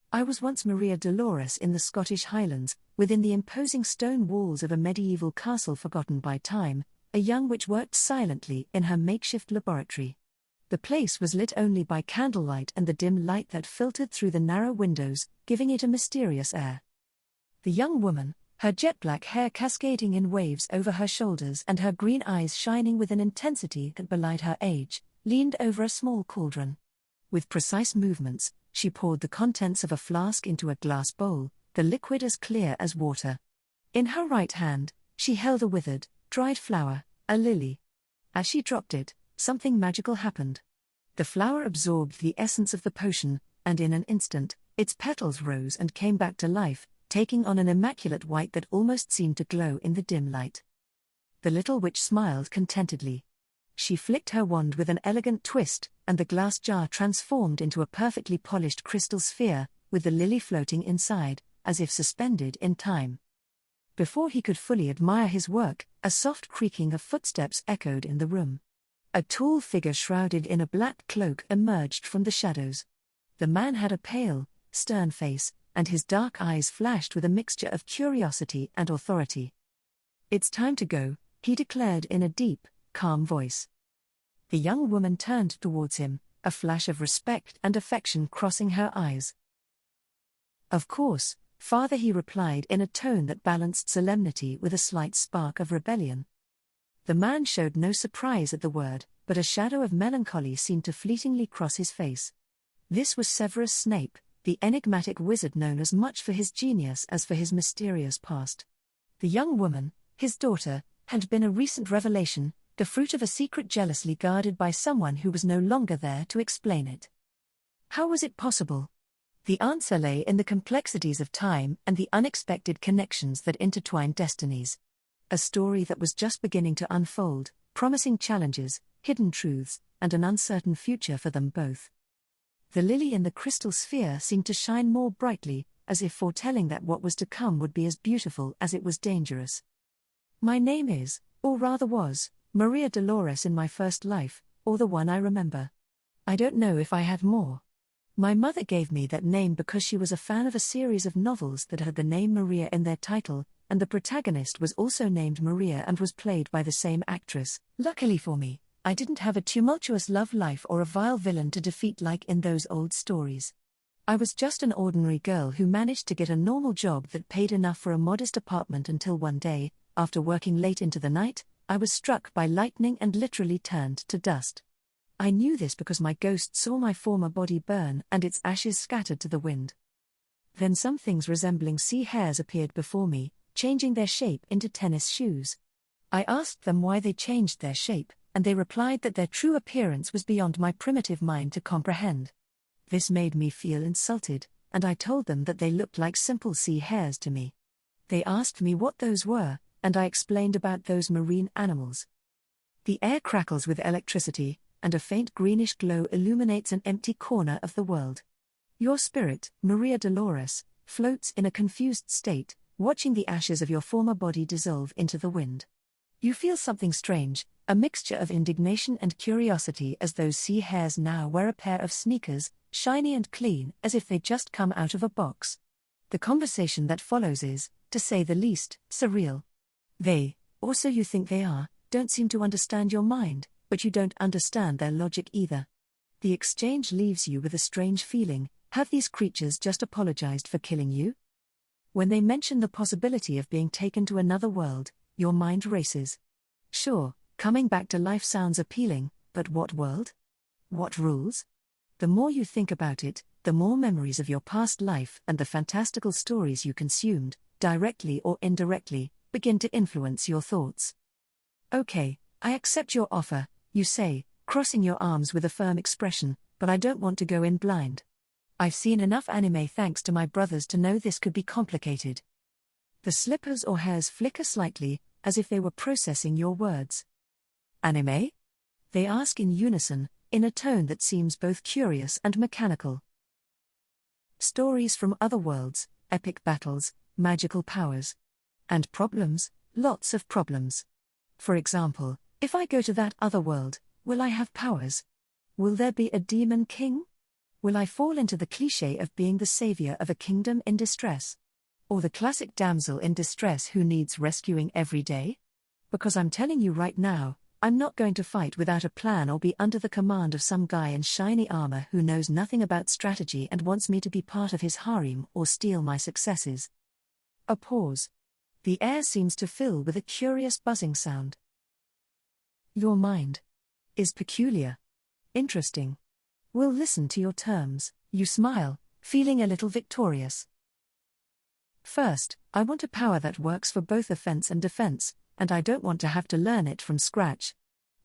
I was once Maria Dolores in the Scottish Highlands, within the imposing stone walls of a medieval castle forgotten by time, a young witch worked silently in her makeshift laboratory. The place was lit only by candlelight and the dim light that filtered through the narrow windows, giving it a mysterious air. The young woman, her jet-black hair cascading in waves over her shoulders and her green eyes shining with an intensity that belied her age, leaned over a small cauldron. With precise movements, she poured the contents of a flask into a glass bowl, the liquid as clear as water. In her right hand, she held a withered, dried flower, a lily. As she dropped it, something magical happened. The flower absorbed the essence of the potion, and in an instant, its petals rose and came back to life, taking on an immaculate white that almost seemed to glow in the dim light. The little witch smiled contentedly. She flicked her wand with an elegant twist, and the glass jar transformed into a perfectly polished crystal sphere, with the lily floating inside, as if suspended in time. Before he could fully admire his work, a soft creaking of footsteps echoed in the room. A tall figure shrouded in a black cloak emerged from the shadows. The man had a pale, stern face, and his dark eyes flashed with a mixture of curiosity and authority. "It's time to go," he declared in a deep, calm voice. The young woman turned towards him, a flash of respect and affection crossing her eyes. "Of course, Father," he replied in a tone that balanced solemnity with a slight spark of rebellion. The man showed no surprise at the word, but a shadow of melancholy seemed to fleetingly cross his face. This was Severus Snape, the enigmatic wizard known as much for his genius as for his mysterious past. The young woman, his daughter, had been a recent revelation, the fruit of a secret jealously guarded by someone who was no longer there to explain it. How was it possible? The answer lay in the complexities of time and the unexpected connections that intertwined destinies. A story that was just beginning to unfold, promising challenges, hidden truths, and an uncertain future for them both. The lily in the crystal sphere seemed to shine more brightly, as if foretelling that what was to come would be as beautiful as it was dangerous. "My name is, or rather was, Maria Dolores in my first life, or the one I remember. I don't know if I had more. My mother gave me that name because she was a fan of a series of novels that had the name Maria in their title, and the protagonist was also named Maria and was played by the same actress. Luckily for me, I didn't have a tumultuous love life or a vile villain to defeat like in those old stories. I was just an ordinary girl who managed to get a normal job that paid enough for a modest apartment until one day, after working late into the night, I was struck by lightning and literally turned to dust. I knew this because my ghost saw my former body burn and its ashes scattered to the wind. Then some things resembling sea hares appeared before me, changing their shape into tennis shoes. I asked them why they changed their shape, and they replied that their true appearance was beyond my primitive mind to comprehend. This made me feel insulted, and I told them that they looked like simple sea hares to me. They asked me what those were, and I explained about those marine animals. The air crackles with electricity, and a faint greenish glow illuminates an empty corner of the world. Your spirit, Maria Dolores, floats in a confused state, watching the ashes of your former body dissolve into the wind. You feel something strange, a mixture of indignation and curiosity as those sea hares now wear a pair of sneakers, shiny and clean as if they'd just come out of a box. The conversation that follows is, to say the least, surreal. They, or so you think they are, don't seem to understand your mind, but you don't understand their logic either. The exchange leaves you with a strange feeling: have these creatures just apologized for killing you? When they mention the possibility of being taken to another world, your mind races. Sure, coming back to life sounds appealing, but what world? What rules? The more you think about it, the more memories of your past life and the fantastical stories you consumed, directly or indirectly, begin to influence your thoughts. Okay, I accept your offer, you say, crossing your arms with a firm expression, but I don't want to go in blind. I've seen enough anime thanks to my brothers to know this could be complicated. The slippers or hairs flicker slightly, as if they were processing your words. Anime? They ask in unison, in a tone that seems both curious and mechanical. Stories from other worlds, epic battles, magical powers. And problems, lots of problems. For example, if I go to that other world, will I have powers? Will there be a demon king? Will I fall into the cliché of being the savior of a kingdom in distress? Or the classic damsel in distress who needs rescuing every day? Because I'm telling you right now, I'm not going to fight without a plan or be under the command of some guy in shiny armor who knows nothing about strategy and wants me to be part of his harem or steal my successes. A pause. The air seems to fill with a curious buzzing sound. Your mind is peculiar. Interesting. We'll listen to your terms. You smile, feeling a little victorious. First, I want a power that works for both offense and defense, and I don't want to have to learn it from scratch.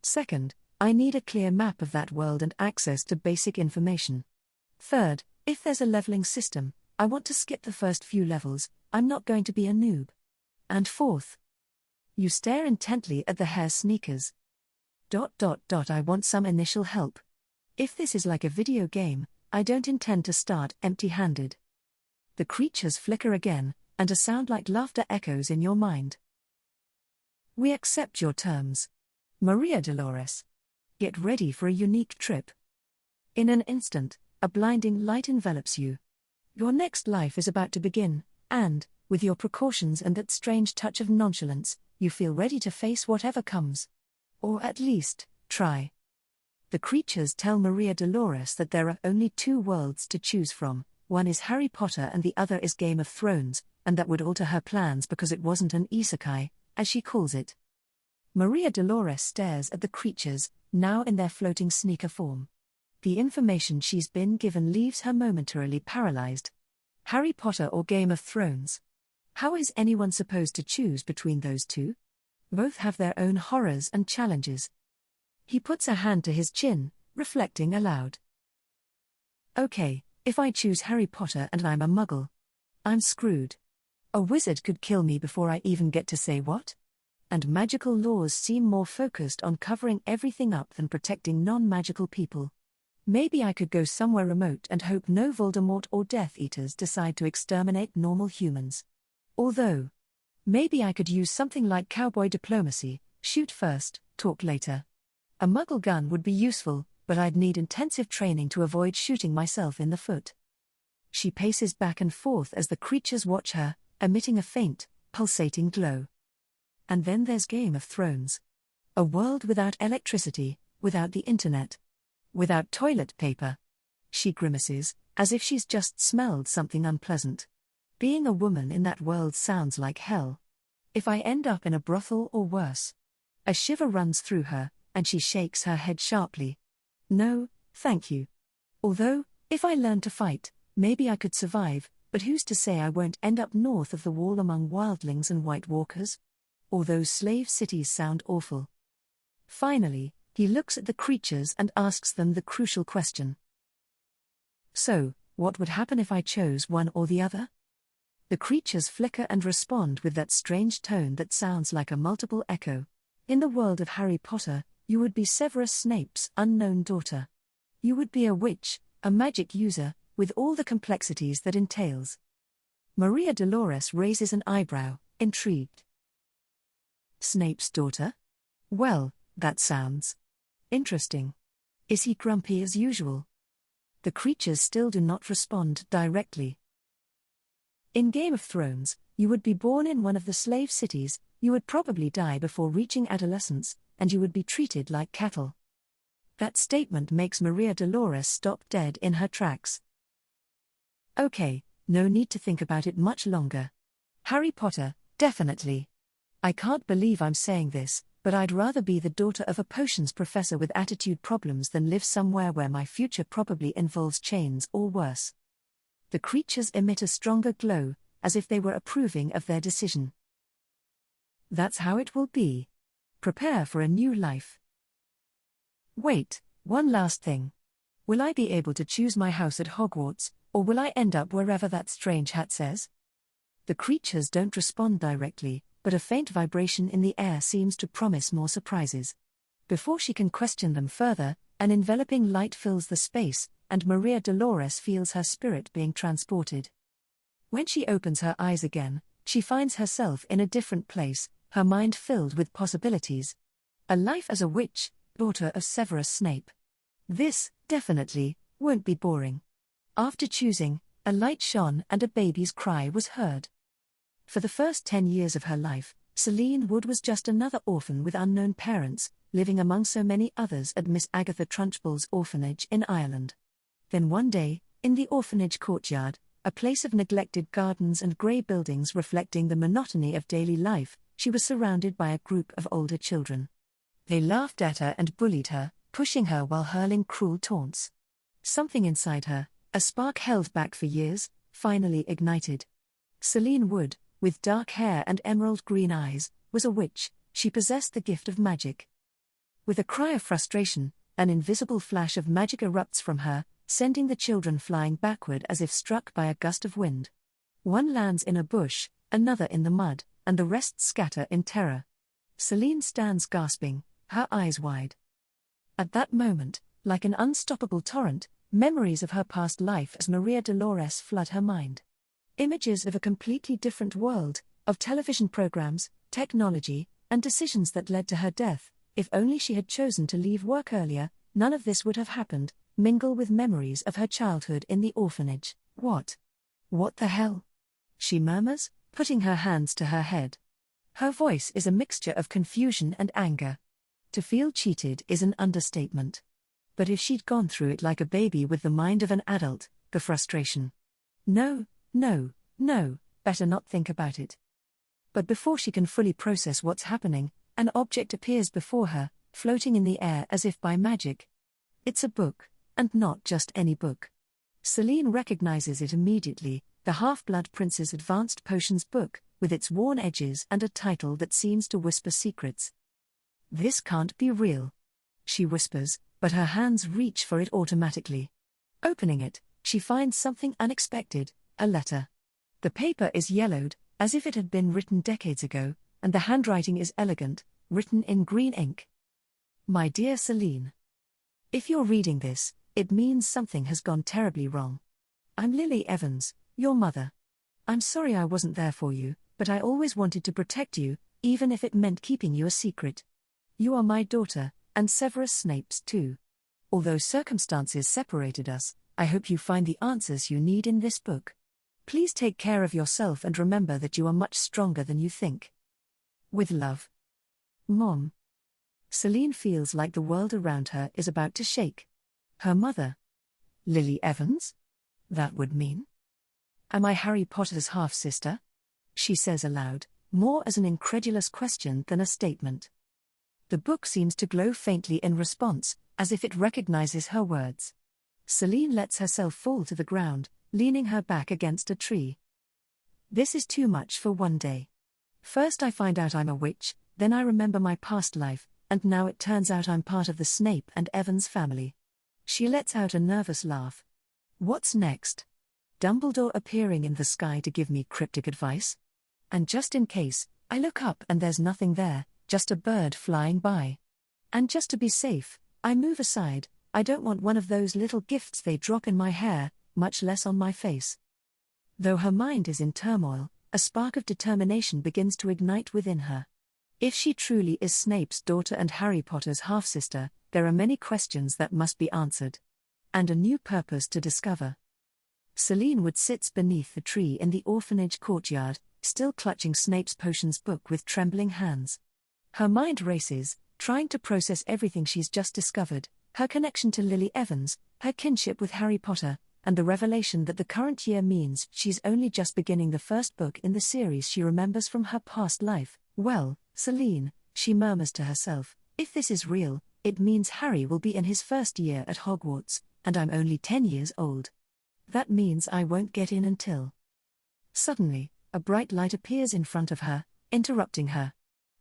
Second, I need a clear map of that world and access to basic information. Third, if there's a leveling system, I want to skip the first few levels, I'm not going to be a noob. And fourth, you stare intently at the hair sneakers. I want some initial help. If this is like a video game, I don't intend to start empty-handed. The creatures flicker again, and a sound like laughter echoes in your mind. We accept your terms. Maria Dolores. Get ready for a unique trip. In an instant, a blinding light envelops you. Your next life is about to begin, and, with your precautions and that strange touch of nonchalance, you feel ready to face whatever comes. Or at least, try. The creatures tell Maria Dolores that there are only two worlds to choose from, one is Harry Potter and the other is Game of Thrones, and that would alter her plans because it wasn't an isekai, as she calls it. Maria Dolores stares at the creatures, now in their floating sneaker form. The information she's been given leaves her momentarily paralyzed. Harry Potter or Game of Thrones? How is anyone supposed to choose between those two? Both have their own horrors and challenges. He puts a hand to his chin, reflecting aloud. Okay, if I choose Harry Potter and I'm a muggle, I'm screwed. A wizard could kill me before I even get to say what? And magical laws seem more focused on covering everything up than protecting non-magical people. Maybe I could go somewhere remote and hope no Voldemort or Death Eaters decide to exterminate normal humans. Although, maybe I could use something like cowboy diplomacy, shoot first, talk later. A muggle gun would be useful, but I'd need intensive training to avoid shooting myself in the foot. She paces back and forth as the creatures watch her, emitting a faint, pulsating glow. And then there's Game of Thrones. A world without electricity, without the internet, without toilet paper. She grimaces, as if she's just smelled something unpleasant. Being a woman in that world sounds like hell. If I end up in a brothel or worse. A shiver runs through her, and she shakes her head sharply. No, thank you. Although, if I learn to fight, maybe I could survive, but who's to say I won't end up north of the wall among wildlings and White Walkers? Or those slave cities sound awful. Finally, he looks at the creatures and asks them the crucial question. So, what would happen if I chose one or the other? The creatures flicker and respond with that strange tone that sounds like a multiple echo. In the world of Harry Potter, you would be Severus Snape's unknown daughter. You would be a witch, a magic user, with all the complexities that entails. Maria Dolores raises an eyebrow, intrigued. Snape's daughter? Well, that sounds interesting. Is he grumpy as usual? The creatures still do not respond directly. In Game of Thrones, you would be born in one of the slave cities, you would probably die before reaching adolescence, and you would be treated like cattle. That statement makes Maria Dolores stop dead in her tracks. Okay, no need to think about it much longer. Harry Potter, definitely. I can't believe I'm saying this, but I'd rather be the daughter of a potions professor with attitude problems than live somewhere where my future probably involves chains or worse. The creatures emit a stronger glow, as if they were approving of their decision. That's how it will be. Prepare for a new life. Wait, one last thing. Will I be able to choose my house at Hogwarts, or will I end up wherever that strange hat says? The creatures don't respond directly, but a faint vibration in the air seems to promise more surprises. Before she can question them further, an enveloping light fills the space, and Maria Dolores feels her spirit being transported. When she opens her eyes again, she finds herself in a different place, her mind filled with possibilities. A life as a witch, daughter of Severus Snape. This, definitely, Won't be boring. After choosing, a light shone and a baby's cry was heard. For the first 10 years of her life, Celine Wood was just another orphan with unknown parents, living among so many others at Miss Agatha Trunchbull's orphanage in Ireland. Then one day, in the orphanage courtyard, a place of neglected gardens and grey buildings reflecting the monotony of daily life, she was surrounded by a group of older children. They laughed at her and bullied her, pushing her while hurling cruel taunts. Something inside her, a spark held back for years, finally ignited. Celine Wood, with dark hair and emerald green eyes, was a witch. She possessed the gift of magic. With a cry of frustration, an invisible flash of magic erupts from her, sending the children flying backward as if struck by a gust of wind. One lands in a bush, another in the mud, and the rest scatter in terror. Celine stands gasping, her eyes wide. At that moment, like an unstoppable torrent, memories of her past life as Maria Dolores flood her mind. Images of a completely different world, of television programs, technology, and decisions that led to her death. If only she had chosen to leave work earlier, none of this would have happened. Mingle with memories of her childhood in the orphanage. What the hell? She murmurs, putting her hands to her head. Her voice is a mixture of confusion and anger. To feel cheated is an understatement. But if she'd gone through it like a baby with the mind of an adult, the frustration. No, better not think about it. But before she can fully process what's happening, an object appears before her, floating in the air as if by magic. It's a book, and not just any book. Celine recognizes it immediately, the Half-Blood Prince's Advanced Potions book, with its worn edges and a title that seems to whisper secrets. This can't be real. She whispers, but her hands reach for it automatically. Opening it, she finds something unexpected, a letter. The paper is yellowed, as if it had been written decades ago, and the handwriting is elegant, written in green ink. My dear Celine. If you're reading this, it means something has gone terribly wrong. I'm Lily Evans, your mother. I'm sorry I wasn't there for you, but I always wanted to protect you, even if it meant keeping you a secret. You are my daughter, and Severus Snape's too. Although circumstances separated us, I hope you find the answers you need in this book. Please take care of yourself and remember that you are much stronger than you think. With love. Mom. Celine feels like the world around her is about to shake. Her mother. Lily Evans? That would mean? Am I Harry Potter's half-sister? She says aloud, more as an incredulous question than a statement. The book seems to glow faintly in response, as if it recognizes her words. Celine lets herself fall to the ground, leaning her back against a tree. This is too much for one day. First I find out I'm a witch, then I remember my past life, and now it turns out I'm part of the Snape and Evans family. She lets out a nervous laugh. What's next? Dumbledore appearing in the sky to give me cryptic advice? And just in case, I look up and there's nothing there, just a bird flying by. And just to be safe, I move aside. I don't want one of those little gifts they drop in my hair, much less on my face. Though her mind is in turmoil, a spark of determination begins to ignite within her. If she truly is Snape's daughter and Harry Potter's half-sister, there are many questions that must be answered. And a new purpose to discover. Celine Wood sits beneath the tree in the orphanage courtyard, still clutching Snape's potions book with trembling hands. Her mind races, trying to process everything she's just discovered, her connection to Lily Evans, her kinship with Harry Potter, and the revelation that the current year means she's only just beginning the first book in the series she remembers from her past life. Well, Celine, she murmurs to herself, if this is real, it means Harry will be in his first year at Hogwarts, and I'm only 10 years old. That means I won't get in until. Suddenly, a bright light appears in front of her, interrupting her.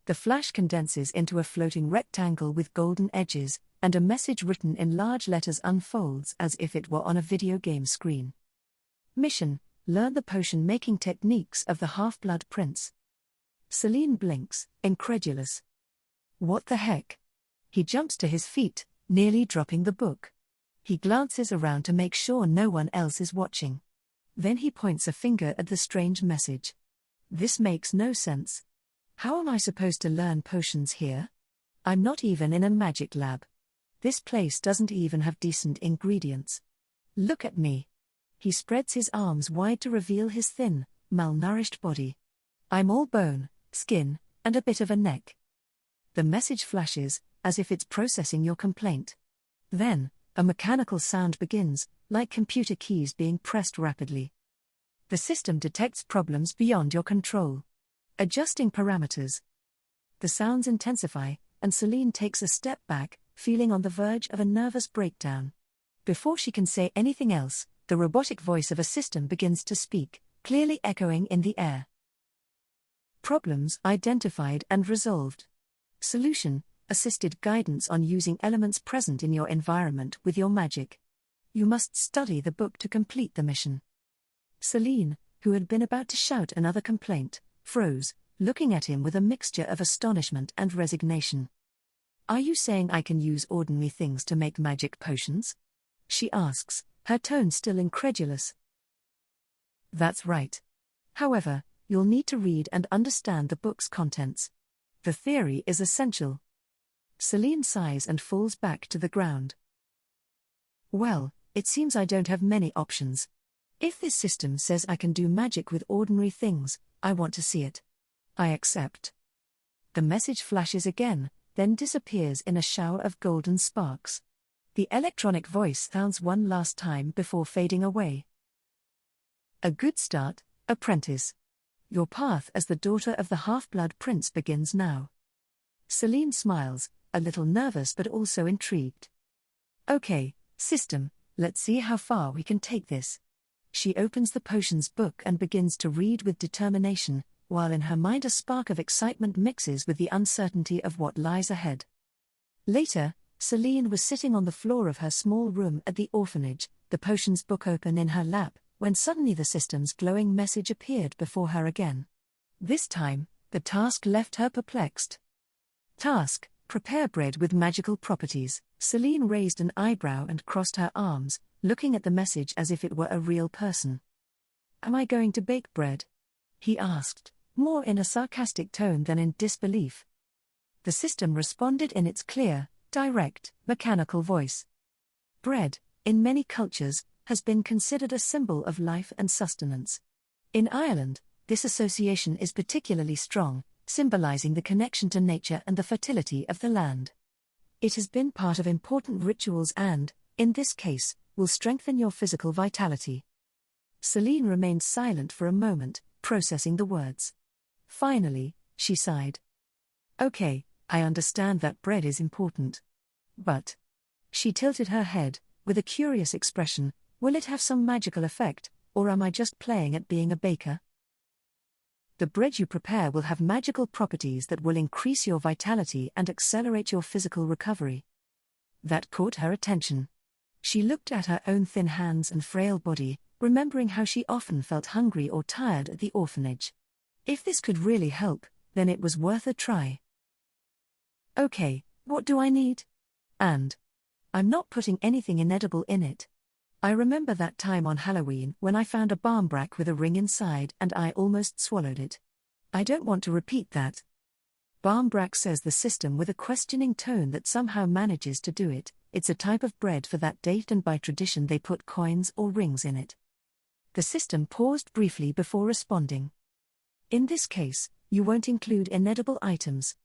The flash condenses into a floating rectangle with golden edges, and a message written in large letters unfolds as if it were on a video game screen. Mission: learn the potion-making techniques of the Half-Blood Prince. Celine blinks, incredulous. What the heck? He jumps to his feet, nearly dropping the book. He glances around to make sure no one else is watching. Then he points a finger at the strange message. This makes no sense. How am I supposed to learn potions here? I'm not even in a magic lab. This place doesn't even have decent ingredients. Look at me. He spreads his arms wide to reveal his thin, malnourished body. I'm all bone, skin, and a bit of a neck. The message flashes, as if it's processing your complaint. Then, a mechanical sound begins, like computer keys being pressed rapidly. The system detects problems beyond your control. Adjusting parameters. The sounds intensify, and Celine takes a step back, feeling on the verge of a nervous breakdown. Before she can say anything else, the robotic voice of a system begins to speak, clearly echoing in the air. Problems identified and resolved. Solution: assisted guidance on using elements present in your environment with your magic. You must study the book to complete the mission. Celine, who had been about to shout another complaint, froze, looking at him with a mixture of astonishment and resignation. Are you saying I can use ordinary things to make magic potions? She asks, her tone still incredulous. That's right. However, you'll need to read and understand the book's contents. The theory is essential. Celine sighs and falls back to the ground. Well, it seems I don't have many options. If this system says I can do magic with ordinary things, I want to see it. I accept. The message flashes again, then disappears in a shower of golden sparks. The electronic voice sounds one last time before fading away. A good start, apprentice. Your path as the daughter of the half-blood prince begins now. Celine smiles, a little nervous but also intrigued. Okay, system, let's see how far we can take this. She opens the potions book and begins to read with determination, while in her mind a spark of excitement mixes with the uncertainty of what lies ahead. Later, Celine was sitting on the floor of her small room at the orphanage, the potions book open in her lap, when suddenly the system's glowing message appeared before her again. This time, the task left her perplexed. Task: prepare bread with magical properties. Celine raised an eyebrow and crossed her arms, looking at the message as if it were a real person. Am I going to bake bread? He asked, more in a sarcastic tone than in disbelief. The system responded in its clear, direct, mechanical voice. Bread, in many cultures, has been considered a symbol of life and sustenance. In Ireland, this association is particularly strong, symbolizing the connection to nature and the fertility of the land. It has been part of important rituals and, in this case, will strengthen your physical vitality. Celine remained silent for a moment, processing the words. Finally, she sighed. Okay, I understand that bread is important. But, she tilted her head, with a curious expression, will it have some magical effect, or am I just playing at being a baker? The bread you prepare will have magical properties that will increase your vitality and accelerate your physical recovery. That caught her attention. She looked at her own thin hands and frail body, remembering how she often felt hungry or tired at the orphanage. If this could really help, then it was worth a try. Okay, what do I need? And I'm not putting anything inedible in it. I remember that time on Halloween when I found a barmbrack with a ring inside and I almost swallowed it. I don't want to repeat that. Barmbrack, says the system with a questioning tone that somehow manages to do it. It's a type of bread for that date and by tradition they put coins or rings in it. The system paused briefly before responding. In this case, you won't include inedible items.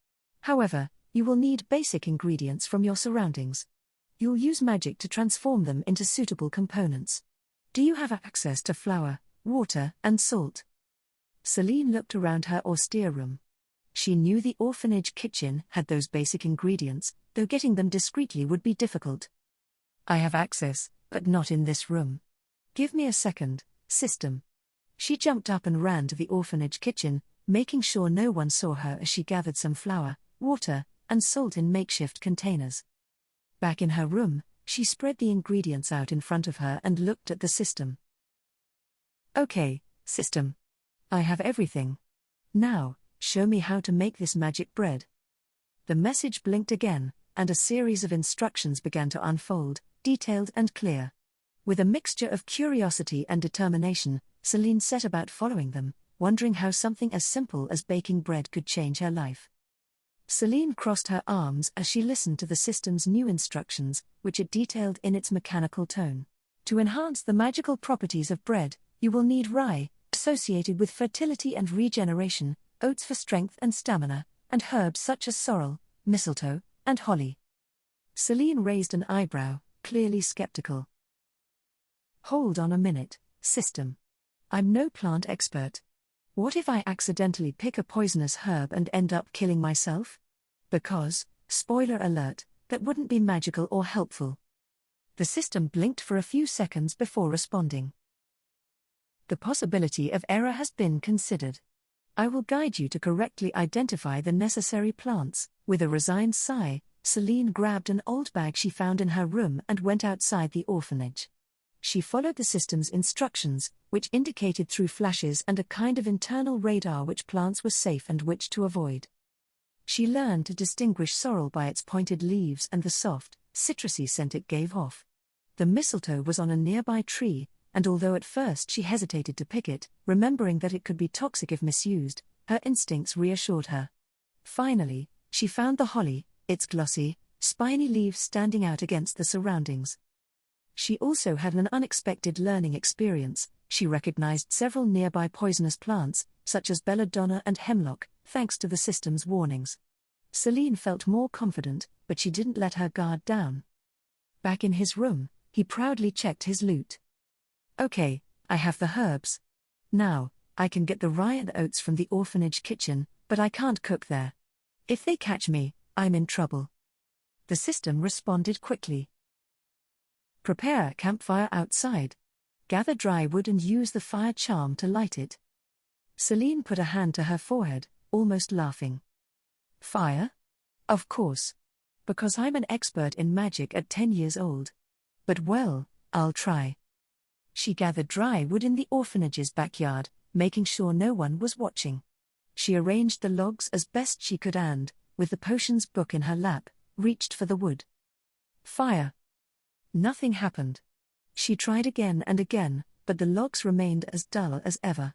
However, you will need basic ingredients from your surroundings. You'll use magic to transform them into suitable components. Do you have access to flour, water, and salt? Celine looked around her austere room. She knew the orphanage kitchen had those basic ingredients, though getting them discreetly would be difficult. I have access, but not in this room. Give me a second, system. She jumped up and ran to the orphanage kitchen, making sure no one saw her as she gathered some flour, water, and salt in makeshift containers. Back in her room, she spread the ingredients out in front of her and looked at the system. Okay, system. I have everything. Now, show me how to make this magic bread. The message blinked again, and a series of instructions began to unfold, detailed and clear. With a mixture of curiosity and determination, Celine set about following them, wondering how something as simple as baking bread could change her life. Celine crossed her arms as she listened to the system's new instructions, which it detailed in its mechanical tone. To enhance the magical properties of bread, you will need rye, associated with fertility and regeneration, oats for strength and stamina, and herbs such as sorrel, mistletoe, and holly. Celine raised an eyebrow, clearly skeptical. Hold on a minute, system. I'm no plant expert. What if I accidentally pick a poisonous herb and end up killing myself? Because, spoiler alert, that wouldn't be magical or helpful. The system blinked for a few seconds before responding. The possibility of error has been considered. I will guide you to correctly identify the necessary plants. With a resigned sigh, Celine grabbed an old bag she found in her room and went outside the orphanage. She followed the system's instructions, which indicated through flashes and a kind of internal radar which plants were safe and which to avoid. She learned to distinguish sorrel by its pointed leaves and the soft, citrusy scent it gave off. The mistletoe was on a nearby tree, and although at first she hesitated to pick it, remembering that it could be toxic if misused, her instincts reassured her. Finally, she found the holly, its glossy, spiny leaves standing out against the surroundings. She also had an unexpected learning experience. She recognized several nearby poisonous plants, such as belladonna and hemlock, thanks to the system's warnings. Celine felt more confident, but she didn't let her guard down. Back in his room, he proudly checked his loot. Okay, I have the herbs. Now, I can get the rye and oats from the orphanage kitchen, but I can't cook there. If they catch me, I'm in trouble. The system responded quickly. Prepare a campfire outside. Gather dry wood and use the fire charm to light it. Celine put a hand to her forehead, almost laughing. Fire? Of course. Because I'm an expert in magic at 10 years old. But well, I'll try. She gathered dry wood in the orphanage's backyard, making sure no one was watching. She arranged the logs as best she could and, with the potions book in her lap, reached for the wood. Fire. Nothing happened. She tried again and again, but the logs remained as dull as ever.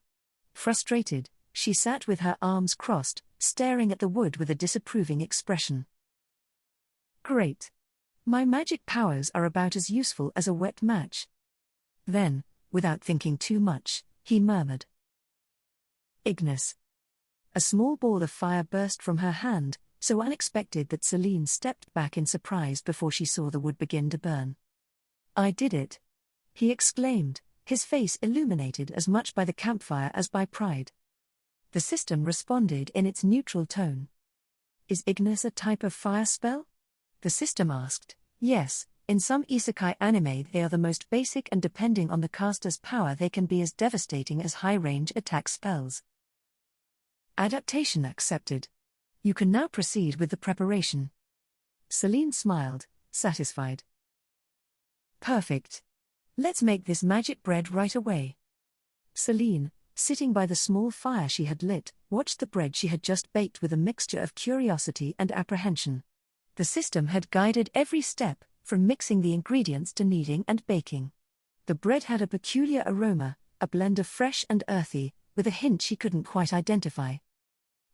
Frustrated, she sat with her arms crossed, staring at the wood with a disapproving expression. Great. My magic powers are about as useful as a wet match. Then, without thinking too much, he murmured. Ignis. A small ball of fire burst from her hand, so unexpected that Celine stepped back in surprise before she saw the wood begin to burn. I did it! He exclaimed, his face illuminated as much by the campfire as by pride. The system responded in its neutral tone. Is Ignis a type of fire spell? The system asked. Yes, in some isekai anime they are the most basic, and depending on the caster's power they can be as devastating as high-range attack spells. Adaptation accepted. You can now proceed with the preparation. Celine smiled, satisfied. Perfect. Let's make this magic bread right away. Celine, sitting by the small fire she had lit, watched the bread she had just baked with a mixture of curiosity and apprehension. The system had guided every step, from mixing the ingredients to kneading and baking. The bread had a peculiar aroma, a blend of fresh and earthy, with a hint she couldn't quite identify.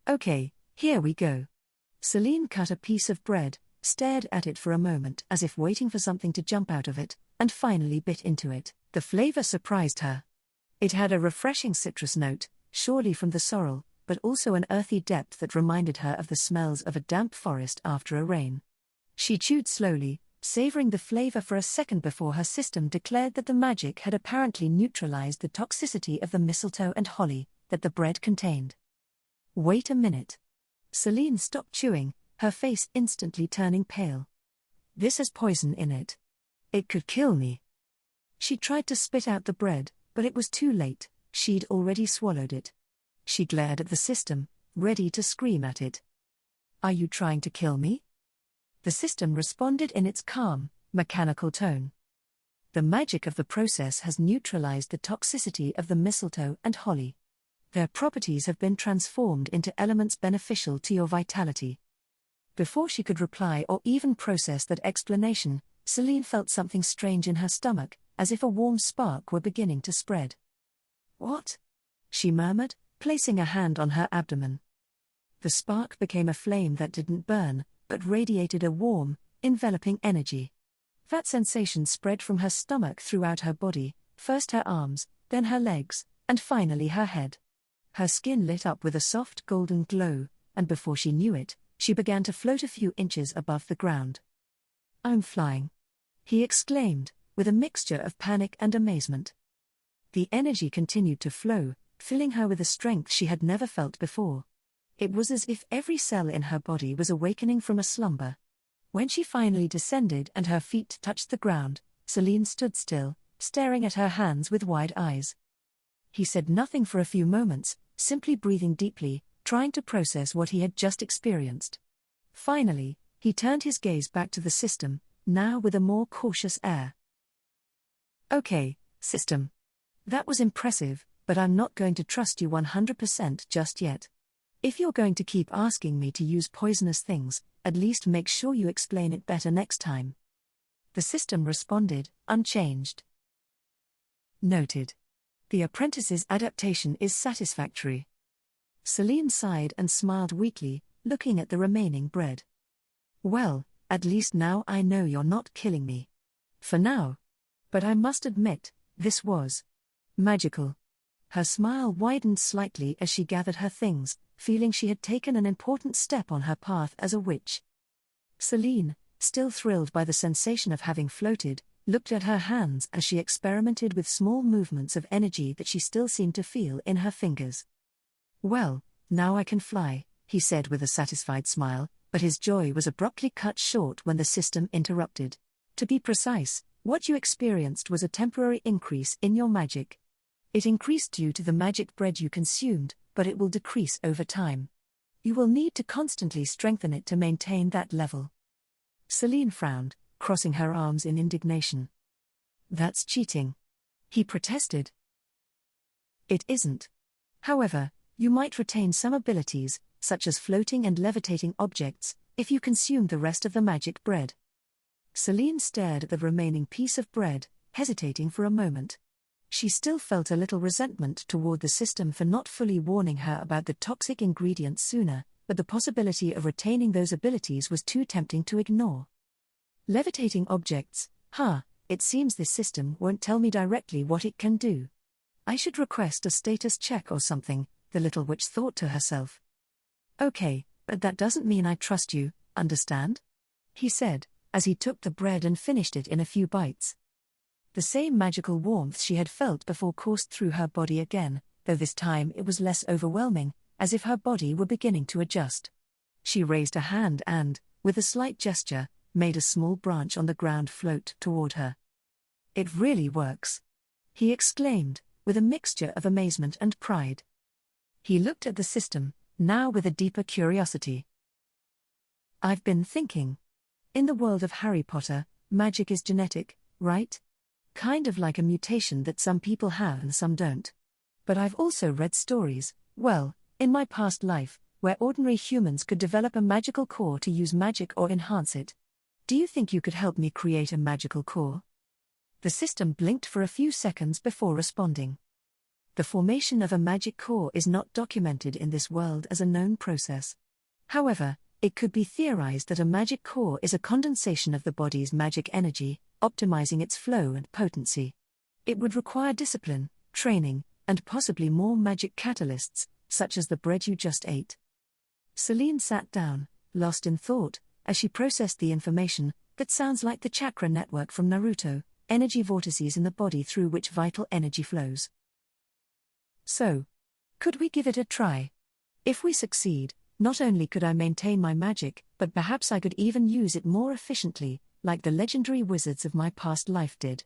Okay, here we go. Celine cut a piece of bread, stared at it for a moment as if waiting for something to jump out of it, and finally bit into it. The flavor surprised her. It had a refreshing citrus note, surely from the sorrel, but also an earthy depth that reminded her of the smells of a damp forest after a rain. She chewed slowly, savoring the flavor for a second before her system declared that the magic had apparently neutralized the toxicity of the mistletoe and holly that the bread contained. Wait a minute. Celine stopped chewing, her face instantly turning pale. This has poison in it. It could kill me. She tried to spit out the bread, but it was too late, she'd already swallowed it. She glared at the system, ready to scream at it. Are you trying to kill me? The system responded in its calm, mechanical tone. The magic of the process has neutralized the toxicity of the mistletoe and holly. Their properties have been transformed into elements beneficial to your vitality. Before she could reply or even process that explanation, Celine felt something strange in her stomach, as if a warm spark were beginning to spread. What? She murmured, placing a hand on her abdomen. The spark became a flame that didn't burn, but radiated a warm, enveloping energy. That sensation spread from her stomach throughout her body, first her arms, then her legs, and finally her head. Her skin lit up with a soft golden glow, and before she knew it, she began to float a few inches above the ground. "I'm flying," he exclaimed, with a mixture of panic and amazement. The energy continued to flow, filling her with a strength she had never felt before. It was as if every cell in her body was awakening from a slumber. When she finally descended and her feet touched the ground, Celine stood still, staring at her hands with wide eyes. He said nothing for a few moments, simply breathing deeply, trying to process what he had just experienced. Finally, he turned his gaze back to the system, now with a more cautious air. "Okay, system. That was impressive, but I'm not going to trust you 100% just yet. If you're going to keep asking me to use poisonous things, at least make sure you explain it better next time." The system responded, unchanged. Noted. The apprentice's adaptation is satisfactory. Celine sighed and smiled weakly, looking at the remaining bread. "Well, at least now I know you're not killing me. For now. But I must admit, this was magical." Her smile widened slightly as she gathered her things, feeling she had taken an important step on her path as a witch. Celine, still thrilled by the sensation of having floated, looked at her hands as she experimented with small movements of energy that she still seemed to feel in her fingers. "Well, now I can fly," he said with a satisfied smile, but his joy was abruptly cut short when the system interrupted. "To be precise, what you experienced was a temporary increase in your magic. It increased due to the magic bread you consumed, but it will decrease over time. You will need to constantly strengthen it to maintain that level." Celine frowned, crossing her arms in indignation. "That's cheating," he protested. "It isn't. However, you might retain some abilities, such as floating and levitating objects, if you consume the rest of the magic bread." Celine stared at the remaining piece of bread, hesitating for a moment. She still felt a little resentment toward the system for not fully warning her about the toxic ingredients sooner, but the possibility of retaining those abilities was too tempting to ignore. "Levitating objects, it seems this system won't tell me directly what it can do. I should request a status check or something," the little witch thought to herself. "Okay, but that doesn't mean I trust you, understand?" he said, as he took the bread and finished it in a few bites. The same magical warmth she had felt before coursed through her body again, though this time it was less overwhelming, as if her body were beginning to adjust. She raised a hand and, with a slight gesture, made a small branch on the ground float toward her. "It really works," he exclaimed, with a mixture of amazement and pride. He looked at the system, now with a deeper curiosity. "I've been thinking. In the world of Harry Potter, magic is genetic, right? Kind of like a mutation that some people have and some don't. But I've also read stories, in my past life, where ordinary humans could develop a magical core to use magic or enhance it. Do you think you could help me create a magical core?" The system blinked for a few seconds before responding. The formation of a magic core is not documented in this world as a known process. However, it could be theorized that a magic core is a condensation of the body's magic energy, optimizing its flow and potency. It would require discipline, training, and possibly more magic catalysts, such as the bread you just ate. Celine sat down, lost in thought, as she processed the information. "That sounds like the chakra network from Naruto, energy vortices in the body through which vital energy flows. So, could we give it a try? If we succeed, not only could I maintain my magic, but perhaps I could even use it more efficiently, like the legendary wizards of my past life did."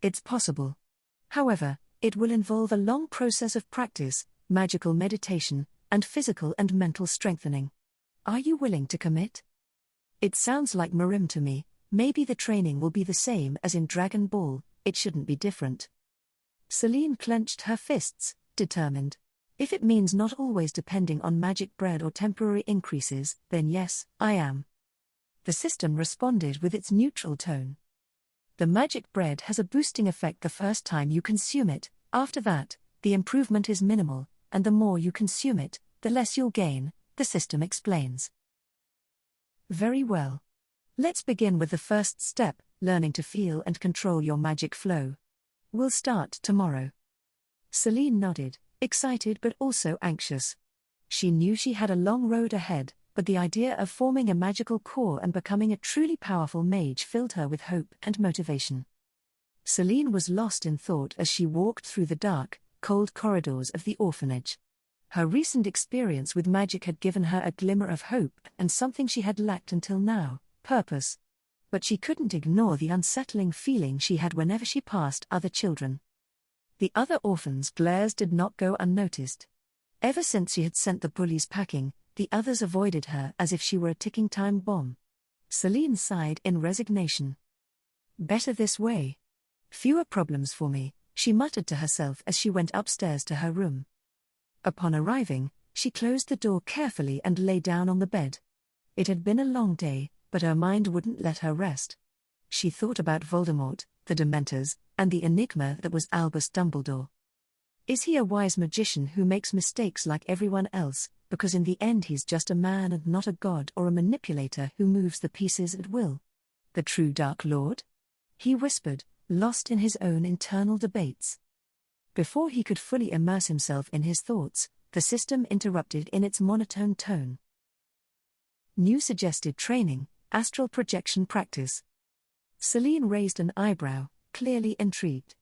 "It's possible. However, it will involve a long process of practice, magical meditation, and physical and mental strengthening. Are you willing to commit?" "It sounds like Mirim to me. Maybe the training will be the same as in Dragon Ball, it shouldn't be different." Celine clenched her fists, determined. "If it means not always depending on magic bread or temporary increases, then yes, I am." The system responded with its neutral tone. "The magic bread has a boosting effect the first time you consume it. After that, the improvement is minimal, and the more you consume it, the less you'll gain," the system explains. "Very well. Let's begin with the first step, learning to feel and control your magic flow. We'll start tomorrow. Celine nodded, excited but also anxious. She knew she had a long road ahead, but the idea of forming a magical core and becoming a truly powerful mage filled her with hope and motivation. Celine was lost in thought as she walked through the dark, cold corridors of the orphanage. Her recent experience with magic had given her a glimmer of hope and something she had lacked until now, purpose. But she couldn't ignore the unsettling feeling she had whenever she passed other children. The other orphans' glares did not go unnoticed. Ever since she had sent the bullies packing, the others avoided her as if she were a ticking time bomb. Celine sighed in resignation. Better this way. Fewer problems for me, she muttered to herself as she went upstairs to her room. Upon arriving, she closed the door carefully and lay down on the bed. It had been a long day, but her mind wouldn't let her rest. She thought about Voldemort, the Dementors, and the enigma that was Albus Dumbledore. Is he a wise magician who makes mistakes like everyone else, because in the end he's just a man and not a god, or a manipulator who moves the pieces at will? The true Dark Lord? He whispered, lost in his own internal debates. Before he could fully immerse himself in his thoughts, the system interrupted in its monotone tone. New suggested training, astral projection practice. Celine raised an eyebrow, clearly intrigued.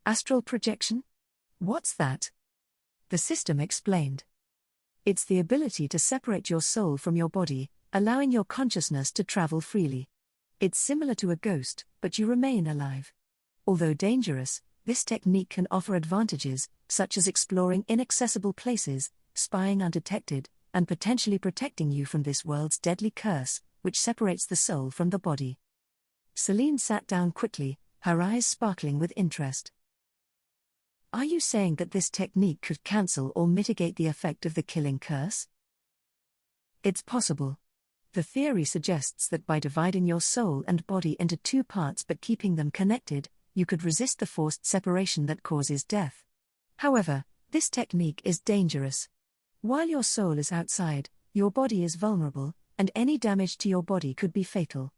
Astral projection? What's that? The system explained. It's the ability to separate your soul from your body, allowing your consciousness to travel freely. It's similar to a ghost, but you remain alive. Although dangerous, this technique can offer advantages, such as exploring inaccessible places, spying undetected, and potentially protecting you from this world's deadly curse, which separates the soul from the body. Celine sat down quickly, her eyes sparkling with interest. Are you saying that this technique could cancel or mitigate the effect of the killing curse? It's possible. The theory suggests that by dividing your soul and body into two parts but keeping them connected, you could resist the forced separation that causes death. However, this technique is dangerous. While your soul is outside, your body is vulnerable, and any damage to your body could be fatal.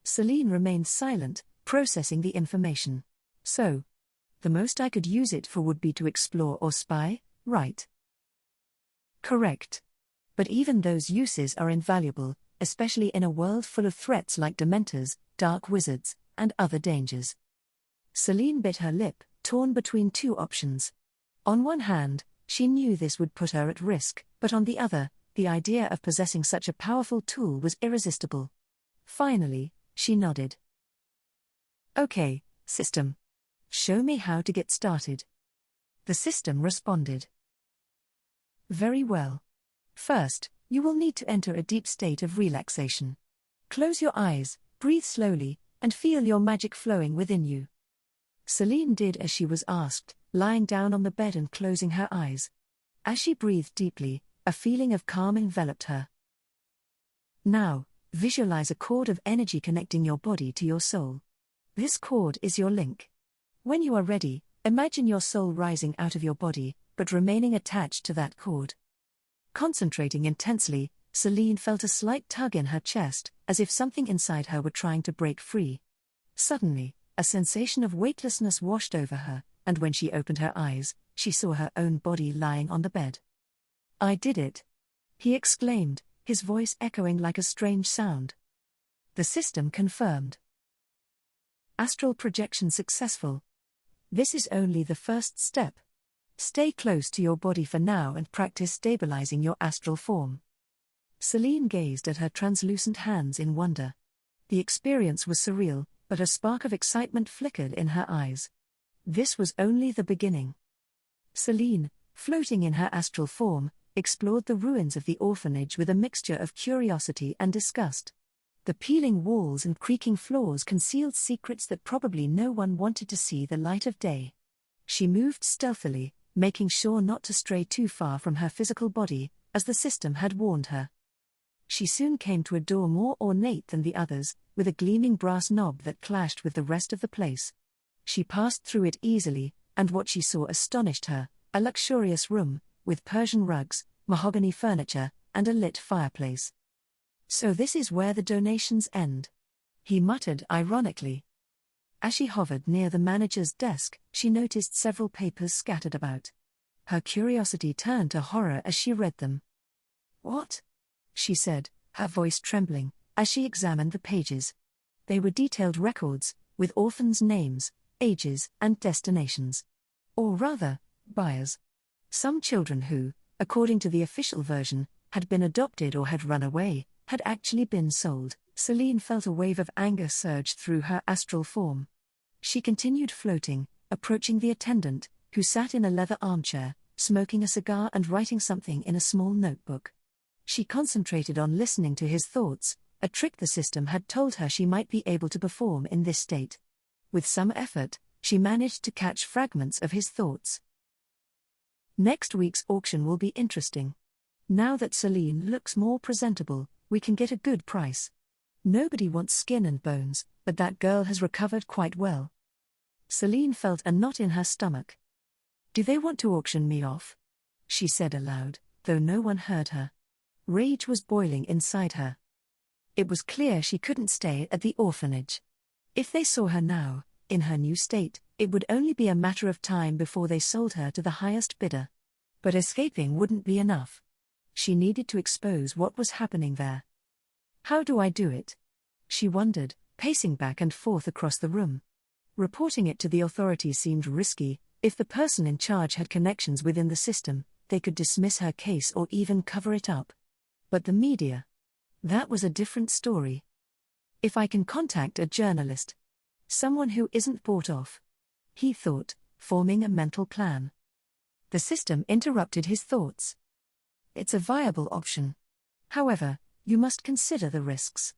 Celine remained silent, processing the information. So, the most I could use it for would be to explore or spy, right? Correct. But even those uses are invaluable, especially in a world full of threats like Dementors, dark wizards, and other dangers. Celine bit her lip, torn between two options. On one hand, she knew this would put her at risk, but on the other, the idea of possessing such a powerful tool was irresistible. Finally, she nodded. Okay, system. Show me how to get started. The system responded. Very well. First, you will need to enter a deep state of relaxation. Close your eyes, breathe slowly, and feel your magic flowing within you. Celine did as she was asked, lying down on the bed and closing her eyes. As she breathed deeply, a feeling of calm enveloped her. Now, visualize a cord of energy connecting your body to your soul. This cord is your link. When you are ready, imagine your soul rising out of your body, but remaining attached to that cord. Concentrating intensely, Celine felt a slight tug in her chest, as if something inside her were trying to break free. Suddenly, a sensation of weightlessness washed over her, and when she opened her eyes, she saw her own body lying on the bed. I did it! He exclaimed, his voice echoing like a strange sound. The system confirmed. Astral projection successful. This is only the first step. Stay close to your body for now and practice stabilizing your astral form. Celine gazed at her translucent hands in wonder. The experience was surreal, but a spark of excitement flickered in her eyes. This was only the beginning. Celine, floating in her astral form, explored the ruins of the orphanage with a mixture of curiosity and disgust. The peeling walls and creaking floors concealed secrets that probably no one wanted to see the light of day. She moved stealthily, making sure not to stray too far from her physical body, as the system had warned her. She soon came to a door more ornate than the others, with a gleaming brass knob that clashed with the rest of the place. She passed through it easily, and what she saw astonished her, a luxurious room, with Persian rugs, mahogany furniture, and a lit fireplace. So this is where the donations end, he muttered ironically. As she hovered near the manager's desk, she noticed several papers scattered about. Her curiosity turned to horror as she read them. "What?" she said, her voice trembling, as she examined the pages. They were detailed records, with orphans' names, ages, and destinations. Or rather, buyers. Some children who, according to the official version, had been adopted or had run away, had actually been sold. Celine felt a wave of anger surge through her astral form. She continued floating, approaching the attendant, who sat in a leather armchair, smoking a cigar and writing something in a small notebook. She concentrated on listening to his thoughts, a trick the system had told her she might be able to perform in this state. With some effort, she managed to catch fragments of his thoughts. "Next week's auction will be interesting. Now that Celine looks more presentable, we can get a good price. Nobody wants skin and bones, but that girl has recovered quite well." Celine felt a knot in her stomach. "Do they want to auction me off?" she said aloud, though no one heard her. Rage was boiling inside her. It was clear she couldn't stay at the orphanage. If they saw her now, in her new state, it would only be a matter of time before they sold her to the highest bidder. But escaping wouldn't be enough. She needed to expose what was happening there. "How do I do it?" she wondered, pacing back and forth across the room. Reporting it to the authorities seemed risky. If the person in charge had connections within the system, they could dismiss her case or even cover it up. But the media? That was a different story. "If I can contact a journalist. Someone who isn't bought off," he thought, forming a mental plan. The system interrupted his thoughts. "It's a viable option. However, you must consider the risks.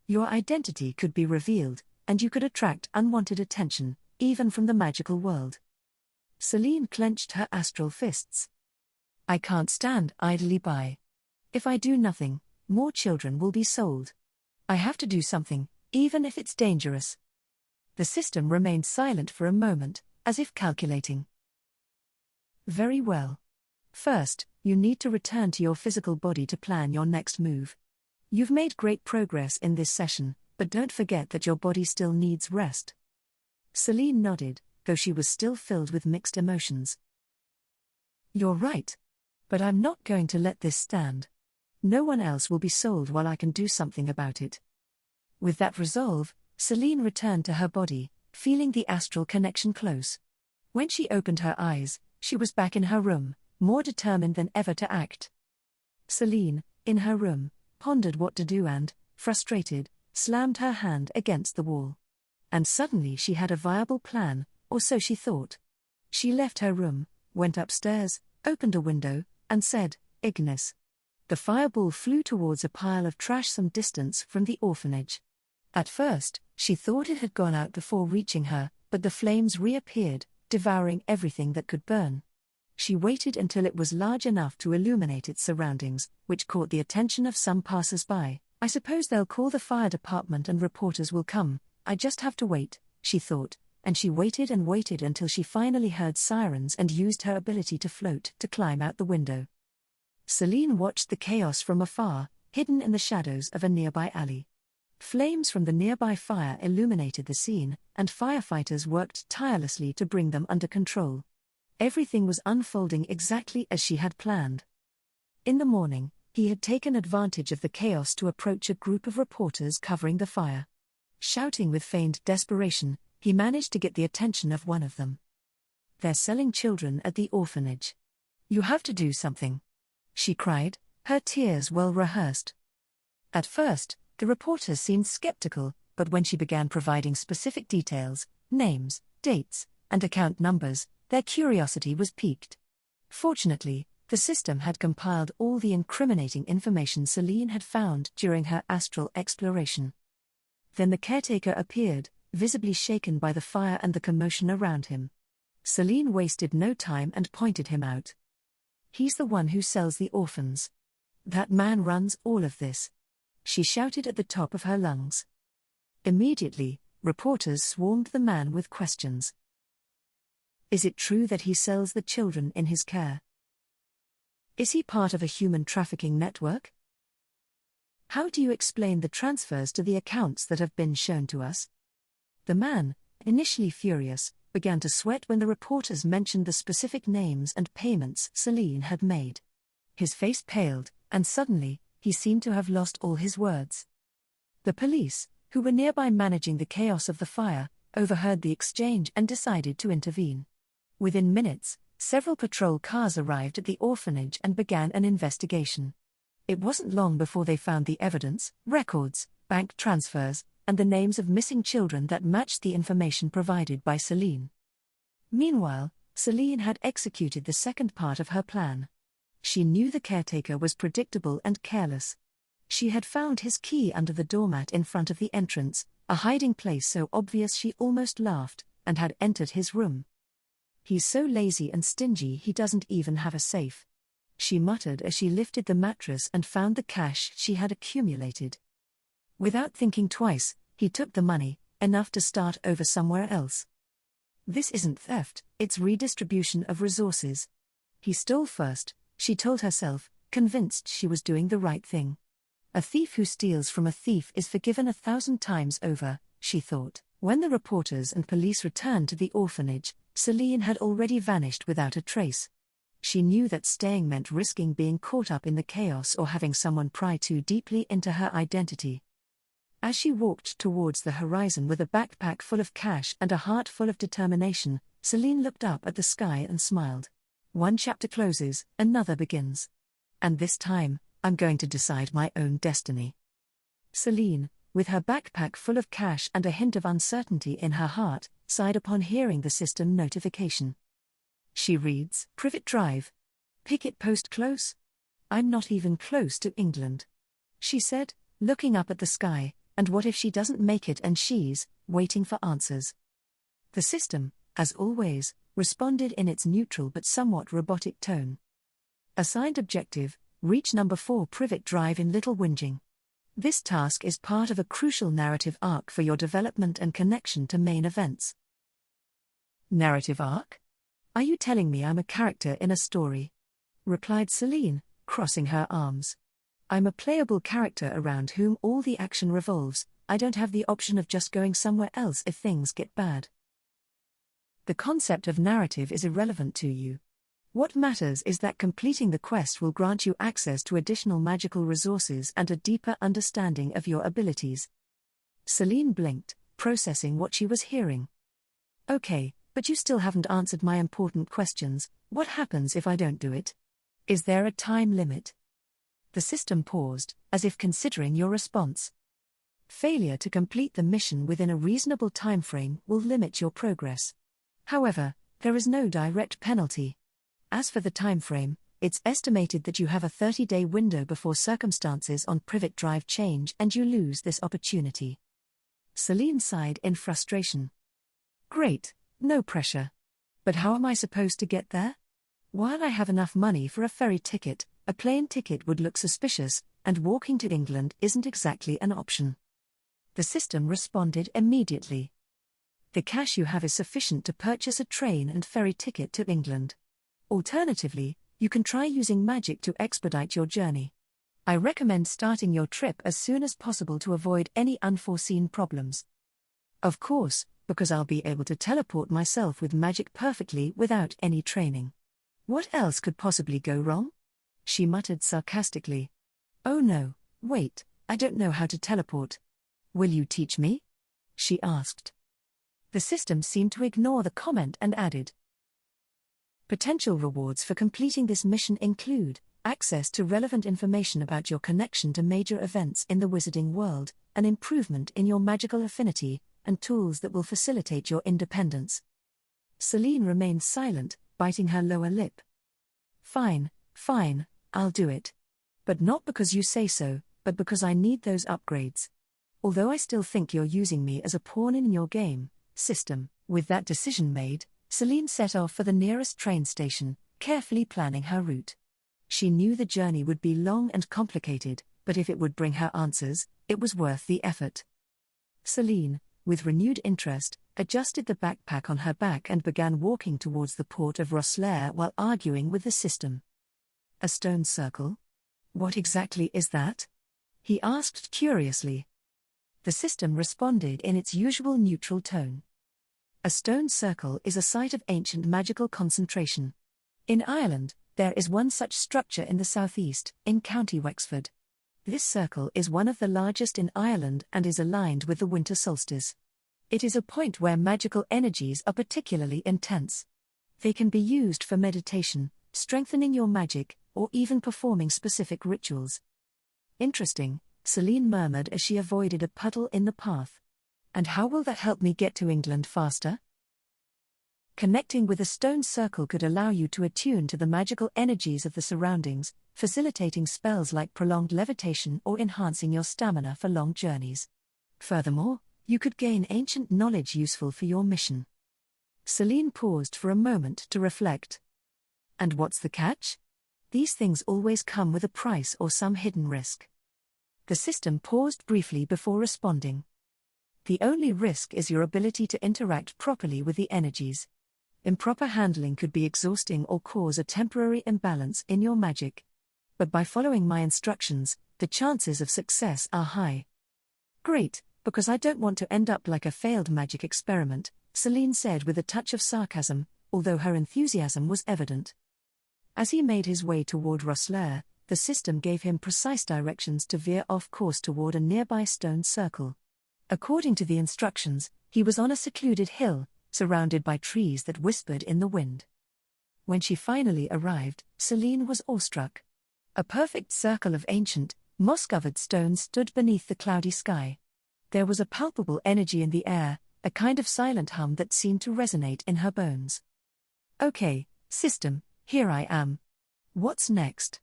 Your identity could be revealed, and you could attract unwanted attention, even from the magical world." Celine clenched her astral fists. "I can't stand idly by. If I do nothing, more children will be sold. I have to do something, even if it's dangerous." The system remained silent for a moment, as if calculating. "Very well. First, you need to return to your physical body to plan your next move. You've made great progress in this session, but don't forget that your body still needs rest." Celine nodded, though she was still filled with mixed emotions. "You're right. But I'm not going to let this stand. No one else will be sold while I can do something about it." With that resolve, Celine returned to her body, feeling the astral connection close. When she opened her eyes, she was back in her room, more determined than ever to act. Celine, in her room, pondered what to do and, frustrated, slammed her hand against the wall. And suddenly she had a viable plan, or so she thought. She left her room, went upstairs, opened a window, and said, "Ignis." The fireball flew towards a pile of trash some distance from the orphanage. At first, she thought it had gone out before reaching her, but the flames reappeared, devouring everything that could burn. She waited until it was large enough to illuminate its surroundings, which caught the attention of some passers-by. "I suppose they'll call the fire department and reporters will come. I just have to wait," she thought, and she waited and waited until she finally heard sirens and used her ability to float to climb out the window. Celine watched the chaos from afar, hidden in the shadows of a nearby alley. Flames from the nearby fire illuminated the scene, and firefighters worked tirelessly to bring them under control. Everything was unfolding exactly as she had planned. In the morning, he had taken advantage of the chaos to approach a group of reporters covering the fire. Shouting with feigned desperation, he managed to get the attention of one of them. "They're selling children at the orphanage. You have to do something," she cried, her tears well rehearsed. At first, the reporters seemed skeptical, but when she began providing specific details, names, dates, and account numbers, their curiosity was piqued. Fortunately, the system had compiled all the incriminating information Celine had found during her astral exploration. Then the caretaker appeared, visibly shaken by the fire and the commotion around him. Celine wasted no time and pointed him out. "He's the one who sells the orphans. That man runs all of this," she shouted at the top of her lungs. Immediately, reporters swarmed the man with questions. Is it true that he sells the children in his care? Is he part of a human trafficking network? How do you explain the transfers to the accounts that have been shown to us? The man, initially furious, began to sweat when the reporters mentioned the specific names and payments Celine had made. His face paled, and suddenly, he seemed to have lost all his words. The police, who were nearby managing the chaos of the fire, overheard the exchange and decided to intervene. Within minutes, several patrol cars arrived at the orphanage and began an investigation. It wasn't long before they found the evidence, records, bank transfers, and the names of missing children that matched the information provided by Celine. Meanwhile, Celine had executed the second part of her plan. She knew the caretaker was predictable and careless. She had found his key under the doormat in front of the entrance, a hiding place so obvious she almost laughed, and had entered his room. "He's so lazy and stingy he doesn't even have a safe," she muttered as she lifted the mattress and found the cash she had accumulated. Without thinking twice, he took the money, enough to start over somewhere else. This isn't theft, it's redistribution of resources. He stole first, she told herself, convinced she was doing the right thing. A thief who steals from a thief is forgiven 1,000 times over, she thought. When the reporters and police returned to the orphanage, Celine had already vanished without a trace. She knew that staying meant risking being caught up in the chaos or having someone pry too deeply into her identity. As she walked towards the horizon with a backpack full of cash and a heart full of determination, Celine looked up at the sky and smiled. One chapter closes, another begins. And this time, I'm going to decide my own destiny. Celine, with her backpack full of cash and a hint of uncertainty in her heart, sighed upon hearing the system notification. She reads, Privet Drive. Picket post close? I'm not even close to England, she said, looking up at the sky, and what if she doesn't make it and she's waiting for answers? The system, as always, responded in its neutral but somewhat robotic tone. Assigned objective, reach number 4 Privet Drive in Little Whinging. This task is part of a crucial narrative arc for your development and connection to main events. Narrative arc? Are you telling me I'm a character in a story? Replied Celine, crossing her arms. I'm a playable character around whom all the action revolves. I don't have the option of just going somewhere else if things get bad. The concept of narrative is irrelevant to you. What matters is that completing the quest will grant you access to additional magical resources and a deeper understanding of your abilities. Celine blinked, processing what she was hearing. Okay, but you still haven't answered my important questions. What happens if I don't do it? Is there a time limit? The system paused, as if considering your response. Failure to complete the mission within a reasonable timeframe will limit your progress. However, there is no direct penalty. As for the timeframe, it's estimated that you have a 30-day window before circumstances on Privet Drive change and you lose this opportunity. Celine sighed in frustration. Great, no pressure. But how am I supposed to get there? While I have enough money for a ferry ticket, a plane ticket would look suspicious, and walking to England isn't exactly an option. The system responded immediately. The cash you have is sufficient to purchase a train and ferry ticket to England. Alternatively, you can try using magic to expedite your journey. I recommend starting your trip as soon as possible to avoid any unforeseen problems. Of course, because I'll be able to teleport myself with magic perfectly without any training. What else could possibly go wrong? She muttered sarcastically. Oh no, wait, I don't know how to teleport. Will you teach me? She asked. The system seemed to ignore the comment and added. Potential rewards for completing this mission include access to relevant information about your connection to major events in the wizarding world, an improvement in your magical affinity, and tools that will facilitate your independence. Celine remained silent, biting her lower lip. Fine, I'll do it. But not because you say so, but because I need those upgrades. Although I still think you're using me as a pawn in your game, system. With that decision made, Celine set off for the nearest train station, carefully planning her route. She knew the journey would be long and complicated, but if it would bring her answers, it was worth the effort. Celine, with renewed interest, adjusted the backpack on her back and began walking towards the port of Rosslare while arguing with the system. A stone circle? What exactly is that? he asked curiously. The system responded in its usual neutral tone. A stone circle is a site of ancient magical concentration. In Ireland, there is one such structure in the southeast, in County Wexford. This circle is one of the largest in Ireland and is aligned with the winter solstice. It is a point where magical energies are particularly intense. They can be used for meditation, strengthening your magic, or even performing specific rituals. Interesting, Celine murmured as she avoided a puddle in the path. And how will that help me get to England faster? Connecting with a stone circle could allow you to attune to the magical energies of the surroundings, facilitating spells like prolonged levitation or enhancing your stamina for long journeys. Furthermore, you could gain ancient knowledge useful for your mission. Celine paused for a moment to reflect. And what's the catch? These things always come with a price or some hidden risk. The system paused briefly before responding. The only risk is your ability to interact properly with the energies. Improper handling could be exhausting or cause a temporary imbalance in your magic. But by following my instructions, the chances of success are high. Great, because I don't want to end up like a failed magic experiment, Celine said with a touch of sarcasm, although her enthusiasm was evident. As he made his way toward Rosslare, the system gave him precise directions to veer off course toward a nearby stone circle. According to the instructions, he was on a secluded hill, surrounded by trees that whispered in the wind. When she finally arrived, Celine was awestruck. A perfect circle of ancient, moss-covered stones stood beneath the cloudy sky. There was a palpable energy in the air, a kind of silent hum that seemed to resonate in her bones. Okay, system, here I am. What's next?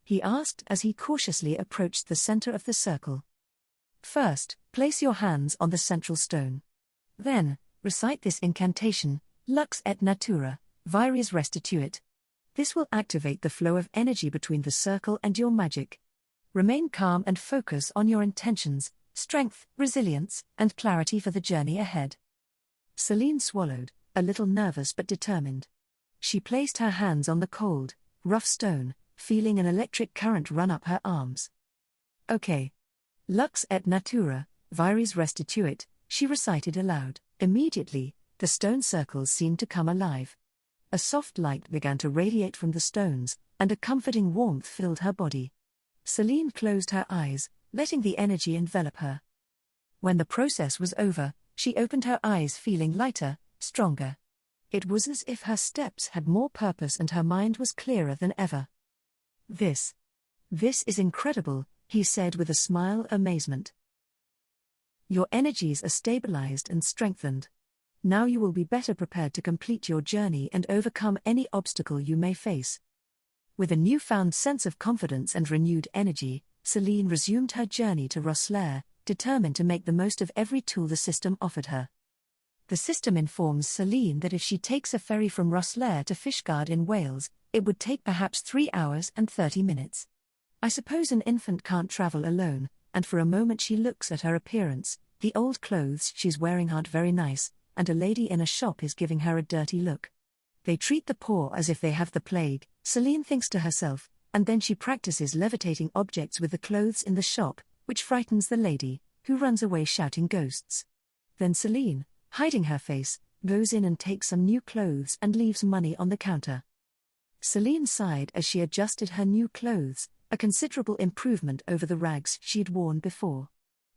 He asked as he cautiously approached the center of the circle. First, place your hands on the central stone. Then, recite this incantation, Lux et Natura, Vires Restituit. This will activate the flow of energy between the circle and your magic. Remain calm and focus on your intentions, strength, resilience, and clarity for the journey ahead. Celine swallowed, a little nervous but determined. She placed her hands on the cold, rough stone, feeling an electric current run up her arms. Okay. Lux et Natura, Vires Restituit, she recited aloud. Immediately, the stone circles seemed to come alive. A soft light began to radiate from the stones, and a comforting warmth filled her body. Celine closed her eyes, letting the energy envelop her. When the process was over, she opened her eyes feeling lighter, stronger. It was as if her steps had more purpose and her mind was clearer than ever. This is incredible, he said with a smile of amazement. Your energies are stabilized and strengthened. Now you will be better prepared to complete your journey and overcome any obstacle you may face. With a newfound sense of confidence and renewed energy, Celine resumed her journey to Rosslare, determined to make the most of every tool the system offered her. The system informs Celine that if she takes a ferry from Rosslare to Fishguard in Wales, it would take perhaps 3 hours and 30 minutes. I suppose an infant can't travel alone, and for a moment she looks at her appearance. The old clothes she's wearing aren't very nice, and a lady in a shop is giving her a dirty look. They treat the poor as if they have the plague, Celine thinks to herself, and then she practices levitating objects with the clothes in the shop, which frightens the lady, who runs away shouting ghosts. Then Celine, hiding her face, goes in and takes some new clothes and leaves money on the counter. Celine sighed as she adjusted her new clothes, a considerable improvement over the rags she'd worn before.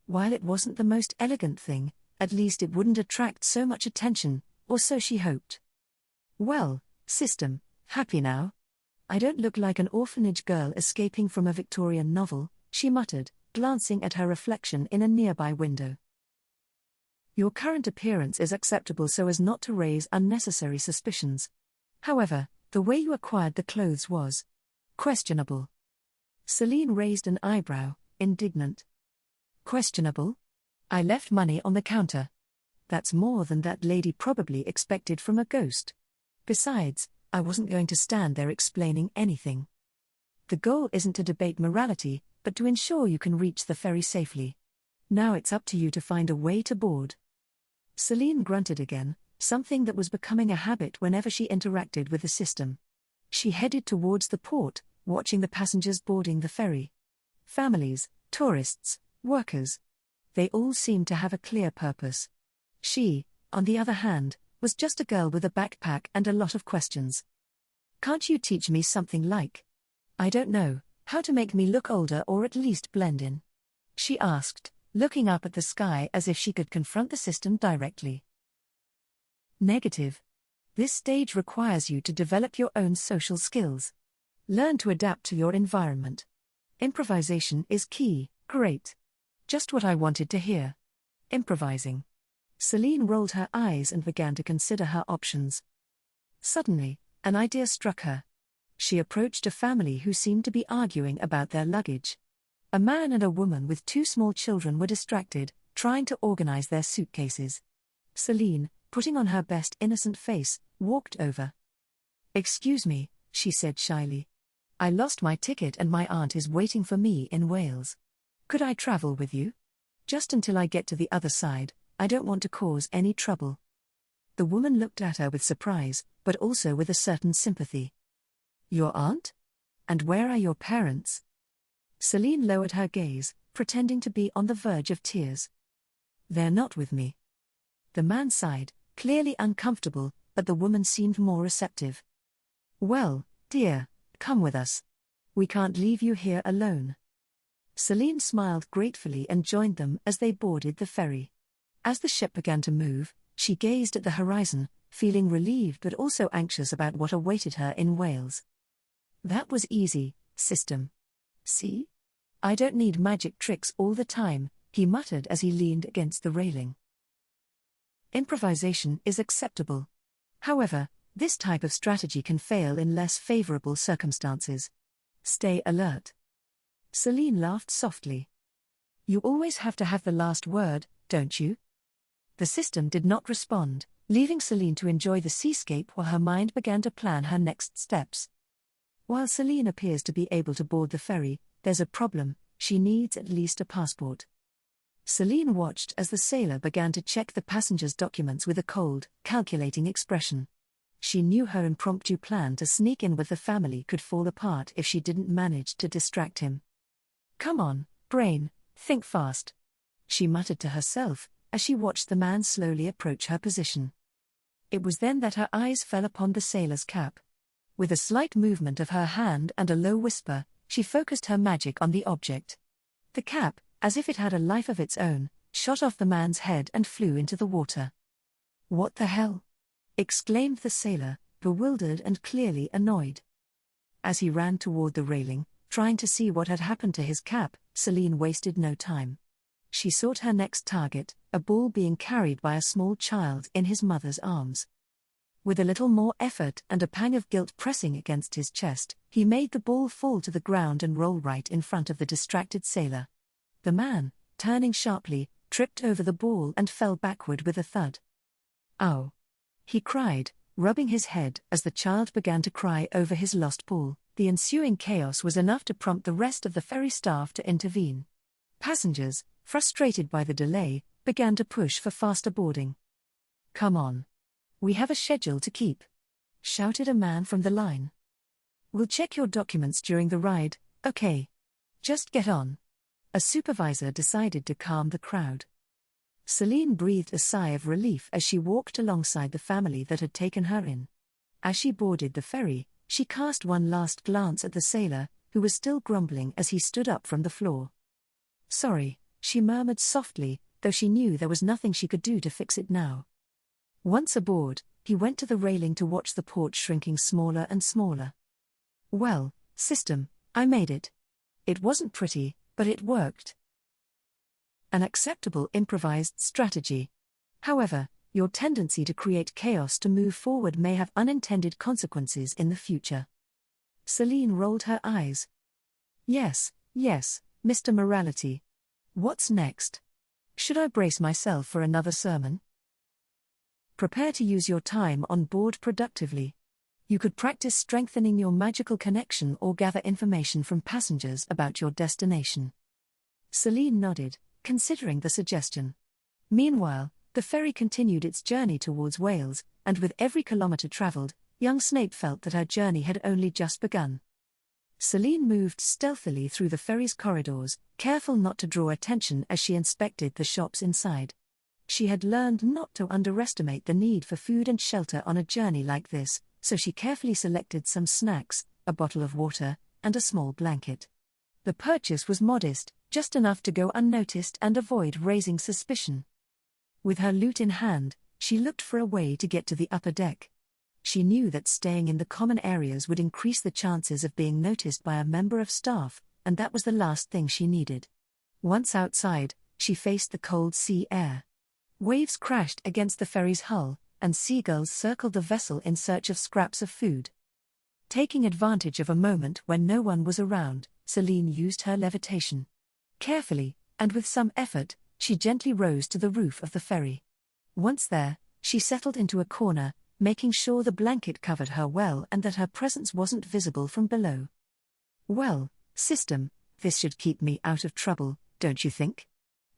While it wasn't the most elegant thing, at least it wouldn't attract so much attention, or so she hoped. Well, system, happy now? I don't look like an orphanage girl escaping from a Victorian novel, she muttered, glancing at her reflection in a nearby window. Your current appearance is acceptable so as not to raise unnecessary suspicions. However, the way you acquired the clothes was questionable. Celine raised an eyebrow, indignant. Questionable? I left money on the counter. That's more than that lady probably expected from a ghost. Besides, I wasn't going to stand there explaining anything. The goal isn't to debate morality, but to ensure you can reach the ferry safely. Now it's up to you to find a way to board. Celine grunted again, something that was becoming a habit whenever she interacted with the system. She headed towards the port, watching the passengers boarding the ferry. Families, tourists, workers. They all seemed to have a clear purpose. She, on the other hand, was just a girl with a backpack and a lot of questions. Can't you teach me something like, I don't know, how to make me look older or at least blend in? She asked, looking up at the sky as if she could confront the system directly. Negative. This stage requires you to develop your own social skills. Learn to adapt to your environment. Improvisation is key. Great. Just what I wanted to hear. Improvising. Celine rolled her eyes and began to consider her options. Suddenly, an idea struck her. She approached a family who seemed to be arguing about their luggage. A man and a woman with 2 small children were distracted, trying to organize their suitcases. Celine, putting on her best innocent face, walked over. "Excuse me," she said shyly. "I lost my ticket and my aunt is waiting for me in Wales. Could I travel with you? Just until I get to the other side, I don't want to cause any trouble." The woman looked at her with surprise, but also with a certain sympathy. "Your aunt? And where are your parents?" Celine lowered her gaze, pretending to be on the verge of tears. "They're not with me." The man sighed, clearly uncomfortable, but the woman seemed more receptive. "Well, dear, come with us. We can't leave you here alone." Celine smiled gratefully and joined them as they boarded the ferry. As the ship began to move, she gazed at the horizon, feeling relieved but also anxious about what awaited her in Wales. "That was easy, system. See? I don't need magic tricks all the time," he muttered as he leaned against the railing. Improvisation is acceptable. However, this type of strategy can fail in less favorable circumstances. Stay alert. Celine laughed softly. "You always have to have the last word, don't you?" The system did not respond, leaving Celine to enjoy the seascape while her mind began to plan her next steps. While Celine appears to be able to board the ferry, there's a problem: she needs at least a passport. Celine watched as the sailor began to check the passenger's documents with a cold, calculating expression. She knew her impromptu plan to sneak in with the family could fall apart if she didn't manage to distract him. "Come on, brain, think fast," she muttered to herself, as she watched the man slowly approach her position. It was then that her eyes fell upon the sailor's cap. With a slight movement of her hand and a low whisper, she focused her magic on the object. The cap, as if it had a life of its own, shot off the man's head and flew into the water. "What the hell?" exclaimed the sailor, bewildered and clearly annoyed. As he ran toward the railing, trying to see what had happened to his cap, Celine wasted no time. She sought her next target, a ball being carried by a small child in his mother's arms. With a little more effort and a pang of guilt pressing against his chest, he made the ball fall to the ground and roll right in front of the distracted sailor. The man, turning sharply, tripped over the ball and fell backward with a thud. "Ow!" he cried, rubbing his head as the child began to cry over his lost ball. The ensuing chaos was enough to prompt the rest of the ferry staff to intervene. Passengers, frustrated by the delay, began to push for faster boarding. "Come on. We have a schedule to keep," shouted a man from the line. "We'll check your documents during the ride, okay? Just get on." A supervisor decided to calm the crowd. Celine breathed a sigh of relief as she walked alongside the family that had taken her in. As she boarded the ferry, she cast one last glance at the sailor, who was still grumbling as he stood up from the floor. "Sorry," she murmured softly, though she knew there was nothing she could do to fix it now. Once aboard, he went to the railing to watch the port shrinking smaller and smaller. "Well, system, I made it. It wasn't pretty, but it worked." An acceptable improvised strategy. However, your tendency to create chaos to move forward may have unintended consequences in the future. Celine rolled her eyes. Yes, Mr. Morality. What's next? Should I brace myself for another sermon? Prepare to use your time on board productively. You could practice strengthening your magical connection or gather information from passengers about your destination. Celine nodded, considering the suggestion. Meanwhile, the ferry continued its journey towards Wales, and with every kilometre travelled, young Snape felt that her journey had only just begun. Celine moved stealthily through the ferry's corridors, careful not to draw attention as she inspected the shops inside. She had learned not to underestimate the need for food and shelter on a journey like this, so she carefully selected some snacks, a bottle of water, and a small blanket. The purchase was modest, just enough to go unnoticed and avoid raising suspicion. With her loot in hand, she looked for a way to get to the upper deck. She knew that staying in the common areas would increase the chances of being noticed by a member of staff, and that was the last thing she needed. Once outside, she faced the cold sea air. Waves crashed against the ferry's hull, and seagulls circled the vessel in search of scraps of food. Taking advantage of a moment when no one was around, Celine used her levitation. Carefully, and with some effort, she gently rose to the roof of the ferry. Once there, she settled into a corner, making sure the blanket covered her well and that her presence wasn't visible from below. "Well, system, this should keep me out of trouble, don't you think?"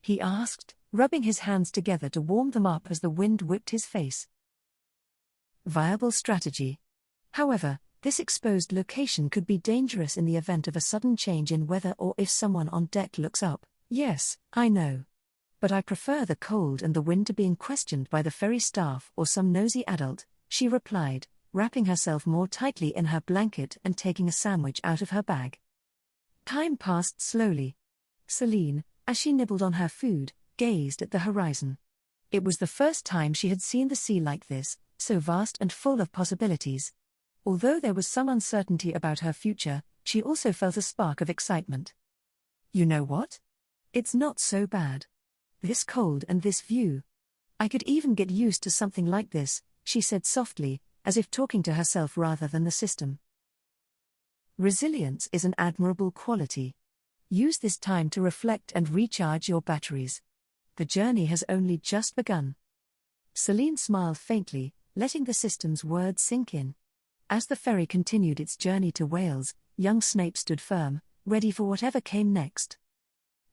he asked, rubbing his hands together to warm them up as the wind whipped his face. Viable strategy. However, this exposed location could be dangerous in the event of a sudden change in weather or if someone on deck looks up. "Yes, I know. But I prefer the cold and the wind to being questioned by the ferry staff or some nosy adult," she replied, wrapping herself more tightly in her blanket and taking a sandwich out of her bag. Time passed slowly. Celine, as she nibbled on her food, gazed at the horizon. It was the first time she had seen the sea like this, so vast and full of possibilities. Although there was some uncertainty about her future, she also felt a spark of excitement. "You know what? It's not so bad. This cold and this view. I could even get used to something like this," she said softly, as if talking to herself rather than the system. Resilience is an admirable quality. Use this time to reflect and recharge your batteries. The journey has only just begun. Celine smiled faintly, letting the system's words sink in. As the ferry continued its journey to Wales, young Snape stood firm, ready for whatever came next.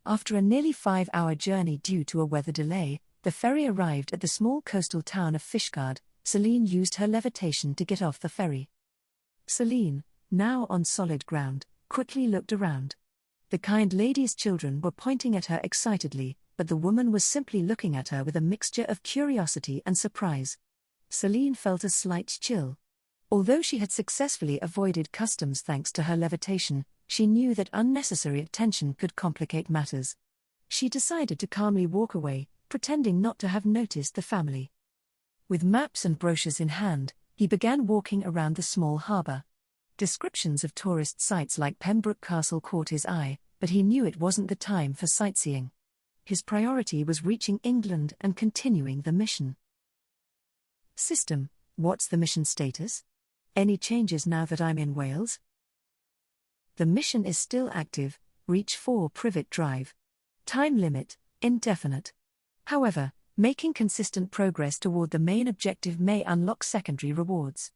After a nearly 5-hour journey due to a weather delay, the ferry arrived at the small coastal town of Fishguard. Celine used her levitation to get off the ferry. Celine, now on solid ground, quickly looked around. The kind lady's children were pointing at her excitedly, but the woman was simply looking at her with a mixture of curiosity and surprise. Celine felt a slight chill. Although she had successfully avoided customs thanks to her levitation, she knew that unnecessary attention could complicate matters. She decided to calmly walk away, pretending not to have noticed the family. With maps and brochures in hand, he began walking around the small harbour. Descriptions of tourist sites like Pembroke Castle caught his eye, but he knew it wasn't the time for sightseeing. His priority was reaching England and continuing the mission. System, what's the mission status? Any changes now that I'm in Wales? The mission is still active, reach 4 Privet Drive. Time limit, indefinite. However, making consistent progress toward the main objective may unlock secondary rewards.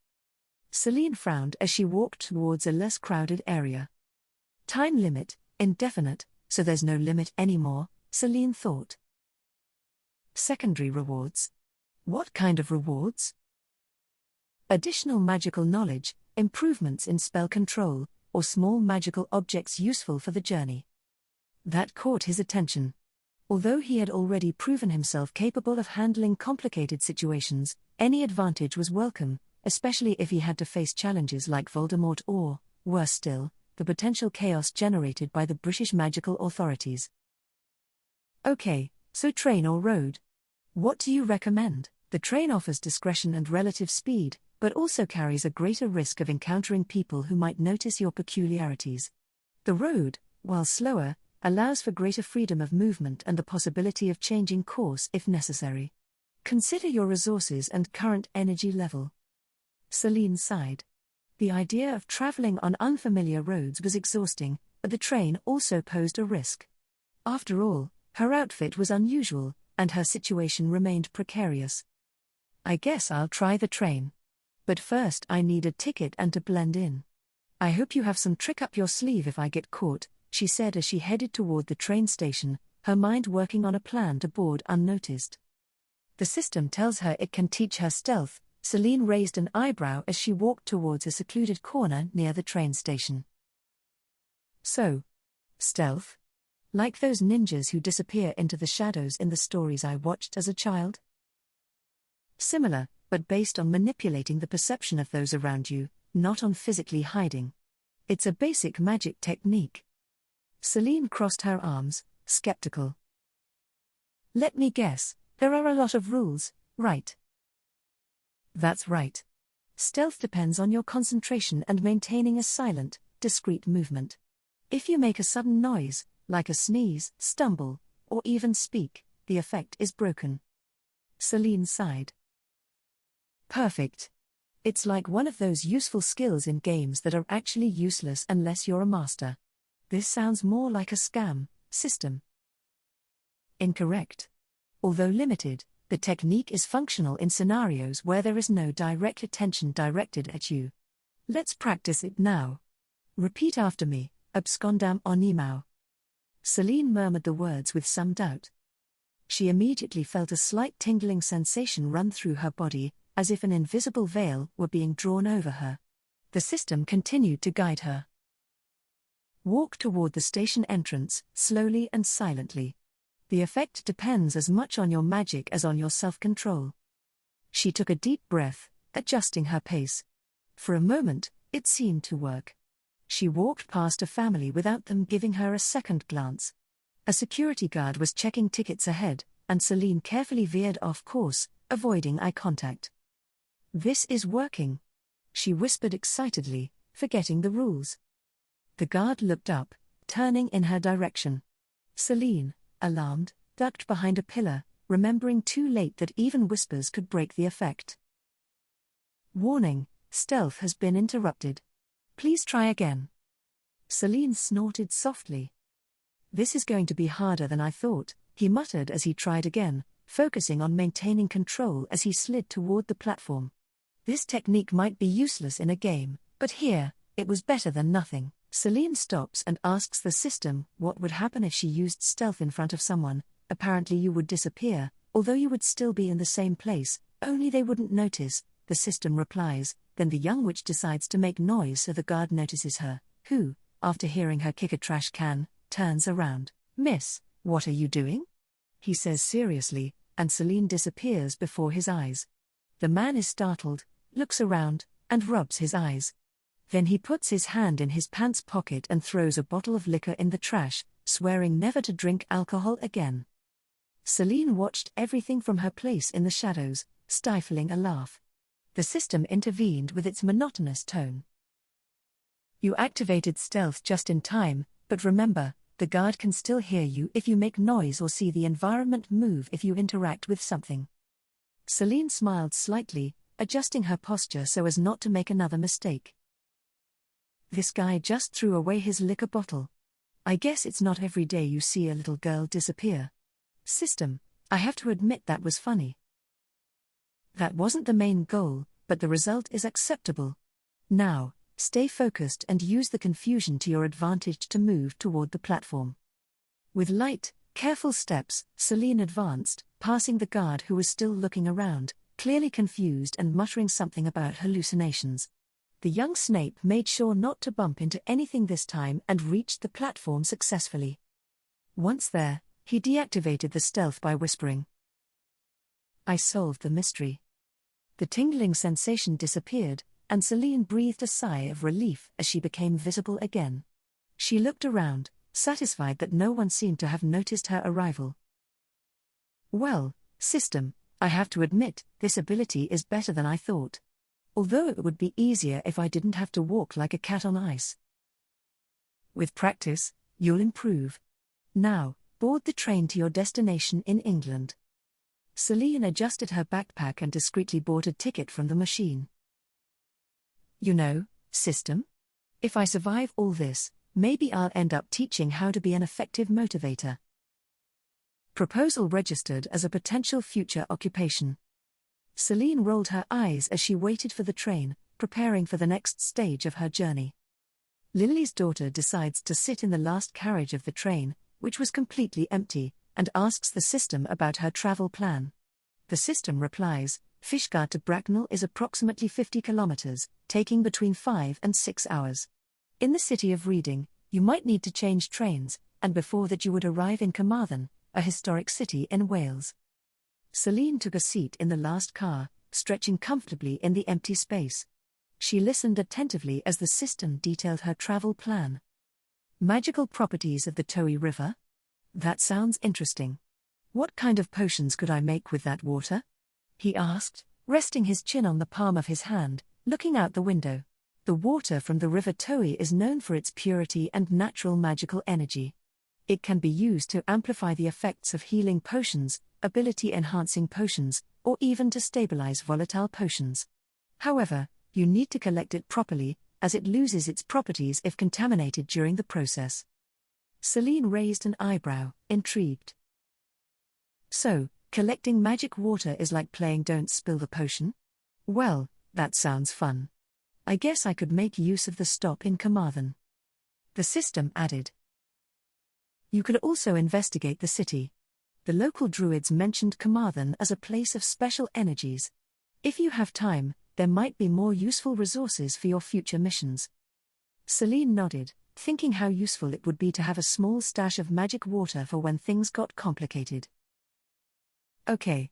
Celine frowned as she walked towards a less crowded area. Time limit, indefinite, so there's no limit anymore, Celine thought. Secondary rewards. What kind of rewards? Additional magical knowledge, improvements in spell control, or small magical objects useful for the journey. That caught his attention. Although he had already proven himself capable of handling complicated situations, any advantage was welcome, especially if he had to face challenges like Voldemort or, worse still, the potential chaos generated by the British magical authorities. Okay, so train or road? What do you recommend? The train offers discretion and relative speed, but also carries a greater risk of encountering people who might notice your peculiarities. The road, while slower, allows for greater freedom of movement and the possibility of changing course if necessary. Consider your resources and current energy level. Celine sighed. The idea of traveling on unfamiliar roads was exhausting, but the train also posed a risk. After all, her outfit was unusual, and her situation remained precarious. I guess I'll try the train. But first I need a ticket and to blend in. I hope you have some trick up your sleeve if I get caught, she said as she headed toward the train station, her mind working on a plan to board unnoticed. The system tells her it can teach her stealth. Celine raised an eyebrow as she walked towards a secluded corner near the train station. So, stealth? Like those ninjas who disappear into the shadows in the stories I watched as a child? Similar, but based on manipulating the perception of those around you, not on physically hiding. It's a basic magic technique. Celine crossed her arms, skeptical. Let me guess, there are a lot of rules, right? That's right. Stealth depends on your concentration and maintaining a silent, discreet movement. If you make a sudden noise, like a sneeze, stumble, or even speak, the effect is broken. Celine sighed. Perfect. It's like one of those useful skills in games that are actually useless unless you're a master. This sounds more like a scam system. Incorrect. Although limited, the technique is functional in scenarios where there is no direct attention directed at you. Let's practice it now. Repeat after me, abscondam onimau. Celine murmured the words with some doubt. She immediately felt a slight tingling sensation run through her body, as if an invisible veil were being drawn over her. The system continued to guide her. Walk toward the station entrance, slowly and silently. The effect depends as much on your magic as on your self-control. She took a deep breath, adjusting her pace. For a moment, it seemed to work. She walked past a family without them giving her a second glance. A security guard was checking tickets ahead, and Celine carefully veered off course, avoiding eye contact. This is working, she whispered excitedly, forgetting the rules. The guard looked up, turning in her direction. Celine, alarmed, ducked behind a pillar, remembering too late that even whispers could break the effect. Warning, stealth has been interrupted. Please try again. Celine snorted softly. This is going to be harder than I thought, he muttered as he tried again, focusing on maintaining control as he slid toward the platform. This technique might be useless in a game, but here, it was better than nothing. Celine stops and asks the system what would happen if she used stealth in front of someone. Apparently you would disappear, although you would still be in the same place, only they wouldn't notice, the system replies. Then the young witch decides to make noise so the guard notices her, who, after hearing her kick a trash can, turns around. Miss, what are you doing? He says seriously, and Celine disappears before his eyes. The man is startled, looks around, and rubs his eyes. Then he puts his hand in his pants pocket and throws a bottle of liquor in the trash, swearing never to drink alcohol again. Celine watched everything from her place in the shadows, stifling a laugh. The system intervened with its monotonous tone. You activated stealth just in time, but remember, the guard can still hear you if you make noise or see the environment move if you interact with something. Celine smiled slightly, adjusting her posture so as not to make another mistake. This guy just threw away his liquor bottle. I guess it's not every day you see a little girl disappear. System, I have to admit that was funny. That wasn't the main goal, but the result is acceptable. Now, stay focused and use the confusion to your advantage to move toward the platform. With light, careful steps, Celine advanced, passing the guard who was still looking around, clearly confused and muttering something about hallucinations. The young Snape made sure not to bump into anything this time and reached the platform successfully. Once there, he deactivated the stealth by whispering, I solved the mystery. The tingling sensation disappeared, and Celine breathed a sigh of relief as she became visible again. She looked around, satisfied that no one seemed to have noticed her arrival. Well, system, I have to admit, this ability is better than I thought. Although it would be easier if I didn't have to walk like a cat on ice. With practice, you'll improve. Now, board the train to your destination in England. Celine adjusted her backpack and discreetly bought a ticket from the machine. You know, system? If I survive all this, maybe I'll end up teaching how to be an effective motivator. Proposal registered as a potential future occupation. Celine rolled her eyes as she waited for the train, preparing for the next stage of her journey. Lily's daughter decides to sit in the last carriage of the train, which was completely empty, and asks the system about her travel plan. The system replies, Fishguard to Bracknell is approximately 50 kilometers, taking between 5 and 6 hours. In the city of Reading, You might need to change trains, and before that you would arrive in Carmarthen, a historic city in Wales. Celine took a seat in the last car, stretching comfortably in the empty space. She listened attentively as the system detailed her travel plan. Magical properties of the Towy River? That sounds interesting. What kind of potions could I make with that water? He asked, resting his chin on the palm of his hand, looking out the window. The water from the River Towy is known for its purity and natural magical energy. It can be used to amplify the effects of healing potions, ability-enhancing potions, or even to stabilize volatile potions. However, you need to collect it properly, as it loses its properties if contaminated during the process. Celine raised an eyebrow, intrigued. So, collecting magic water is like playing Don't Spill the Potion? Well, that sounds fun. I guess I could make use of the stop in Carmarthen. The system added. You could also investigate the city. The local druids mentioned Carmarthen as a place of special energies. If you have time, there might be more useful resources for your future missions. Celine nodded, thinking how useful it would be to have a small stash of magic water for when things got complicated. Okay.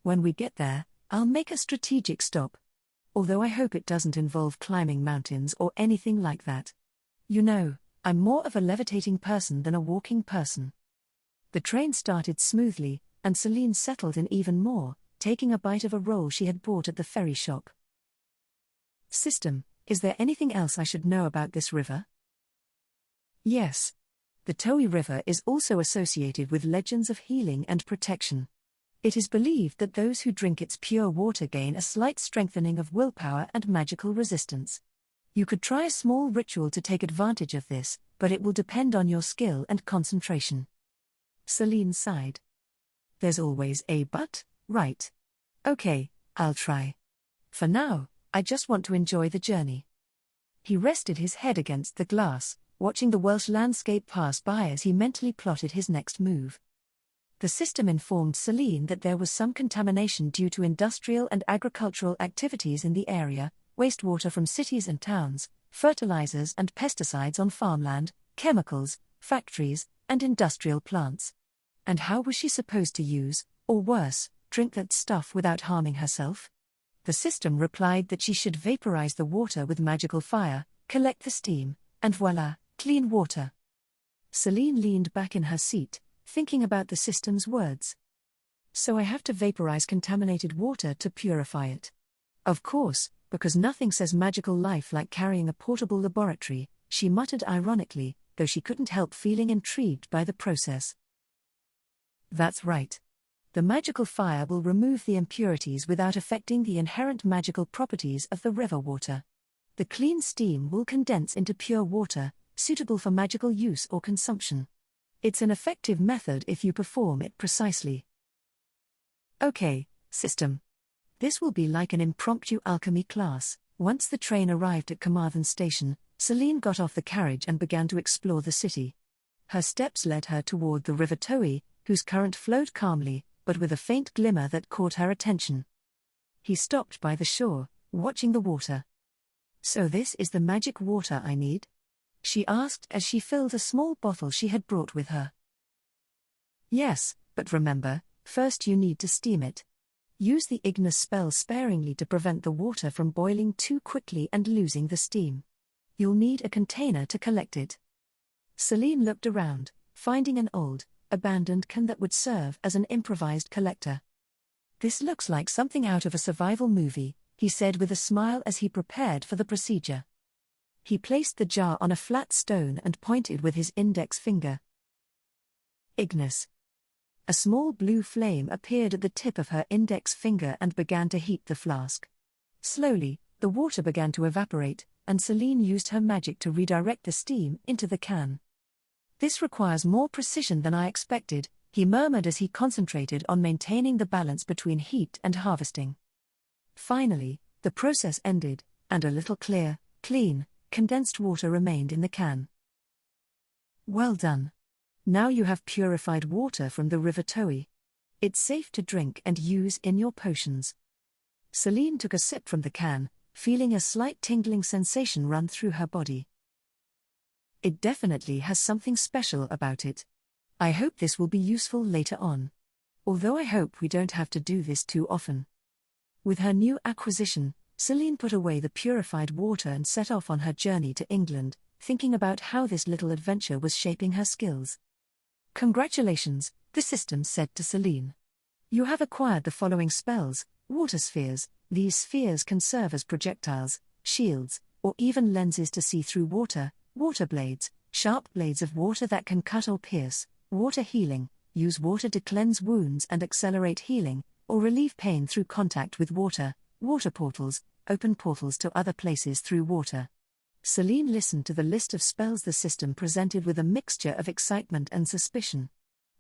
When we get there, I'll make a strategic stop. Although I hope it doesn't involve climbing mountains or anything like that. You know, I'm more of a levitating person than a walking person. The train started smoothly, and Celine settled in even more, taking a bite of a roll she had bought at the ferry shop. System, is there anything else I should know about this river? Yes. The Towy River is also associated with legends of healing and protection. It is believed that those who drink its pure water gain a slight strengthening of willpower and magical resistance. You could try a small ritual to take advantage of this, but it will depend on your skill and concentration. Celine sighed. There's always a but, right? Okay, I'll try. For now, I just want to enjoy the journey. He rested his head against the glass, watching the Welsh landscape pass by as he mentally plotted his next move. The system informed Celine that there was some contamination due to industrial and agricultural activities in the area, wastewater from cities and towns, fertilizers and pesticides on farmland, chemicals, factories, and industrial plants. And how was she supposed to use, or worse, drink that stuff without harming herself? The system replied that she should vaporize the water with magical fire, collect the steam, and voila, clean water. Celine leaned back in her seat, thinking about the system's words. So I have to vaporize contaminated water to purify it. Of course, because nothing says magical life like carrying a portable laboratory, she muttered ironically, though she couldn't help feeling intrigued by the process. That's right. The magical fire will remove the impurities without affecting the inherent magical properties of the river water. The clean steam will condense into pure water, suitable for magical use or consumption. It's an effective method if you perform it precisely. Okay, system. This will be like an impromptu alchemy class. Once the train arrived at Carmarthen station, Celine got off the carriage and began to explore the city. Her steps led her toward the River Towy, whose current flowed calmly, but with a faint glimmer that caught her attention. He stopped by the shore, watching the water. So this is the magic water I need? She asked as she filled a small bottle she had brought with her. Yes, but remember, first you need to steam it. Use the Ignis spell sparingly to prevent the water from boiling too quickly and losing the steam. You'll need a container to collect it. Celine looked around, finding an old, abandoned can that would serve as an improvised collector. This looks like something out of a survival movie, he said with a smile as he prepared for the procedure. He placed the jar on a flat stone and pointed with his index finger. Ignis. A small blue flame appeared at the tip of her index finger and began to heat the flask. Slowly, the water began to evaporate, and Celine used her magic to redirect the steam into the can. This requires more precision than I expected, he murmured as he concentrated on maintaining the balance between heat and harvesting. Finally, the process ended, and a little clear, clean, condensed water remained in the can. Well done. Now you have purified water from the River Towy. It's safe to drink and use in your potions. Celine took a sip from the can, feeling a slight tingling sensation run through her body. It definitely has something special about it. I hope this will be useful later on. Although I hope we don't have to do this too often. With her new acquisition, Celine put away the purified water and set off on her journey to England, thinking about how this little adventure was shaping her skills. Congratulations, the system said to Celine. You have acquired the following spells: water spheres. These spheres can serve as projectiles, shields, or even lenses to see through water. Water blades, sharp blades of water that can cut or pierce. Water healing, use water to cleanse wounds and accelerate healing, or relieve pain through contact with water. Water portals, open portals to other places through water. Celine listened to the list of spells the system presented with a mixture of excitement and suspicion.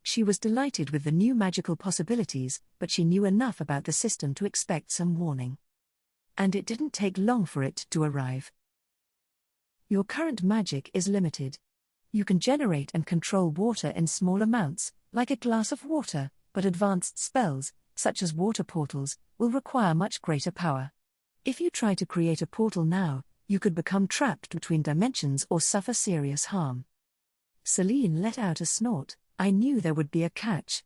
She was delighted with the new magical possibilities, but she knew enough about the system to expect some warning. And it didn't take long for it to arrive. Your current magic is limited. You can generate and control water in small amounts, like a glass of water, but advanced spells, such as water portals, will require much greater power. If you try to create a portal now, you could become trapped between dimensions or suffer serious harm. Celine let out a snort. I knew there would be a catch.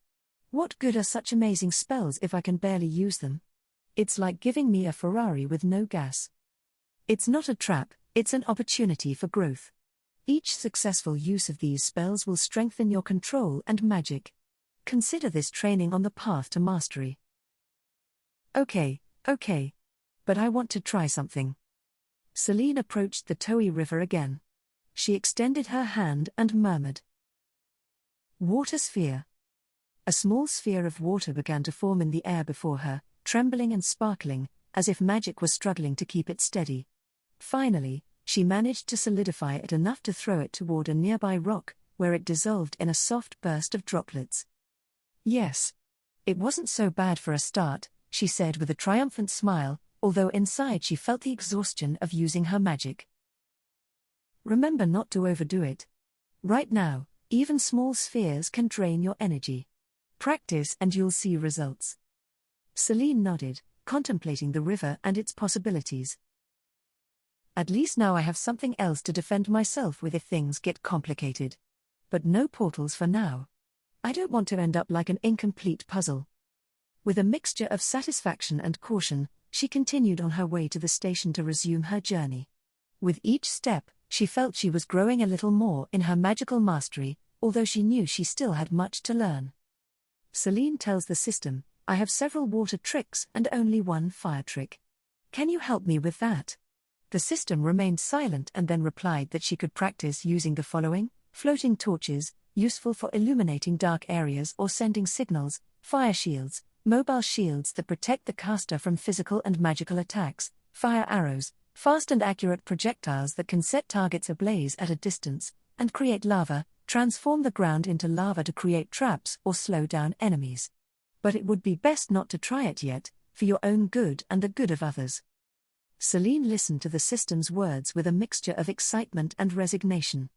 What good are such amazing spells if I can barely use them? It's like giving me a Ferrari with no gas. It's not a trap, it's an opportunity for growth. Each successful use of these spells will strengthen your control and magic. Consider this training on the path to mastery. Okay. But I want to try something. Celine approached the Toey River again. She extended her hand and murmured. Water sphere. A small sphere of water began to form in the air before her, trembling and sparkling, as if magic was struggling to keep it steady. Finally, she managed to solidify it enough to throw it toward a nearby rock, where it dissolved in a soft burst of droplets. Yes. It wasn't so bad for a start, she said with a triumphant smile, although inside she felt the exhaustion of using her magic. Remember not to overdo it. Right now, even small spheres can drain your energy. Practice and you'll see results. Celine nodded, contemplating the river and its possibilities. At least now I have something else to defend myself with if things get complicated. But no portals for now. I don't want to end up like an incomplete puzzle. With a mixture of satisfaction and caution, she continued on her way to the station to resume her journey. With each step, she felt she was growing a little more in her magical mastery, although she knew she still had much to learn. Celine tells the system, I have several water tricks and only one fire trick. Can you help me with that? The system remained silent and then replied that she could practice using the following: floating torches, useful for illuminating dark areas or sending signals; fire shields, mobile shields that protect the caster from physical and magical attacks; fire arrows, fast and accurate projectiles that can set targets ablaze at a distance; and create lava, transform the ground into lava to create traps or slow down enemies. But it would be best not to try it yet, for your own good and the good of others. Celine listened to the system's words with a mixture of excitement and resignation.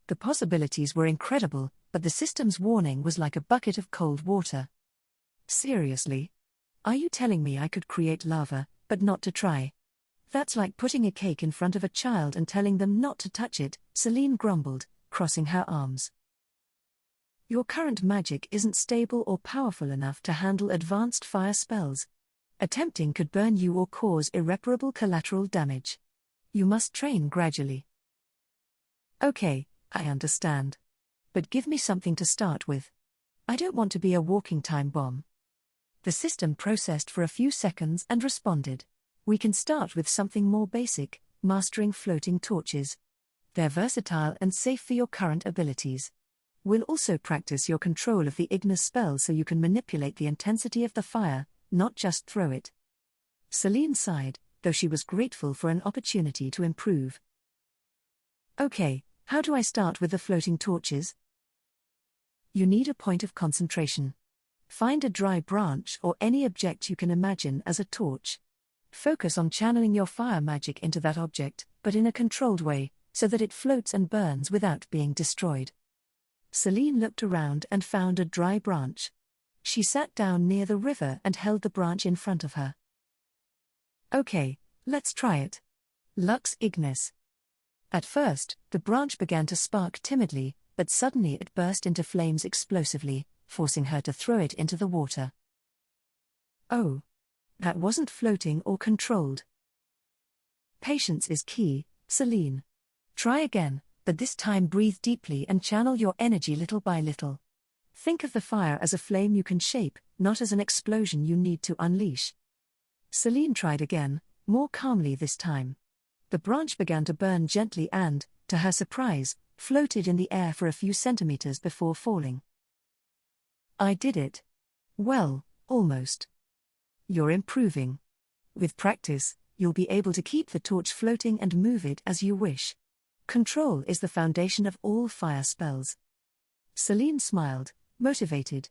The possibilities were incredible, but the system's warning was like a bucket of cold water. Seriously? Are you telling me I could create lava, but not to try? That's like putting a cake in front of a child and telling them not to touch it, Celine grumbled, crossing her arms. Your current magic isn't stable or powerful enough to handle advanced fire spells. Attempting could burn you or cause irreparable collateral damage. You must train gradually. Okay, I understand. But give me something to start with. I don't want to be a walking time bomb. The system processed for a few seconds and responded. We can start with something more basic, mastering floating torches. They're versatile and safe for your current abilities. We'll also practice your control of the Ignis spell so you can manipulate the intensity of the fire, not just throw it. Celine sighed, though she was grateful for an opportunity to improve. Okay, how do I start with the floating torches? You need a point of concentration. Find a dry branch or any object you can imagine as a torch. Focus on channeling your fire magic into that object, but in a controlled way, so that it floats and burns without being destroyed. Celine looked around and found a dry branch. She sat down near the river and held the branch in front of her. Okay, let's try it. Lux Ignis. At first, the branch began to spark timidly, but suddenly it burst into flames explosively, forcing her to throw it into the water. Oh. That wasn't floating or controlled. Patience is key, Celine. Try again, but this time breathe deeply and channel your energy little by little. Think of the fire as a flame you can shape, not as an explosion you need to unleash. Celine tried again, more calmly this time. The branch began to burn gently and, to her surprise, floated in the air for a few centimeters before falling. I did it. Well, almost. You're improving. With practice, you'll be able to keep the torch floating and move it as you wish. Control is the foundation of all fire spells. Celine smiled, motivated.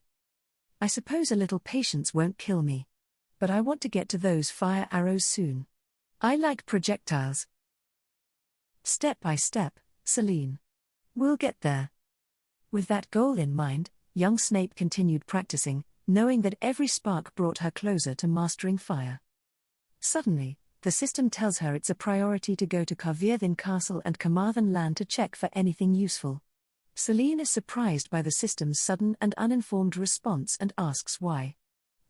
I suppose a little patience won't kill me. But I want to get to those fire arrows soon. I like projectiles. Step by step, Celine. We'll get there. With that goal in mind, young Snape continued practicing, knowing that every spark brought her closer to mastering fire. Suddenly, the system tells her it's a priority to go to Carvearthen Castle and Carmarthen Land to check for anything useful. Celine is surprised by the system's sudden and uninformed response and asks why.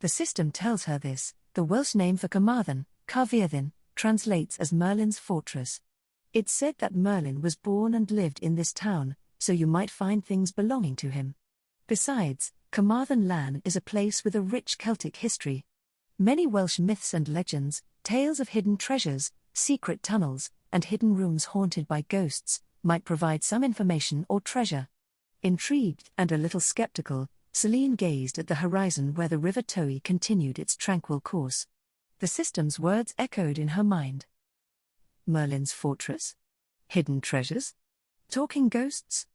The system tells her this: the Welsh name for Carmarthen, Carvearthen, translates as Merlin's fortress. It's said that Merlin was born and lived in this town, so you might find things belonging to him. Besides, Carmarthen Land is a place with a rich Celtic history. Many Welsh myths and legends, tales of hidden treasures, secret tunnels, and hidden rooms haunted by ghosts, might provide some information or treasure. Intrigued and a little skeptical, Celine gazed at the horizon where the River Towy continued its tranquil course. The system's words echoed in her mind. Merlin's fortress? Hidden treasures? Talking ghosts?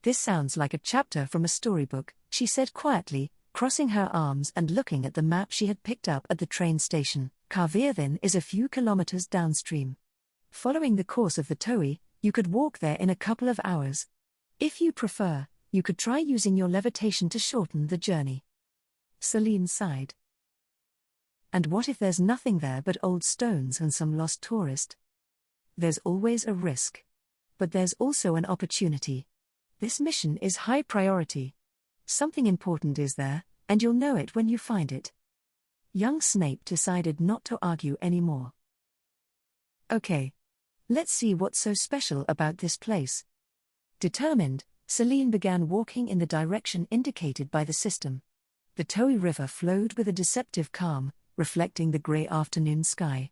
This sounds like a chapter from a storybook, she said quietly, crossing her arms and looking at the map she had picked up at the train station. Carvearthen is a few kilometers downstream. Following the course of the Towy, you could walk there in a couple of hours. If you prefer, you could try using your levitation to shorten the journey. Celine sighed. And what if there's nothing there but old stones and some lost tourist? There's always a risk. But there's also an opportunity. This mission is high priority. Something important is there, and you'll know it when you find it. Young Snape decided not to argue anymore. Okay. Let's see what's so special about this place. Determined, Celine began walking in the direction indicated by the system. The Towy River flowed with a deceptive calm, reflecting the grey afternoon sky.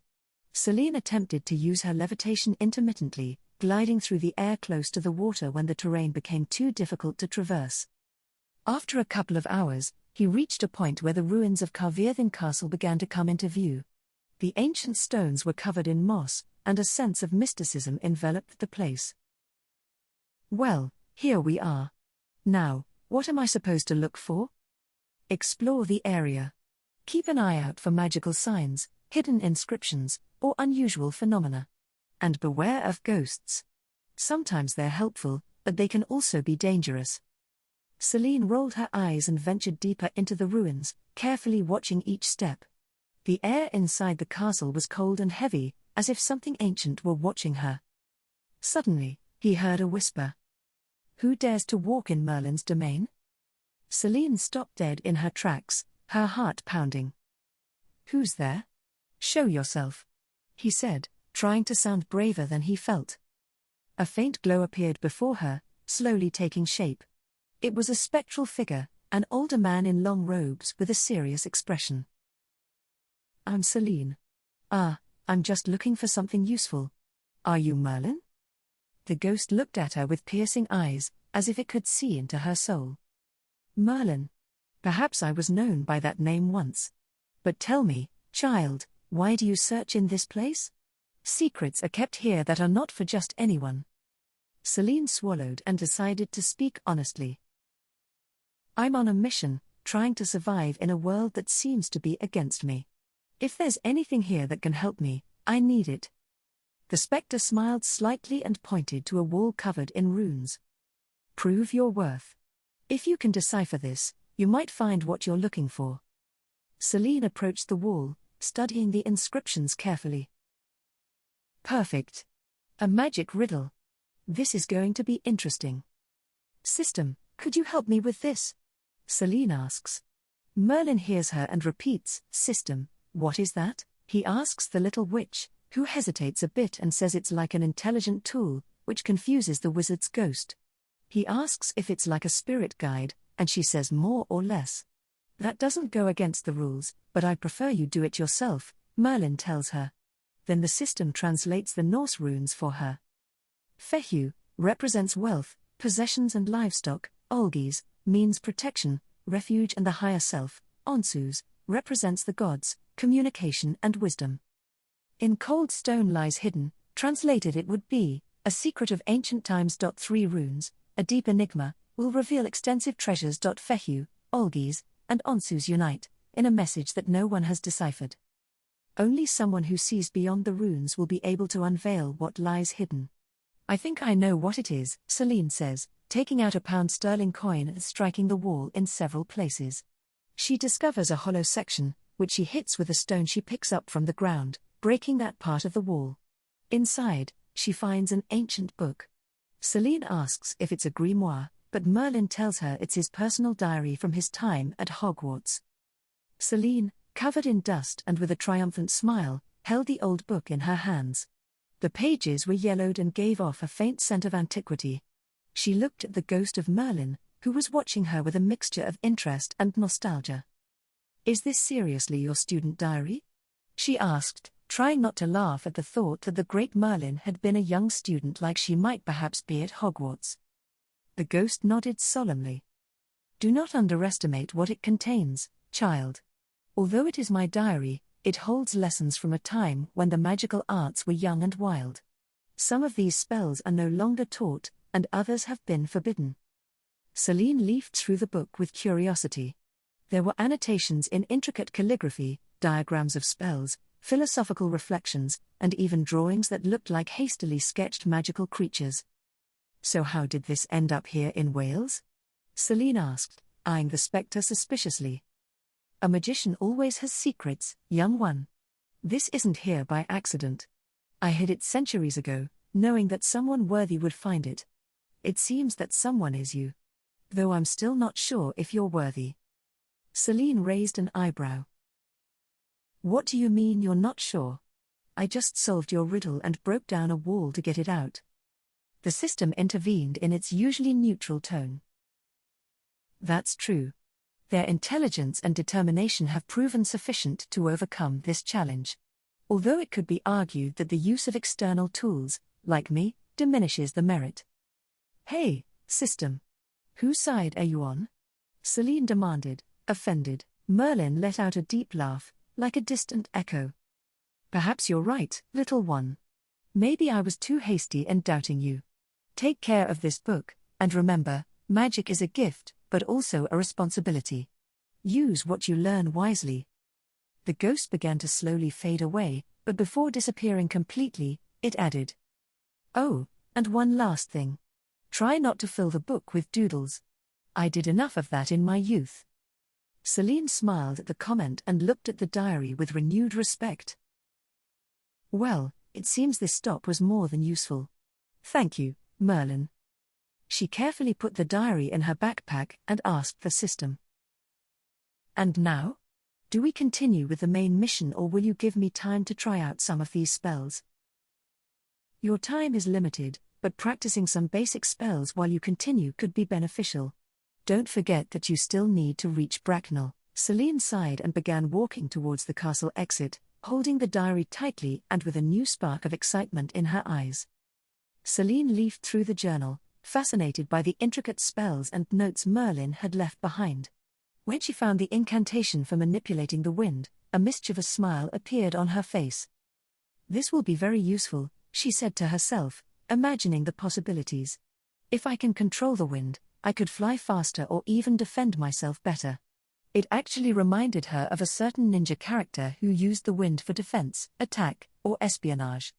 Celine attempted to use her levitation intermittently, gliding through the air close to the water when the terrain became too difficult to traverse. After a couple of hours, he reached a point where the ruins of Carvearthen Castle began to come into view. The ancient stones were covered in moss, and a sense of mysticism enveloped the place. Well, here we are. Now, what am I supposed to look for? Explore the area. Keep an eye out for magical signs, hidden inscriptions, or unusual phenomena. And beware of ghosts. Sometimes they're helpful, but they can also be dangerous. Celine rolled her eyes and ventured deeper into the ruins, carefully watching each step. The air inside the castle was cold and heavy, as if something ancient were watching her. Suddenly, he heard a whisper. Who dares to walk in Merlin's domain? Celine stopped dead in her tracks, her heart pounding. Who's there? Show yourself, he said, trying to sound braver than he felt. A faint glow appeared before her, slowly taking shape. It was a spectral figure, an older man in long robes with a serious expression. I'm Celine. I'm just looking for something useful. Are you Merlin? The ghost looked at her with piercing eyes, as if it could see into her soul. Merlin. Perhaps I was known by that name once. But tell me, child, why do you search in this place? Secrets are kept here that are not for just anyone. Celine swallowed and decided to speak honestly. I'm on a mission, trying to survive in a world that seems to be against me. If there's anything here that can help me, I need it. The spectre smiled slightly and pointed to a wall covered in runes. Prove your worth. If you can decipher this, you might find what you're looking for. Celine approached the wall, studying the inscriptions carefully. Perfect. A magic riddle. This is going to be interesting. System, could you help me with this? Celine asks. Merlin hears her and repeats, System, what is that? He asks the little witch, who hesitates a bit and says it's like an intelligent tool, which confuses the wizard's ghost. He asks if it's like a spirit guide, and she says more or less. That doesn't go against the rules, but I prefer you do it yourself, Merlin tells her. Then the system translates the Norse runes for her. Fehu represents wealth, possessions and livestock. Olgis means protection, refuge and the higher self. Onsus represents the gods, communication and wisdom. In cold stone lies hidden, translated it would be, a secret of ancient times. 3 runes, a deep enigma, will reveal extensive treasures. Fehu, Olgis, and Onsus unite, in a message that no one has deciphered. Only someone who sees beyond the runes will be able to unveil what lies hidden. I think I know what it is, Celine says, taking out a £1 coin and striking the wall in several places. She discovers a hollow section, which she hits with a stone she picks up from the ground, breaking that part of the wall. Inside, she finds an ancient book. Celine asks if it's a grimoire, but Merlin tells her it's his personal diary from his time at Hogwarts. Celine, covered in dust and with a triumphant smile, held the old book in her hands. The pages were yellowed and gave off a faint scent of antiquity. She looked at the ghost of Merlin, who was watching her with a mixture of interest and nostalgia. Is this seriously your student diary? She asked, trying not to laugh at the thought that the great Merlin had been a young student like she might perhaps be at Hogwarts. The ghost nodded solemnly. Do not underestimate what it contains, child. Although it is my diary, it holds lessons from a time when the magical arts were young and wild. Some of these spells are no longer taught, and others have been forbidden. Celine leafed through the book with curiosity. There were annotations in intricate calligraphy, diagrams of spells, philosophical reflections, and even drawings that looked like hastily sketched magical creatures. So how did this end up here in Wales? Celine asked, eyeing the spectre suspiciously. A magician always has secrets, young one. This isn't here by accident. I hid it centuries ago, knowing that someone worthy would find it. It seems that someone is you. Though I'm still not sure if you're worthy. Celine raised an eyebrow. What do you mean you're not sure? I just solved your riddle and broke down a wall to get it out. The system intervened in its usually neutral tone. That's true. Their intelligence and determination have proven sufficient to overcome this challenge. Although it could be argued that the use of external tools, like me, diminishes the merit. Hey, system. Whose side are you on? Celine demanded, offended. Merlin let out a deep laugh, like a distant echo. Perhaps you're right, little one. Maybe I was too hasty in doubting you. Take care of this book, and remember, magic is a gift, but also a responsibility. Use what you learn wisely. The ghost began to slowly fade away, but before disappearing completely, it added. Oh, and one last thing. Try not to fill the book with doodles. I did enough of that in my youth. Celine smiled at the comment and looked at the diary with renewed respect. Well, it seems this stop was more than useful. Thank you, Merlin. She carefully put the diary in her backpack and asked the system. And now? Do we continue with the main mission, or will you give me time to try out some of these spells? Your time is limited, but practicing some basic spells while you continue could be beneficial. Don't forget that you still need to reach Bracknell. Celine sighed and began walking towards the castle exit, holding the diary tightly and with a new spark of excitement in her eyes. Celine leafed through the journal, fascinated by the intricate spells and notes Merlin had left behind. When she found the incantation for manipulating the wind, a mischievous smile appeared on her face. This will be very useful, she said to herself, imagining the possibilities. If I can control the wind, I could fly faster or even defend myself better. It actually reminded her of a certain ninja character who used the wind for defense, attack, or espionage.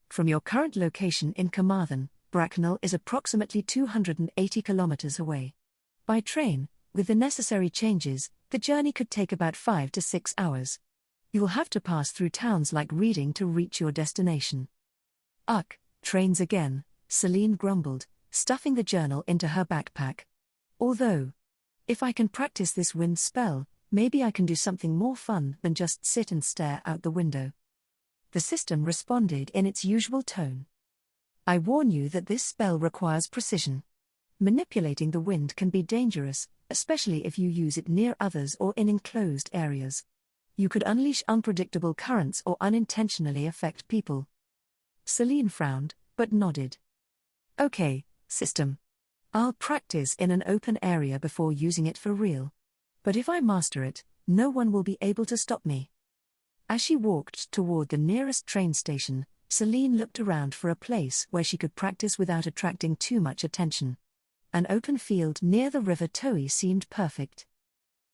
From your current location in Carmarthen, Bracknell is approximately 280 kilometers away. By train, with the necessary changes, the journey could take about 5 to 6 hours. You'll have to pass through towns like Reading to reach your destination. Ugh, trains again, Celine grumbled, stuffing the journal into her backpack. Although, if I can practice this wind spell, maybe I can do something more fun than just sit and stare out the window. The system responded in its usual tone. I warn you that this spell requires precision. Manipulating the wind can be dangerous, especially if you use it near others or in enclosed areas. You could unleash unpredictable currents or unintentionally affect people. Celine frowned, but nodded. Okay, system. I'll practice in an open area before using it for real. But if I master it, no one will be able to stop me. As she walked toward the nearest train station, Celine looked around for a place where she could practice without attracting too much attention. An open field near the river Toey seemed perfect.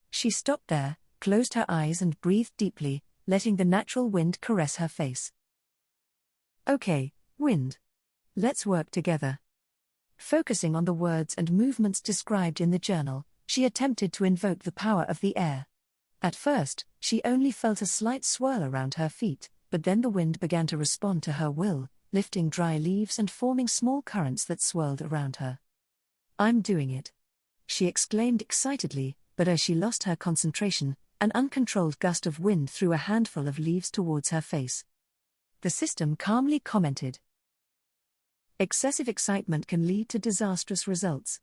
She stopped there, closed her eyes and breathed deeply, letting the natural wind caress her face. Okay, wind. Let's work together. Focusing on the words and movements described in the journal, she attempted to invoke the power of the air. At first, she only felt a slight swirl around her feet, but then the wind began to respond to her will, lifting dry leaves and forming small currents that swirled around her. I'm doing it. She exclaimed excitedly, but as she lost her concentration, an uncontrolled gust of wind threw a handful of leaves towards her face. The system calmly commented. Excessive excitement can lead to disastrous results.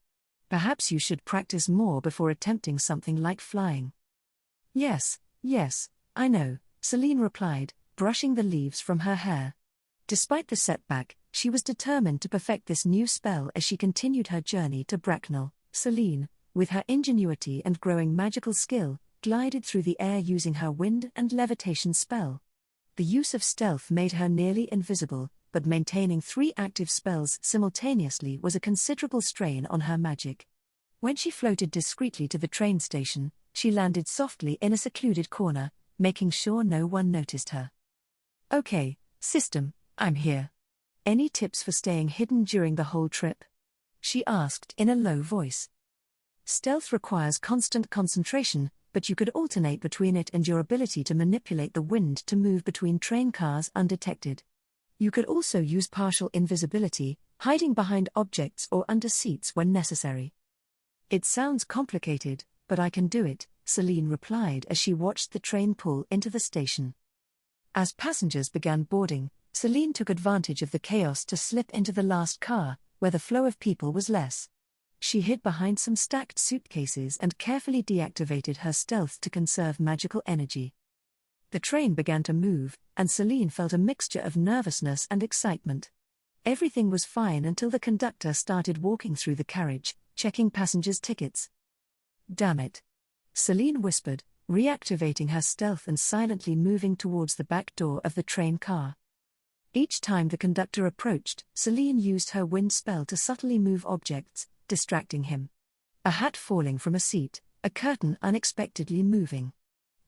Perhaps you should practice more before attempting something like flying. Yes, I know, Celine replied, brushing the leaves from her hair. Despite the setback, she was determined to perfect this new spell as she continued her journey to Bracknell. Celine, with her ingenuity and growing magical skill, glided through the air using her wind and levitation spell. The use of stealth made her nearly invisible, but maintaining 3 active spells simultaneously was a considerable strain on her magic. When she floated discreetly to the train station, she landed softly in a secluded corner, making sure no one noticed her. Okay, system, I'm here. Any tips for staying hidden during the whole trip? She asked in a low voice. Stealth requires constant concentration, but you could alternate between it and your ability to manipulate the wind to move between train cars undetected. You could also use partial invisibility, hiding behind objects or under seats when necessary. It sounds complicated, but I can do it, Celine replied as she watched the train pull into the station. As passengers began boarding, Celine took advantage of the chaos to slip into the last car, where the flow of people was less. She hid behind some stacked suitcases and carefully deactivated her stealth to conserve magical energy. The train began to move, and Celine felt a mixture of nervousness and excitement. Everything was fine until the conductor started walking through the carriage, checking passengers' tickets. Damn it. Celine whispered, reactivating her stealth and silently moving towards the back door of the train car. Each time the conductor approached, Celine used her wind spell to subtly move objects, distracting him. A hat falling from a seat, a curtain unexpectedly moving.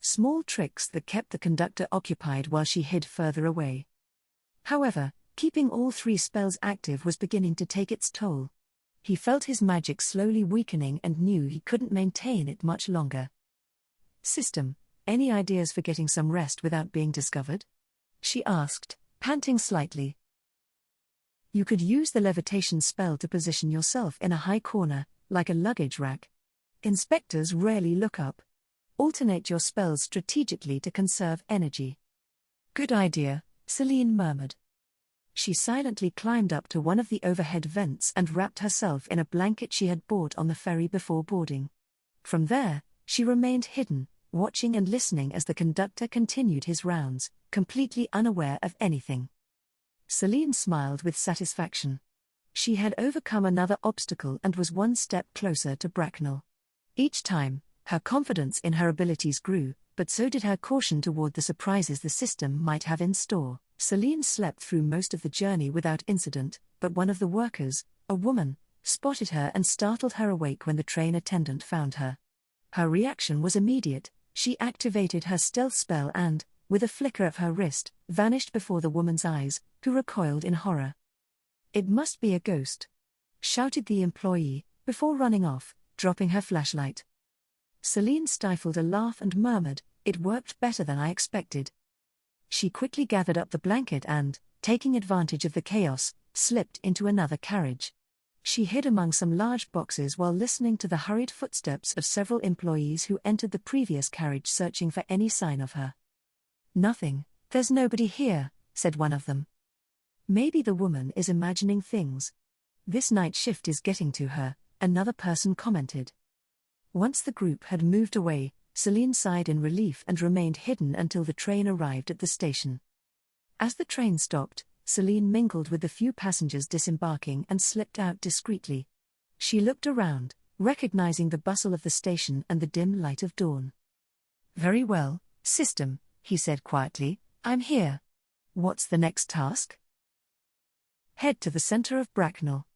Small tricks that kept the conductor occupied while she hid further away. However, keeping all 3 spells active was beginning to take its toll. He felt his magic slowly weakening and knew he couldn't maintain it much longer. System, any ideas for getting some rest without being discovered? She asked, panting slightly. You could use the levitation spell to position yourself in a high corner, like a luggage rack. Inspectors rarely look up. Alternate your spells strategically to conserve energy. Good idea, Celine murmured. She silently climbed up to one of the overhead vents and wrapped herself in a blanket she had bought on the ferry before boarding. From there, she remained hidden, watching and listening as the conductor continued his rounds, completely unaware of anything. Celine smiled with satisfaction. She had overcome another obstacle and was one step closer to Bracknell. Each time, her confidence in her abilities grew, but so did her caution toward the surprises the system might have in store. Celine slept through most of the journey without incident, but one of the workers, a woman, spotted her and startled her awake when the train attendant found her. Her reaction was immediate. She activated her stealth spell and, with a flicker of her wrist, vanished before the woman's eyes, who recoiled in horror. "It must be a ghost," shouted the employee, before running off, dropping her flashlight. Celine stifled a laugh and murmured, "It worked better than I expected." She quickly gathered up the blanket and, taking advantage of the chaos, slipped into another carriage. She hid among some large boxes while listening to the hurried footsteps of several employees who entered the previous carriage searching for any sign of her. "Nothing, there's nobody here," said one of them. "Maybe the woman is imagining things. This night shift is getting to her," another person commented. Once the group had moved away, Celine sighed in relief and remained hidden until the train arrived at the station. As the train stopped, Celine mingled with the few passengers disembarking and slipped out discreetly. She looked around, recognizing the bustle of the station and the dim light of dawn. "Very well, system," he said quietly, "I'm here. What's the next task?" Head to the center of Bracknell.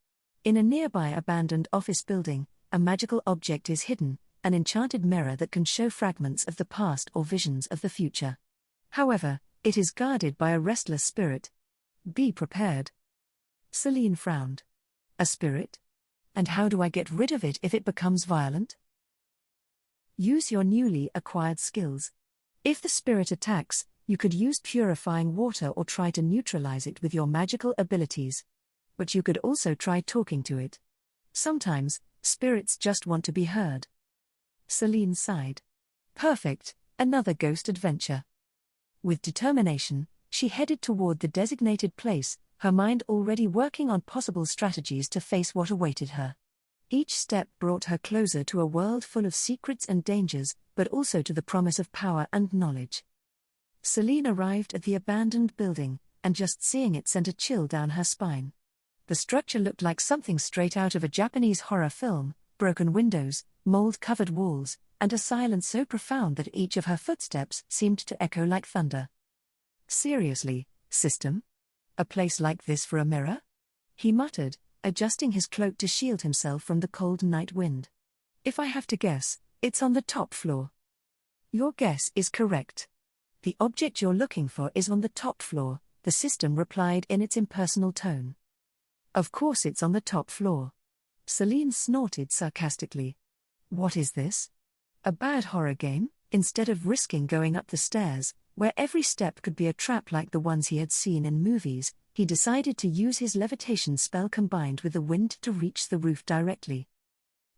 In a nearby abandoned office building, a magical object is hidden, an enchanted mirror that can show fragments of the past or visions of the future. However, it is guarded by a restless spirit. Be prepared. Celine frowned. A spirit? And how do I get rid of it if it becomes violent? Use your newly acquired skills. If the spirit attacks, you could use purifying water or try to neutralize it with your magical abilities. But you could also try talking to it. Sometimes, spirits just want to be heard. Celine sighed. Perfect, another ghost adventure. With determination, she headed toward the designated place, her mind already working on possible strategies to face what awaited her. Each step brought her closer to a world full of secrets and dangers, but also to the promise of power and knowledge. Celine arrived at the abandoned building, and just seeing it sent a chill down her spine. The structure looked like something straight out of a Japanese horror film: broken windows, mold-covered walls, and a silence so profound that each of her footsteps seemed to echo like thunder. "Seriously, system? A place like this for a mirror?" he muttered, adjusting his cloak to shield himself from the cold night wind. "If I have to guess, it's on the top floor." "Your guess is correct. The object you're looking for is on the top floor," the system replied in its impersonal tone. "Of course it's on the top floor." Celine snorted sarcastically. "What is this? A bad horror game?" Instead of risking going up the stairs, where every step could be a trap like the ones he had seen in movies, he decided to use his levitation spell combined with the wind to reach the roof directly.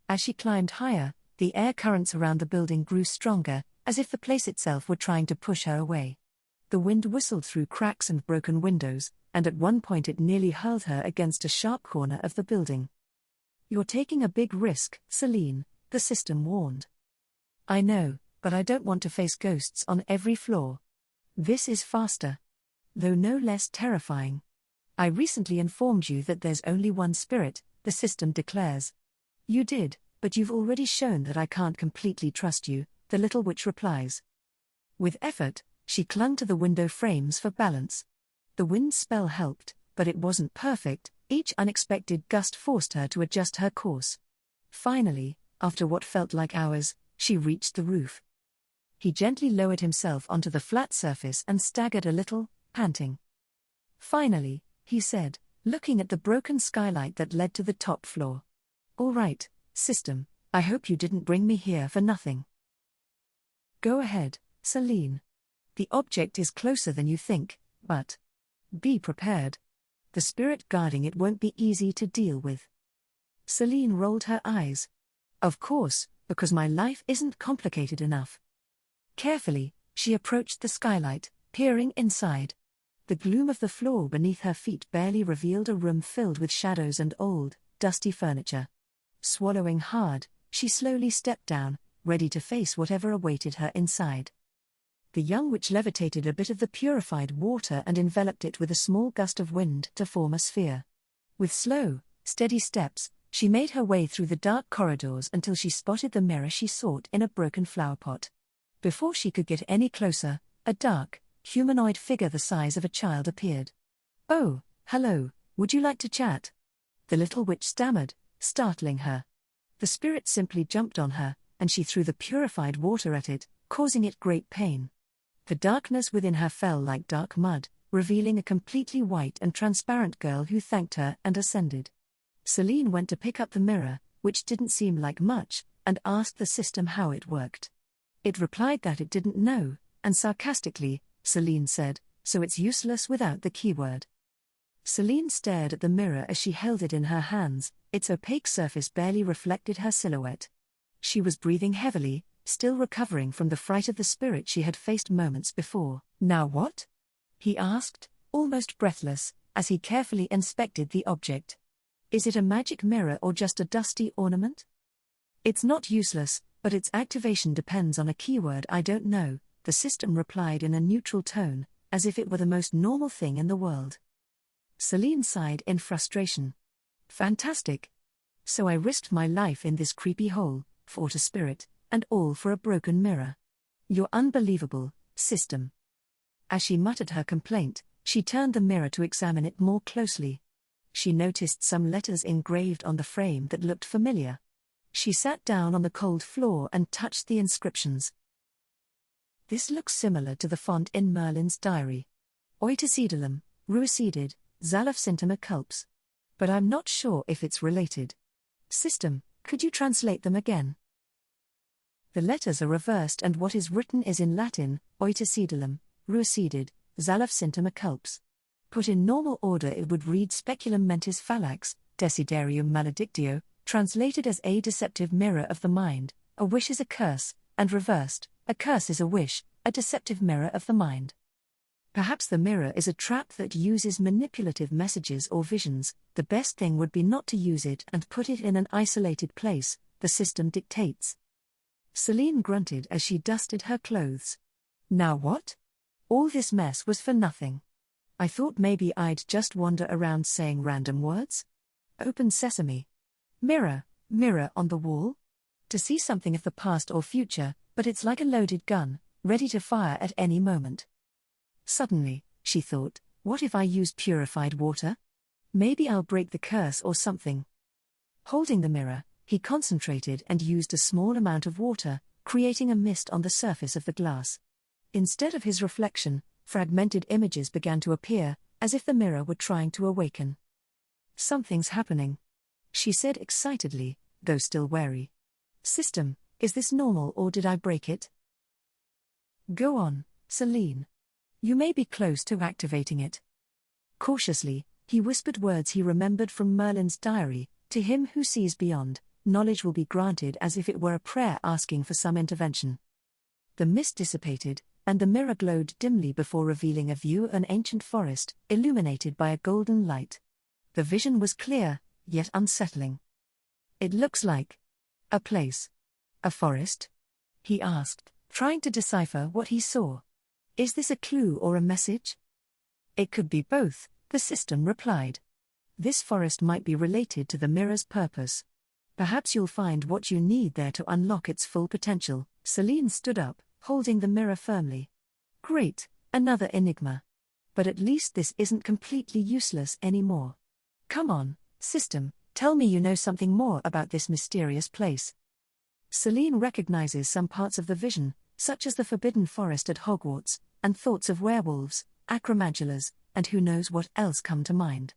As she climbed higher, the air currents around the building grew stronger, as if the place itself were trying to push her away. The wind whistled through cracks and broken windows, and at one point it nearly hurled her against a sharp corner of the building. "You're taking a big risk, Celine," the system warned. "I know, but I don't want to face ghosts on every floor. This is faster. Though no less terrifying. I recently informed you that there's only one spirit," the system declares. "You did, but you've already shown that I can't completely trust you," the little witch replies. With effort, she clung to the window frames for balance. The wind spell helped, but it wasn't perfect. Each unexpected gust forced her to adjust her course. Finally, after what felt like hours, she reached the roof. He gently lowered himself onto the flat surface and staggered a little, panting. "Finally," he said, looking at the broken skylight that led to the top floor. "All right, system, I hope you didn't bring me here for nothing." "Go ahead, Celine. The object is closer than you think, but be prepared. The spirit guarding it won't be easy to deal with." Celine rolled her eyes. "Of course, because my life isn't complicated enough." Carefully, she approached the skylight, peering inside. The gloom of the floor beneath her feet barely revealed a room filled with shadows and old, dusty furniture. Swallowing hard, she slowly stepped down, ready to face whatever awaited her inside. The young witch levitated a bit of the purified water and enveloped it with a small gust of wind to form a sphere. With slow, steady steps, she made her way through the dark corridors until she spotted the mirror she sought in a broken flower pot. Before she could get any closer, a dark, humanoid figure the size of a child appeared. "Oh, hello, would you like to chat?" the little witch stammered, startling her. The spirit simply jumped on her, and she threw the purified water at it, causing it great pain. The darkness within her fell like dark mud, revealing a completely white and transparent girl who thanked her and ascended. Celine went to pick up the mirror, which didn't seem like much, and asked the system how it worked. It replied that it didn't know, and sarcastically, Celine said, "So it's useless without the keyword." Celine stared at the mirror as she held it in her hands. Its opaque surface barely reflected her silhouette. She was breathing heavily, still recovering from the fright of the spirit she had faced moments before. "Now what?" he asked, almost breathless, as he carefully inspected the object. "Is it a magic mirror or just a dusty ornament?" "It's not useless, but its activation depends on a keyword I don't know," the system replied in a neutral tone, as if it were the most normal thing in the world. Celine sighed in frustration. "Fantastic. So I risked my life in this creepy hole, fought a spirit, and all for a broken mirror. You're unbelievable, system." As she muttered her complaint, she turned the mirror to examine it more closely. She noticed some letters engraved on the frame that looked familiar. She sat down on the cold floor and touched the inscriptions. "This looks similar to the font in Merlin's diary. Oitacidalum, Ruicidid, Zalafcintum Culps. But I'm not sure if it's related. System, could you translate them again?" The letters are reversed and what is written is in Latin, Oitacidalum, Ruicidid, Zalafcintum Culps. Put in normal order it would read Speculum mentis fallax, Desiderium maledictio, translated as a deceptive mirror of the mind. A wish is a curse, and reversed, a curse is a wish, a deceptive mirror of the mind. Perhaps the mirror is a trap that uses manipulative messages or visions. The best thing would be not to use it and put it in an isolated place, the system dictates. Celine grunted as she dusted her clothes. "Now what? All this mess was for nothing. I thought maybe I'd just wander around saying random words. Open sesame. Mirror, mirror on the wall? To see something of the past or future, but it's like a loaded gun, ready to fire at any moment." Suddenly, she thought, what if I use purified water? Maybe I'll break the curse or something. Holding the mirror, he concentrated and used a small amount of water, creating a mist on the surface of the glass. Instead of his reflection, fragmented images began to appear, as if the mirror were trying to awaken. "Something's happening," she said excitedly, though still wary. "System, is this normal or did I break it?" "Go on, Celine. You may be close to activating it." Cautiously, he whispered words he remembered from Merlin's diary. "To him who sees beyond, knowledge will be granted," as if it were a prayer asking for some intervention. The mist dissipated, and the mirror glowed dimly before revealing a view of an ancient forest, illuminated by a golden light. The vision was clear, yet unsettling. "It looks like a place. A forest?" he asked, trying to decipher what he saw. "Is this a clue or a message?" "It could be both," the system replied. "This forest might be related to the mirror's purpose. Perhaps you'll find what you need there to unlock its full potential." Celine stood up, holding the mirror firmly. "Great, another enigma. But at least this isn't completely useless anymore. Come on, system, tell me you know something more about this mysterious place." Celine recognizes some parts of the vision, such as the forbidden forest at Hogwarts, and thoughts of werewolves, acromagulas, and who knows what else come to mind.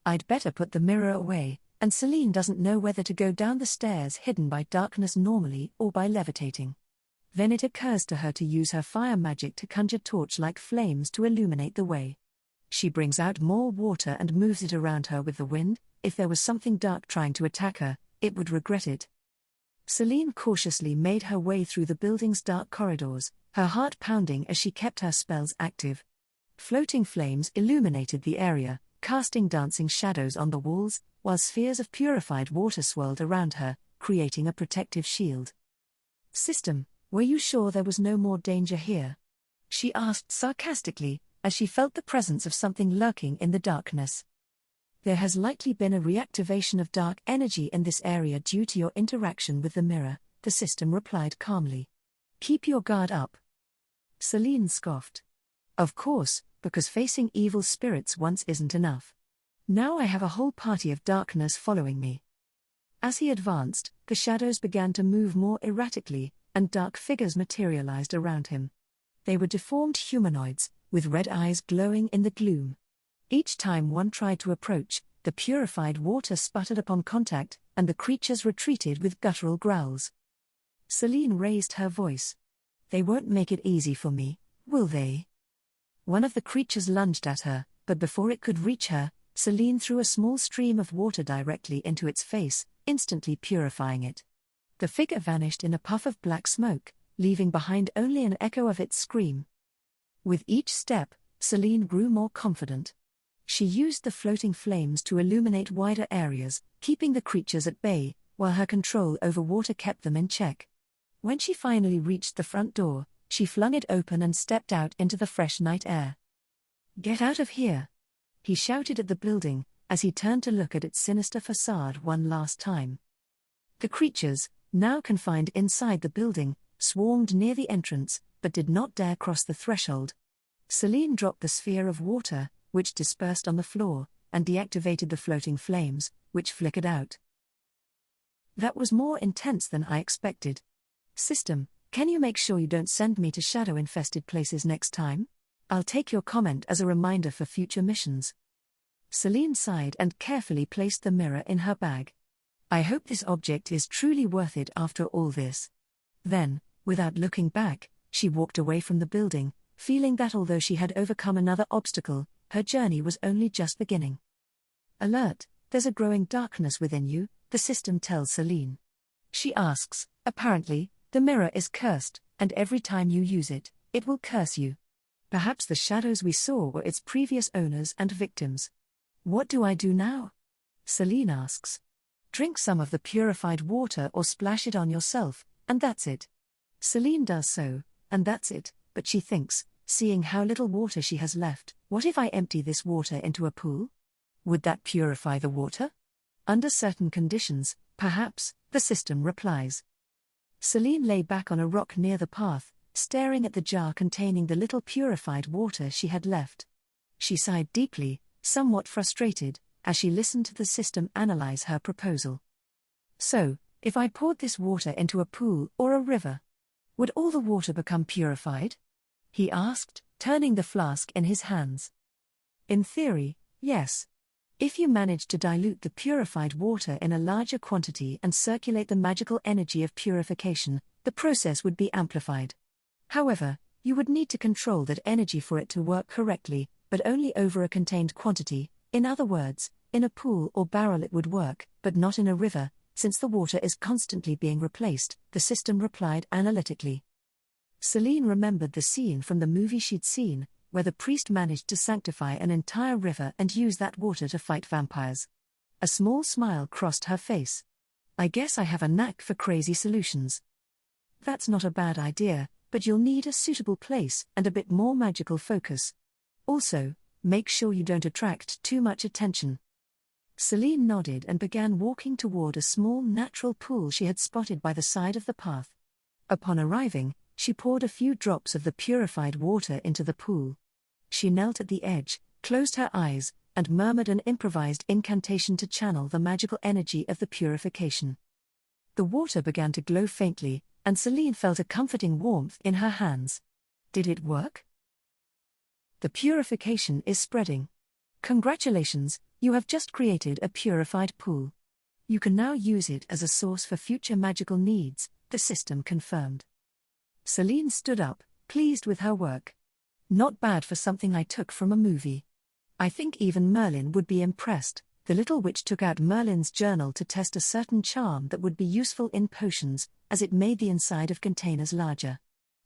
"I'd better put the mirror away," and Celine doesn't know whether to go down the stairs hidden by darkness normally or by levitating. Then it occurs to her to use her fire magic to conjure torch-like flames to illuminate the way. She brings out more water and moves it around her with the wind. If there was something dark trying to attack her, it would regret it. Celine cautiously made her way through the building's dark corridors, her heart pounding as she kept her spells active. Floating flames illuminated the area, casting dancing shadows on the walls, while spheres of purified water swirled around her, creating a protective shield. "System, were you sure there was no more danger here?" she asked sarcastically, as she felt the presence of something lurking in the darkness. "There has likely been a reactivation of dark energy in this area due to your interaction with the mirror," the system replied calmly. "Keep your guard up." Celine scoffed. "Of course, because facing evil spirits once isn't enough. Now I have a whole party of darkness following me." As he advanced, the shadows began to move more erratically, and dark figures materialized around him. They were deformed humanoids, with red eyes glowing in the gloom. Each time one tried to approach, the purified water sputtered upon contact, and the creatures retreated with guttural growls. Celine raised her voice. "They won't make it easy for me, will they?" One of the creatures lunged at her, but but before it could reach her, Celine threw a small stream of water directly into its face, instantly purifying it. The figure vanished in a puff of black smoke, leaving behind only an echo of its scream. With each step, Celine grew more confident. She used the floating flames to illuminate wider areas, keeping the creatures at bay, while her control over water kept them in check. When she finally reached the front door, she flung it open and stepped out into the fresh night air. "Get out of here!" he shouted at the building, as he turned to look at its sinister facade one last time. The creatures, now confined inside the building, swarmed near the entrance, but did not dare cross the threshold. Celine dropped the sphere of water, which dispersed on the floor, and deactivated the floating flames, which flickered out. "That was more intense than I expected. System, can you make sure you don't send me to shadow-infested places next time? I'll take your comment as a reminder for future missions." Celine sighed and carefully placed the mirror in her bag. "I hope this object is truly worth it after all this." Then, without looking back, she walked away from the building, feeling that although she had overcome another obstacle, her journey was only just beginning. "Alert, there's a growing darkness within you," the system tells Celine. She asks, "Apparently, the mirror is cursed, and every time you use it, it will curse you. Perhaps the shadows we saw were its previous owners and victims. What do I do now?" Celine asks. "Drink some of the purified water or splash it on yourself, and that's it." Celine does so, and that's it, but she thinks, seeing how little water she has left, what if I empty this water into a pool? Would that purify the water? Under certain conditions, perhaps, the system replies. Celine lay back on a rock near the path, staring at the jar containing the little purified water she had left. She sighed deeply, somewhat frustrated, as she listened to the system analyze her proposal. "So, if I poured this water into a pool or a river, would all the water become purified?" he asked, turning the flask in his hands. "In theory, yes. If you manage to dilute the purified water in a larger quantity and circulate the magical energy of purification, the process would be amplified. However, you would need to control that energy for it to work correctly, but only over a contained quantity. In other words, in a pool or barrel it would work, but not in a river, since the water is constantly being replaced," the system replied analytically. Celine remembered the scene from the movie she'd seen, where the priest managed to sanctify an entire river and use that water to fight vampires. A small smile crossed her face. "I guess I have a knack for crazy solutions." "That's not a bad idea, but you'll need a suitable place and a bit more magical focus. Also, make sure you don't attract too much attention." Celine nodded and began walking toward a small natural pool she had spotted by the side of the path. Upon arriving, she poured a few drops of the purified water into the pool. She knelt at the edge, closed her eyes, and murmured an improvised incantation to channel the magical energy of the purification. The water began to glow faintly, and Celine felt a comforting warmth in her hands. Did it work? The purification is spreading. Congratulations, you have just created a purified pool. You can now use it as a source for future magical needs, the system confirmed. Celine stood up, pleased with her work. Not bad for something I took from a movie. I think even Merlin would be impressed. The little witch took out Merlin's journal to test a certain charm that would be useful in potions, as it made the inside of containers larger.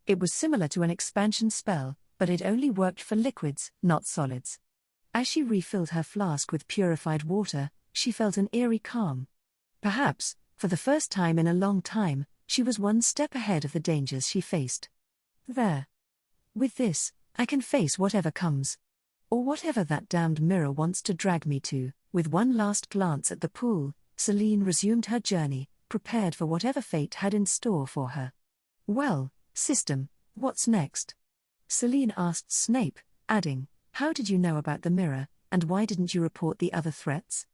It was similar to an expansion spell, but it only worked for liquids, not solids. As she refilled her flask with purified water, she felt an eerie calm. Perhaps, for the first time in a long time, she was one step ahead of the dangers she faced. There. With this, I can face whatever comes. Or whatever that damned mirror wants to drag me to. With one last glance at the pool, Celine resumed her journey, prepared for whatever fate had in store for her. "Well, system, what's next?" Celine asked Snape, adding, "How did you know about the mirror, and why didn't you report the other threats?"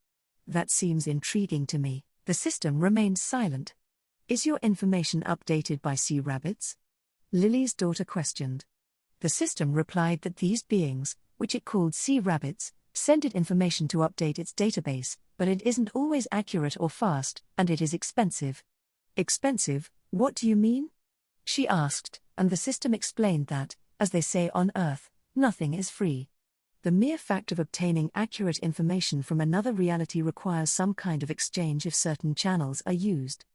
"That seems intriguing to me." The system remained silent. "Is your information updated by sea rabbits?" Lily's daughter questioned. The system replied that these beings, which it called sea rabbits, sent it information to update its database, but it isn't always accurate or fast, and it is expensive. "Expensive, what do you mean?" she asked, and the system explained that, as they say on Earth, nothing is free. The mere fact of obtaining accurate information from another reality requires some kind of exchange if certain channels are used.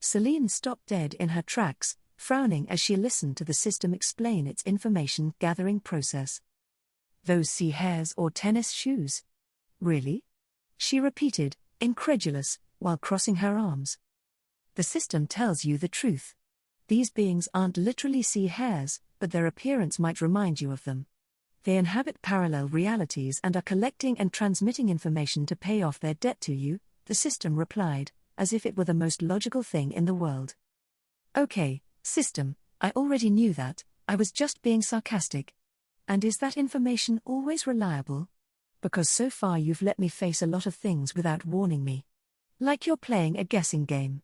Celine stopped dead in her tracks, frowning as she listened to the system explain its information-gathering process. Those sea hares or tennis shoes? Really? She repeated, incredulous, while crossing her arms. The system tells you the truth. These beings aren't literally sea hares, but their appearance might remind you of them. They inhabit parallel realities and are collecting and transmitting information to pay off their debt to you, the system replied, as if it were the most logical thing in the world. Okay, system, I already knew that, I was just being sarcastic. And is that information always reliable? Because so far you've let me face a lot of things without warning me. Like you're playing a guessing game.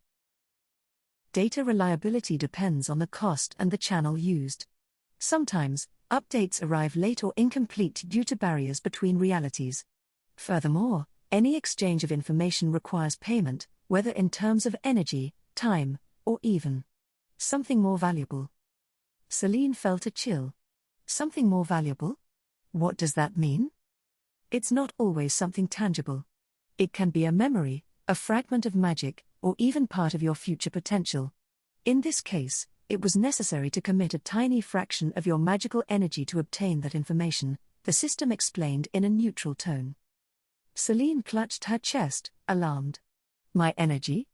Data reliability depends on the cost and the channel used. Sometimes, updates arrive late or incomplete due to barriers between realities. Furthermore, any exchange of information requires payment, whether in terms of energy, time, or even something more valuable. Celine felt a chill. Something more valuable? What does that mean? It's not always something tangible. It can be a memory, a fragment of magic, or even part of your future potential. In this case, it was necessary to commit a tiny fraction of your magical energy to obtain that information, the system explained in a neutral tone. Celine clutched her chest, alarmed. My energy?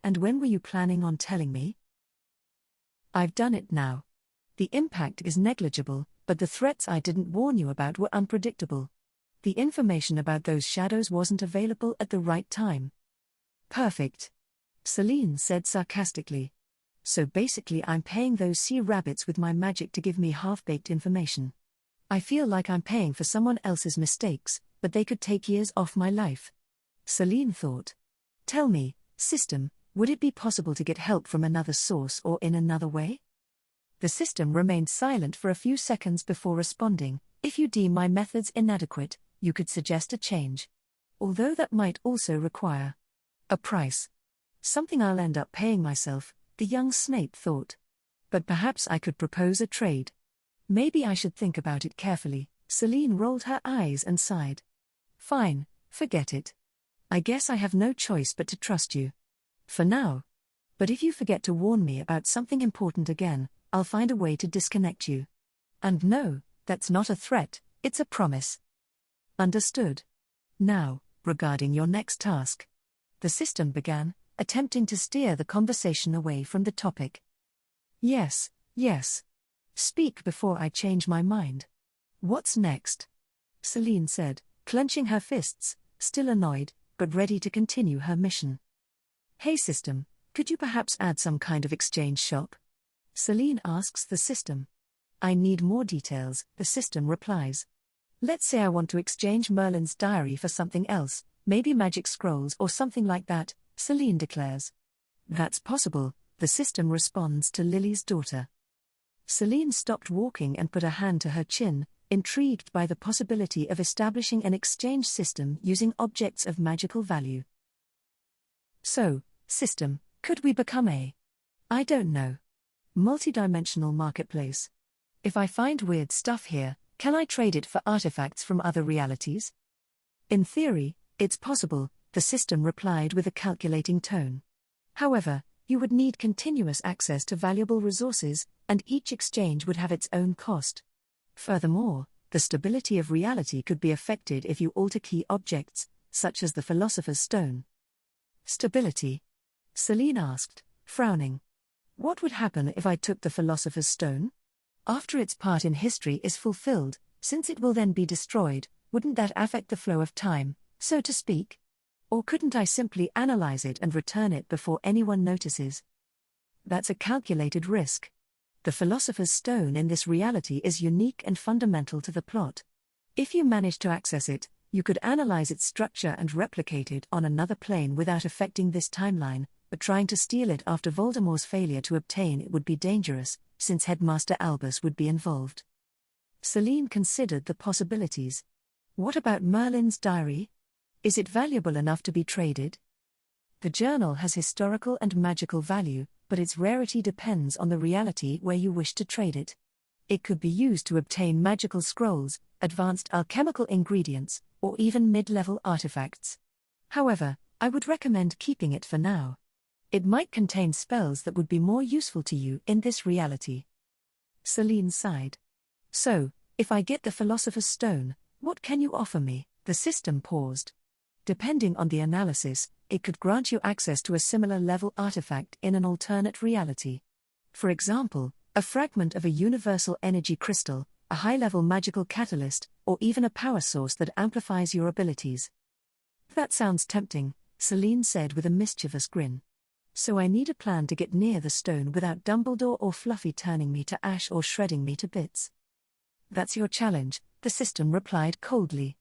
And when were you planning on telling me? I've done it now. The impact is negligible, but the threats I didn't warn you about were unpredictable. The information about those shadows wasn't available at the right time. Perfect. Celine said sarcastically. So basically I'm paying those sea rabbits with my magic to give me half-baked information. I feel like I'm paying for someone else's mistakes, but they could take years off my life. Celine thought. Tell me, system, would it be possible to get help from another source or in another way? The system remained silent for a few seconds before responding. If you deem my methods inadequate, you could suggest a change. Although that might also require a price. Something I'll end up paying myself, the young Snape thought. But perhaps I could propose a trade. Maybe I should think about it carefully. Celine rolled her eyes and sighed. Fine, forget it. I guess I have no choice but to trust you. For now. But if you forget to warn me about something important again, I'll find a way to disconnect you. And no, that's not a threat, it's a promise. Understood. Now, regarding your next task. The system began, attempting to steer the conversation away from the topic. Yes. Speak before I change my mind. What's next? Celine said, clenching her fists, still annoyed, but ready to continue her mission. Hey system, could you perhaps add some kind of exchange shop? Celine asks the system. I need more details, the system replies. Let's say I want to exchange Merlin's diary for something else, maybe magic scrolls or something like that, Celine declares. That's possible, the system responds to Lily's daughter. Celine stopped walking and put a hand to her chin, intrigued by the possibility of establishing an exchange system using objects of magical value. So, system, could we become I don't know, multidimensional marketplace? If I find weird stuff here, can I trade it for artifacts from other realities? In theory, it's possible, the system replied with a calculating tone. However, you would need continuous access to valuable resources, and each exchange would have its own cost. Furthermore, the stability of reality could be affected if you alter key objects, such as the Philosopher's Stone. Stability? Celine asked, frowning. What would happen if I took the Philosopher's Stone? After its part in history is fulfilled, since it will then be destroyed, wouldn't that affect the flow of time, so to speak? Or couldn't I simply analyze it and return it before anyone notices? That's a calculated risk. The Philosopher's Stone in this reality is unique and fundamental to the plot. If you manage to access it, you could analyze its structure and replicate it on another plane without affecting this timeline, but trying to steal it after Voldemort's failure to obtain it would be dangerous, since Headmaster Albus would be involved. Celine considered the possibilities. What about Merlin's diary? Is it valuable enough to be traded? The journal has historical and magical value, but its rarity depends on the reality where you wish to trade it. It could be used to obtain magical scrolls, advanced alchemical ingredients, or even mid-level artifacts. However, I would recommend keeping it for now. It might contain spells that would be more useful to you in this reality. Celine sighed. So, if I get the Philosopher's Stone, what can you offer me? The system paused. Depending on the analysis, it could grant you access to a similar level artifact in an alternate reality. For example, a fragment of a universal energy crystal, a high-level magical catalyst, or even a power source that amplifies your abilities. That sounds tempting, Celine said with a mischievous grin. So I need a plan to get near the stone without Dumbledore or Fluffy turning me to ash or shredding me to bits. That's your challenge, the system replied coldly.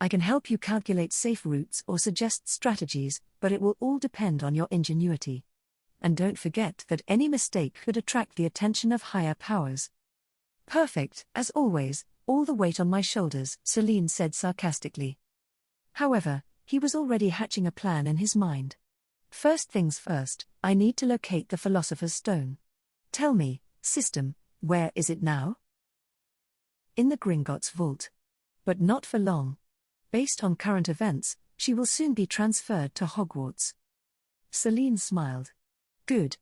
I can help you calculate safe routes or suggest strategies, but it will all depend on your ingenuity. And don't forget that any mistake could attract the attention of higher powers. Perfect, as always, all the weight on my shoulders, Celine said sarcastically. However, he was already hatching a plan in his mind. First things first, I need to locate the Philosopher's Stone. Tell me, system, where is it now? In the Gringotts vault. But not for long. Based on current events, she will soon be transferred to Hogwarts. Celine smiled. Good.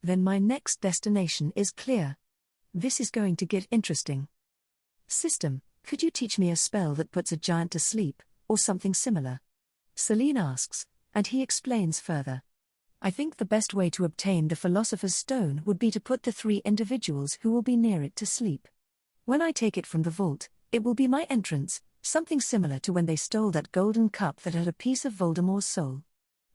Then my next destination is clear. This is going to get interesting. System, could you teach me a spell that puts a giant to sleep, or something similar? Celine asks, and he explains further. I think the best way to obtain the Philosopher's Stone would be to put the 3 individuals who will be near it to sleep. When I take it from the vault, it will be my entrance, something similar to when they stole that golden cup that had a piece of Voldemort's soul.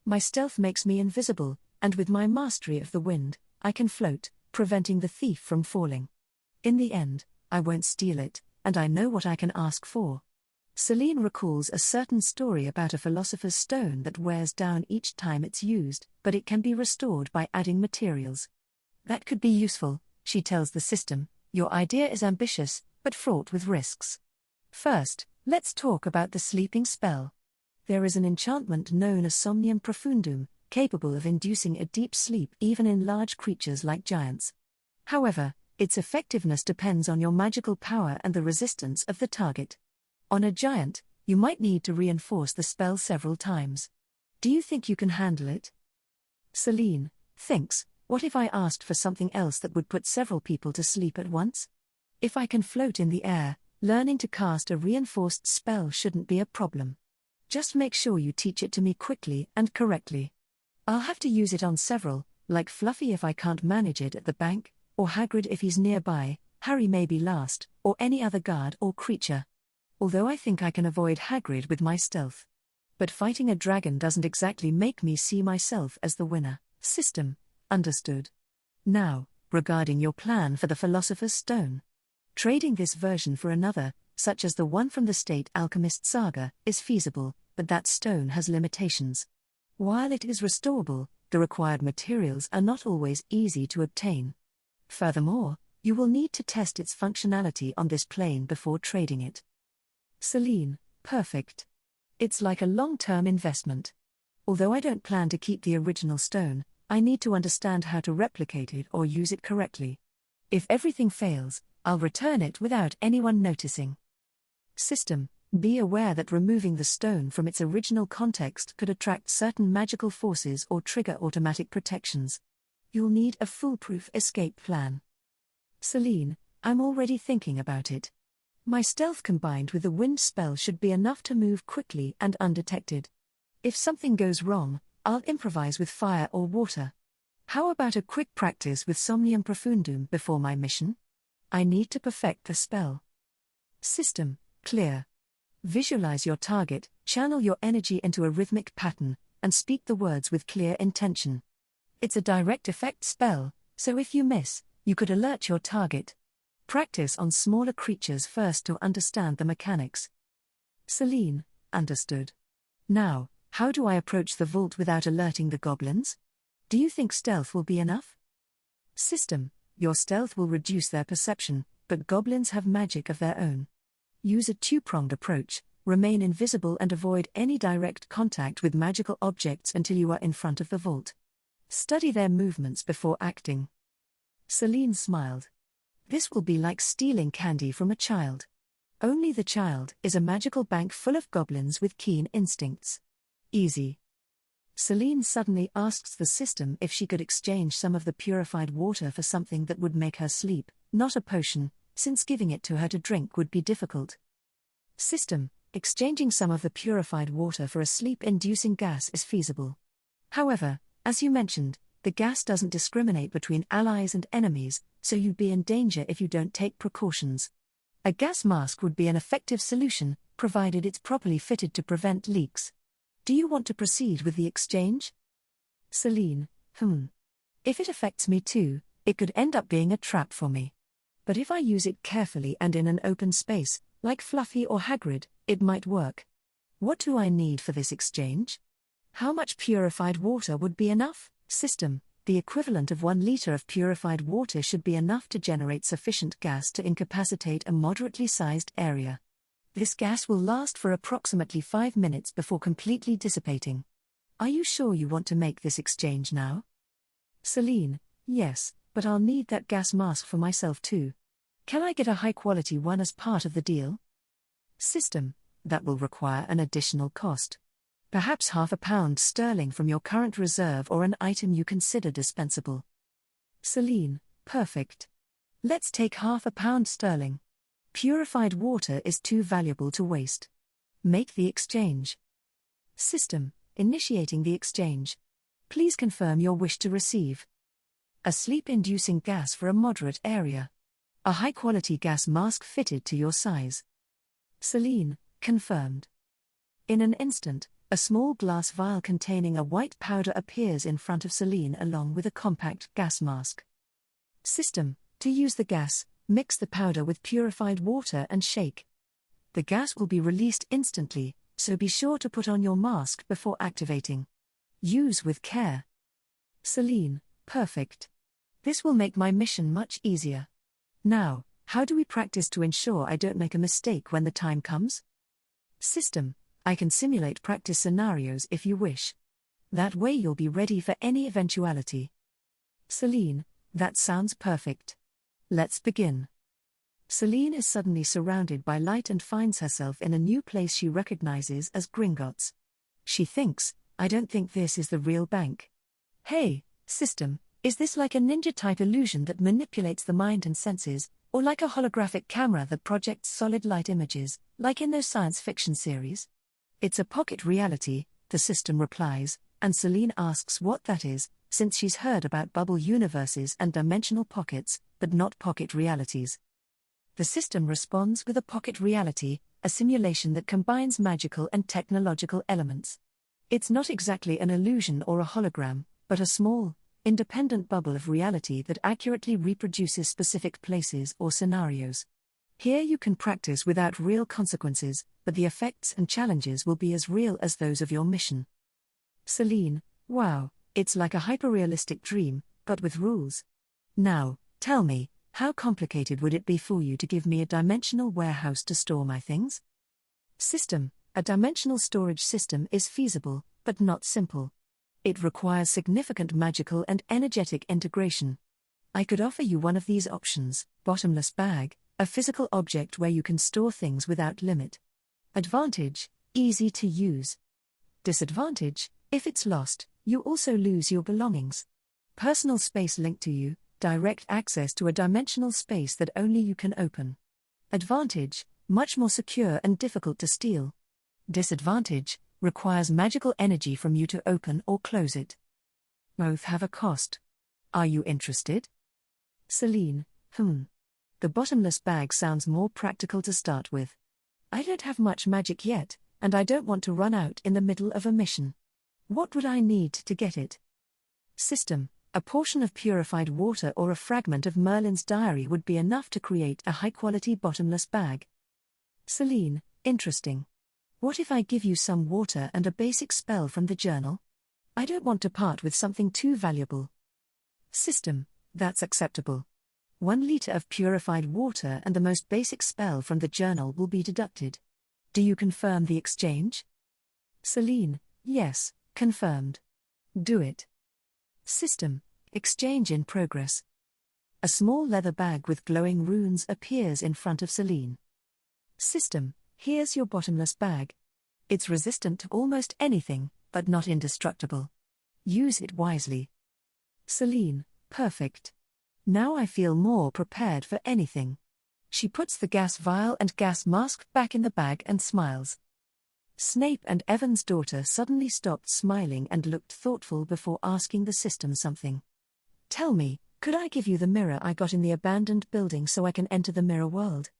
My stealth makes me invisible, and with my mastery of the wind, I can float, preventing the thief from falling. In the end, I won't steal it, and I know what I can ask for. Celine recalls a certain story about a Philosopher's Stone that wears down each time it's used, but it can be restored by adding materials. That could be useful, she tells the system. Your idea is ambitious, but fraught with risks. First, let's talk about the sleeping spell. There is an enchantment known as Somnium Profundum, capable of inducing a deep sleep even in large creatures like giants. However, its effectiveness depends on your magical power and the resistance of the target. On a giant, you might need to reinforce the spell several times. Do you think you can handle it? Celine thinks, what if I asked for something else that would put several people to sleep at once? If I can float in the air, learning to cast a reinforced spell shouldn't be a problem. Just make sure you teach it to me quickly and correctly. I'll have to use it on several, like Fluffy if I can't manage it at the bank, or Hagrid if he's nearby, Harry may be last, or any other guard or creature. Although I think I can avoid Hagrid with my stealth. But fighting a dragon doesn't exactly make me see myself as the winner. System, understood. Now, regarding your plan for the Philosopher's Stone. Trading this version for another, such as the one from the State Alchemist Saga, is feasible, but that stone has limitations. While it is restorable, the required materials are not always easy to obtain. Furthermore, you will need to test its functionality on this plane before trading it. Celine, perfect. It's like a long-term investment. Although I don't plan to keep the original stone, I need to understand how to replicate it or use it correctly. If everything fails, I'll return it without anyone noticing. System, be aware that removing the stone from its original context could attract certain magical forces or trigger automatic protections. You'll need a foolproof escape plan. Celine, I'm already thinking about it. My stealth combined with the wind spell should be enough to move quickly and undetected. If something goes wrong, I'll improvise with fire or water. How about a quick practice with Somnium Profundum before my mission? I need to perfect the spell. System, clear. Visualize your target, channel your energy into a rhythmic pattern, and speak the words with clear intention. It's a direct effect spell, so if you miss, you could alert your target. Practice on smaller creatures first to understand the mechanics. Celine, understood. Now, how do I approach the vault without alerting the goblins? Do you think stealth will be enough? System, your stealth will reduce their perception, but goblins have magic of their own. Use a two-pronged approach, remain invisible and avoid any direct contact with magical objects until you are in front of the vault. Study their movements before acting. Celine smiled. This will be like stealing candy from a child. Only the child is a magical bank full of goblins with keen instincts. Easy. Celine suddenly asks the system if she could exchange some of the purified water for something that would make her sleep, not a potion, since giving it to her to drink would be difficult. System, exchanging some of the purified water for a sleep-inducing gas is feasible. However, as you mentioned, the gas doesn't discriminate between allies and enemies, so you'd be in danger if you don't take precautions. A gas mask would be an effective solution, provided it's properly fitted to prevent leaks. Do you want to proceed with the exchange? Celine, If it affects me too, it could end up being a trap for me. But if I use it carefully and in an open space, like Fluffy or Hagrid, it might work. What do I need for this exchange? How much purified water would be enough? System, the equivalent of 1 liter of purified water should be enough to generate sufficient gas to incapacitate a moderately sized area. This gas will last for approximately 5 minutes before completely dissipating. Are you sure you want to make this exchange now? Celine, yes, but I'll need that gas mask for myself too. Can I get a high-quality one as part of the deal? System, that will require an additional cost. Perhaps £0.50 from your current reserve or an item you consider dispensable. Celine, perfect. Let's take £0.50. Purified water is too valuable to waste. Make the exchange. System, initiating the exchange. Please confirm your wish to receive a sleep-inducing gas for a moderate area. A high-quality gas mask fitted to your size. Celine, confirmed. In an instant, a small glass vial containing a white powder appears in front of Celine along with a compact gas mask. System, to use the gas, mix the powder with purified water and shake. The gas will be released instantly, so be sure to put on your mask before activating. Use with care. Celine, perfect. This will make my mission much easier. Now, how do we practice to ensure I don't make a mistake when the time comes? System, I can simulate practice scenarios if you wish. That way you'll be ready for any eventuality. Celine, that sounds perfect. Let's begin. Celine is suddenly surrounded by light and finds herself in a new place she recognizes as Gringotts. She thinks, I don't think this is the real bank. Hey, system, is this like a ninja-type illusion that manipulates the mind and senses, or like a holographic camera that projects solid light images, like in those science fiction series? It's a pocket reality, the system replies, and Celine asks what that is, since she's heard about bubble universes and dimensional pockets, but not pocket realities. The system responds with a pocket reality, a simulation that combines magical and technological elements. It's not exactly an illusion or a hologram, but a small, independent bubble of reality that accurately reproduces specific places or scenarios. Here you can practice without real consequences, but the effects and challenges will be as real as those of your mission. Celine, wow, it's like a hyperrealistic dream, but with rules. Now, tell me, how complicated would it be for you to give me a dimensional warehouse to store my things? System, a dimensional storage system is feasible, but not simple. It requires significant magical and energetic integration. I could offer you one of these options: bottomless bag, a physical object where you can store things without limit. Advantage, easy to use. Disadvantage, if it's lost, you also lose your belongings. Personal space linked to you, direct access to a dimensional space that only you can open. Advantage, much more secure and difficult to steal. Disadvantage, requires magical energy from you to open or close it. Both have a cost. Are you interested? Celine, The bottomless bag sounds more practical to start with. I don't have much magic yet, and I don't want to run out in the middle of a mission. What would I need to get it? System, a portion of purified water or a fragment of Merlin's diary would be enough to create a high-quality bottomless bag. Celine, interesting. What if I give you some water and a basic spell from the journal? I don't want to part with something too valuable. System, that's acceptable. 1 liter of purified water and the most basic spell from the journal will be deducted. Do you confirm the exchange? Celine, yes, confirmed. Do it. System, exchange in progress. A small leather bag with glowing runes appears in front of Celine. System, here's your bottomless bag. It's resistant to almost anything, but not indestructible. Use it wisely. Celine, perfect. Now I feel more prepared for anything. She puts the gas vial and gas mask back in the bag and smiles. Snape and Evan's daughter suddenly stopped smiling and looked thoughtful before asking the system something. Tell me, could I give you the mirror I got in the abandoned building so I can enter the mirror world?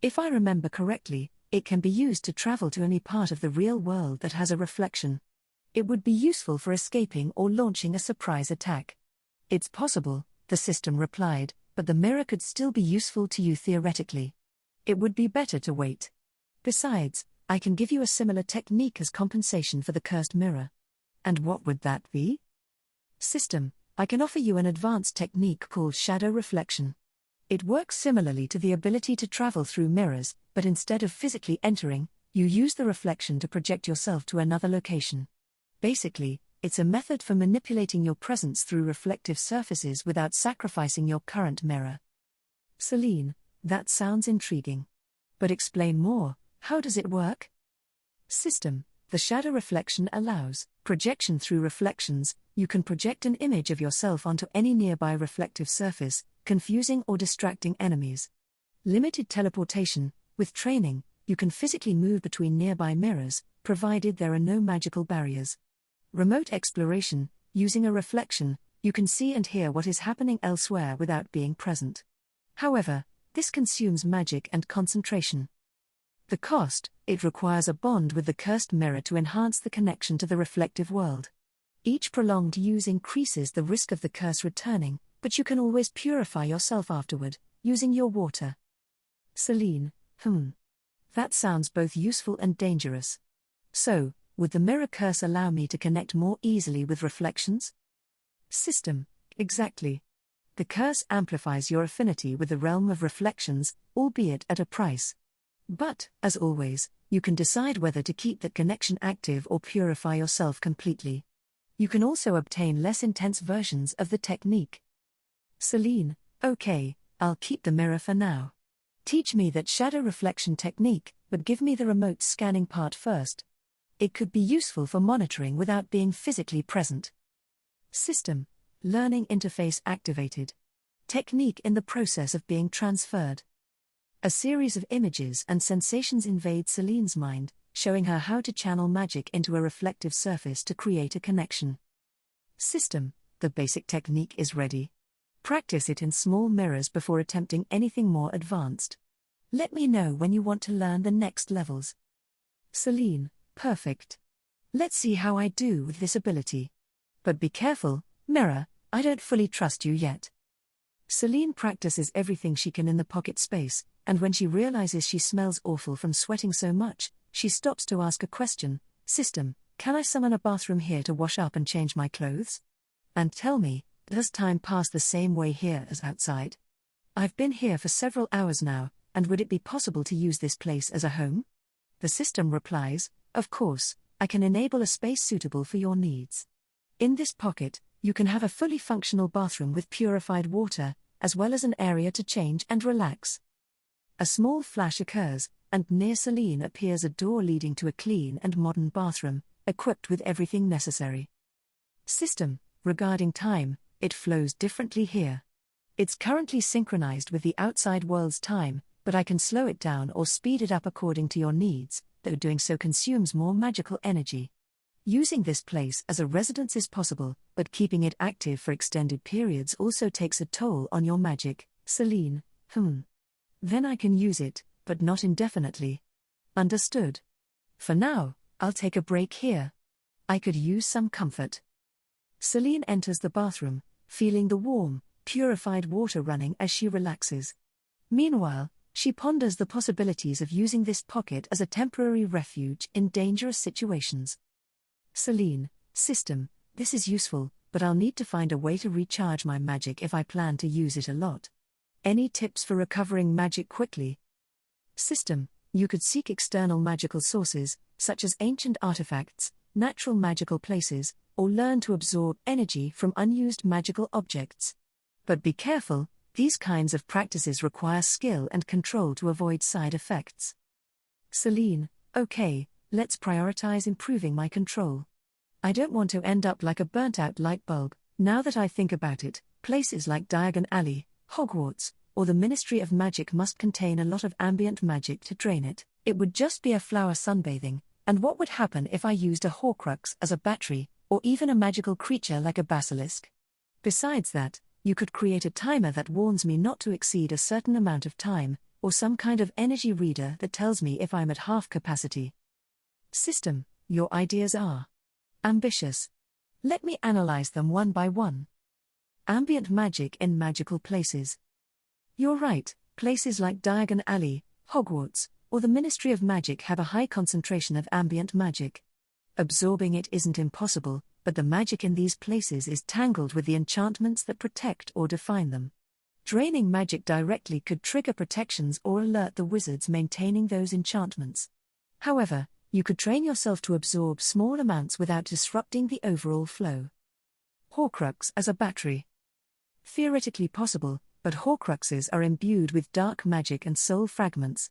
If I remember correctly, it can be used to travel to any part of the real world that has a reflection. It would be useful for escaping or launching a surprise attack. It's possible, the system replied, but the mirror could still be useful to you theoretically. It would be better to wait. Besides, I can give you a similar technique as compensation for the cursed mirror. And what would that be? System, I can offer you an advanced technique called shadow reflection. It works similarly to the ability to travel through mirrors, but instead of physically entering, you use the reflection to project yourself to another location. Basically, it's a method for manipulating your presence through reflective surfaces without sacrificing your current mirror. Celine, that sounds intriguing. But explain more, how does it work? System, the shadow reflection allows projection through reflections. You can project an image of yourself onto any nearby reflective surface, confusing or distracting enemies. Limited teleportation, with training, you can physically move between nearby mirrors, provided there are no magical barriers. Remote exploration, using a reflection, you can see and hear what is happening elsewhere without being present. However, this consumes magic and concentration. The cost, it requires a bond with the cursed mirror to enhance the connection to the reflective world. Each prolonged use increases the risk of the curse returning, but you can always purify yourself afterward, using your water. Celine, that sounds both useful and dangerous. So, would the mirror curse allow me to connect more easily with reflections? System, exactly. The curse amplifies your affinity with the realm of reflections, albeit at a price. But, as always, you can decide whether to keep that connection active or purify yourself completely. You can also obtain less intense versions of the technique. Celine, okay, I'll keep the mirror for now. Teach me that shadow reflection technique, but give me the remote scanning part first. It could be useful for monitoring without being physically present. System, learning interface activated. Technique in the process of being transferred. A series of images and sensations invade Celine's mind, showing her how to channel magic into a reflective surface to create a connection. System, the basic technique is ready. Practice it in small mirrors before attempting anything more advanced. Let me know when you want to learn the next levels. Celine, perfect. Let's see how I do with this ability. But be careful, mirror, I don't fully trust you yet. Celine practices everything she can in the pocket space, and when she realizes she smells awful from sweating so much, she stops to ask a question. System, can I summon a bathroom here to wash up and change my clothes? And tell me, does time pass the same way here as outside? I've been here for several hours now, and would it be possible to use this place as a home? The system replies, of course, I can enable a space suitable for your needs. In this pocket, you can have a fully functional bathroom with purified water, as well as an area to change and relax. A small flash occurs, and near Celine appears a door leading to a clean and modern bathroom, equipped with everything necessary. System, regarding time, it flows differently here. It's currently synchronized with the outside world's time, but I can slow it down or speed it up according to your needs, though doing so consumes more magical energy. Using this place as a residence is possible, but keeping it active for extended periods also takes a toll on your magic. Celine, Then I can use it, but not indefinitely. Understood. For now, I'll take a break here. I could use some comfort. Celine enters the bathroom, feeling the warm, purified water running as she relaxes. Meanwhile, she ponders the possibilities of using this pocket as a temporary refuge in dangerous situations. Celine, system, this is useful, but I'll need to find a way to recharge my magic if I plan to use it a lot. Any tips for recovering magic quickly? System, you could seek external magical sources, such as ancient artifacts, natural magical places, or learn to absorb energy from unused magical objects. But be careful, These kinds of practices require skill and control to avoid side effects. Celine: okay, let's prioritize improving my control. I don't want to end up like a burnt-out light bulb. Now that I think about it, places like Diagon Alley, Hogwarts, or the Ministry of Magic must contain a lot of ambient magic to drain it. It would just be a flower sunbathing, and what would happen if I used a Horcrux as a battery, or even a magical creature like a basilisk? Besides that, you could create a timer that warns me not to exceed a certain amount of time, or some kind of energy reader that tells me if I'm at half capacity. System: your ideas are ambitious. Let me analyze them one by one. Ambient magic in magical places. You're right, places like Diagon Alley, Hogwarts, or the Ministry of Magic have a high concentration of ambient magic. Absorbing it isn't impossible, but the magic in these places is tangled with the enchantments that protect or define them. Draining magic directly could trigger protections or alert the wizards maintaining those enchantments. However, you could train yourself to absorb small amounts without disrupting the overall flow. Horcrux as a battery. Theoretically possible, but Horcruxes are imbued with dark magic and soul fragments.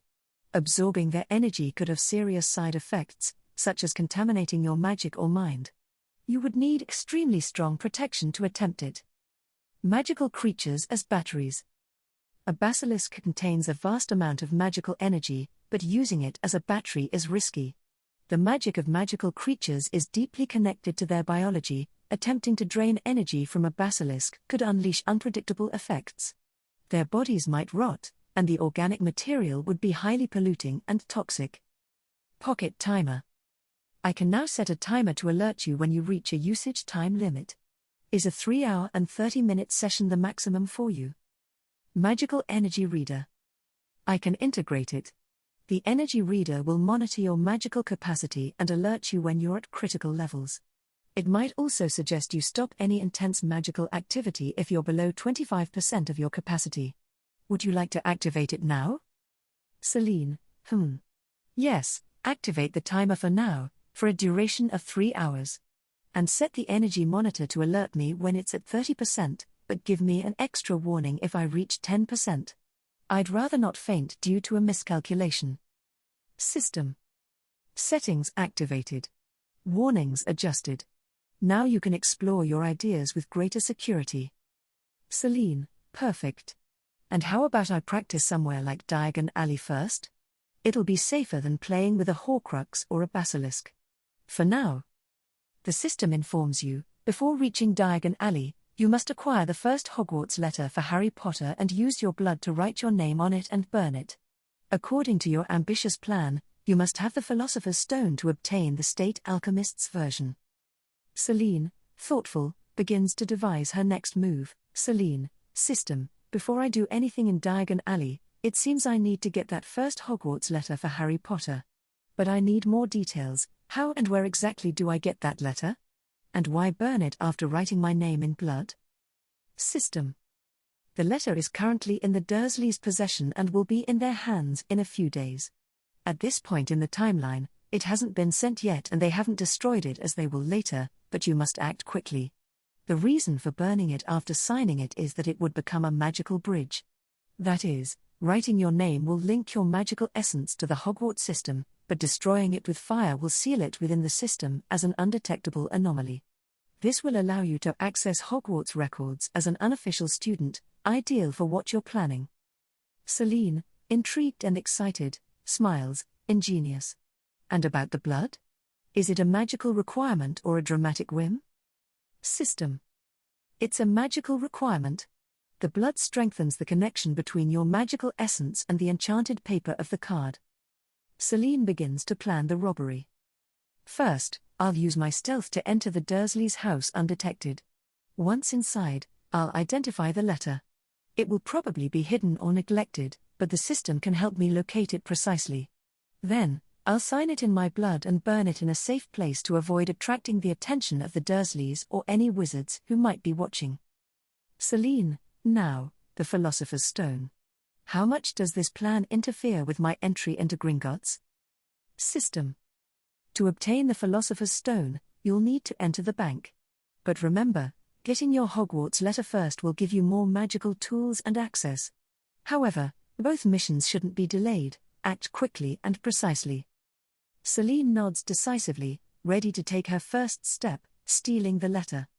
Absorbing their energy could have serious side effects, such as contaminating your magic or mind. You would need extremely strong protection to attempt it. Magical creatures as batteries. A basilisk contains a vast amount of magical energy, but using it as a battery is risky. The magic of magical creatures is deeply connected to their biology. Attempting to drain energy from a basilisk could unleash unpredictable effects. Their bodies might rot, and the organic material would be highly polluting and toxic. Pocket timer. I can now set a timer to alert you when you reach a usage time limit. Is a 3-hour and 30-minute session the maximum for you? Magical energy reader. I can integrate it. The energy reader will monitor your magical capacity and alert you when you're at critical levels. It might also suggest you stop any intense magical activity if you're below 25% of your capacity. Would you like to activate it now? Celine: yes, activate the timer for now, for a duration of 3 hours. And set the energy monitor to alert me when it's at 30%, but give me an extra warning if I reach 10%. I'd rather not faint due to a miscalculation. System. Settings activated. Warnings adjusted. Now you can explore your ideas with greater security. Celine: perfect. And how about I practice somewhere like Diagon Alley first? It'll be safer than playing with a Horcrux or a basilisk. For now. The system informs you, before reaching Diagon Alley, you must acquire the first Hogwarts letter for Harry Potter and use your blood to write your name on it and burn it. According to your ambitious plan, you must have the Philosopher's Stone to obtain the State Alchemist's version. Celine, thoughtful, begins to devise her next move. Celine: system, before I do anything in Diagon Alley, it seems I need to get that first Hogwarts letter for Harry Potter. But I need more details. How and where exactly do I get that letter? And why burn it after writing my name in blood? System. The letter is currently in the Dursleys' possession and will be in their hands in a few days. At this point in the timeline, it hasn't been sent yet and they haven't destroyed it as they will later, but you must act quickly. The reason for burning it after signing it is that it would become a magical bridge. That is, writing your name will link your magical essence to the Hogwarts system, but destroying it with fire will seal it within the system as an undetectable anomaly. This will allow you to access Hogwarts records as an unofficial student, ideal for what you're planning. Celine, intrigued and excited, smiles, ingenious. And about the blood? Is it a magical requirement or a dramatic whim? System. It's a magical requirement. The blood strengthens the connection between your magical essence and the enchanted paper of the card. Celine begins to plan the robbery. First, I'll use my stealth to enter the Dursleys' house undetected. Once inside, I'll identify the letter. It will probably be hidden or neglected, but the system can help me locate it precisely. Then, I'll sign it in my blood and burn it in a safe place to avoid attracting the attention of the Dursleys or any wizards who might be watching. Celine, now, the Philosopher's Stone. How much does this plan interfere with my entry into Gringotts? System. To obtain the Philosopher's Stone, you'll need to enter the bank. But remember, Getting your Hogwarts letter first will give you more magical tools and access. However, both missions shouldn't be delayed. Act quickly and precisely. Celine nods decisively, ready to take her first step, stealing the letter.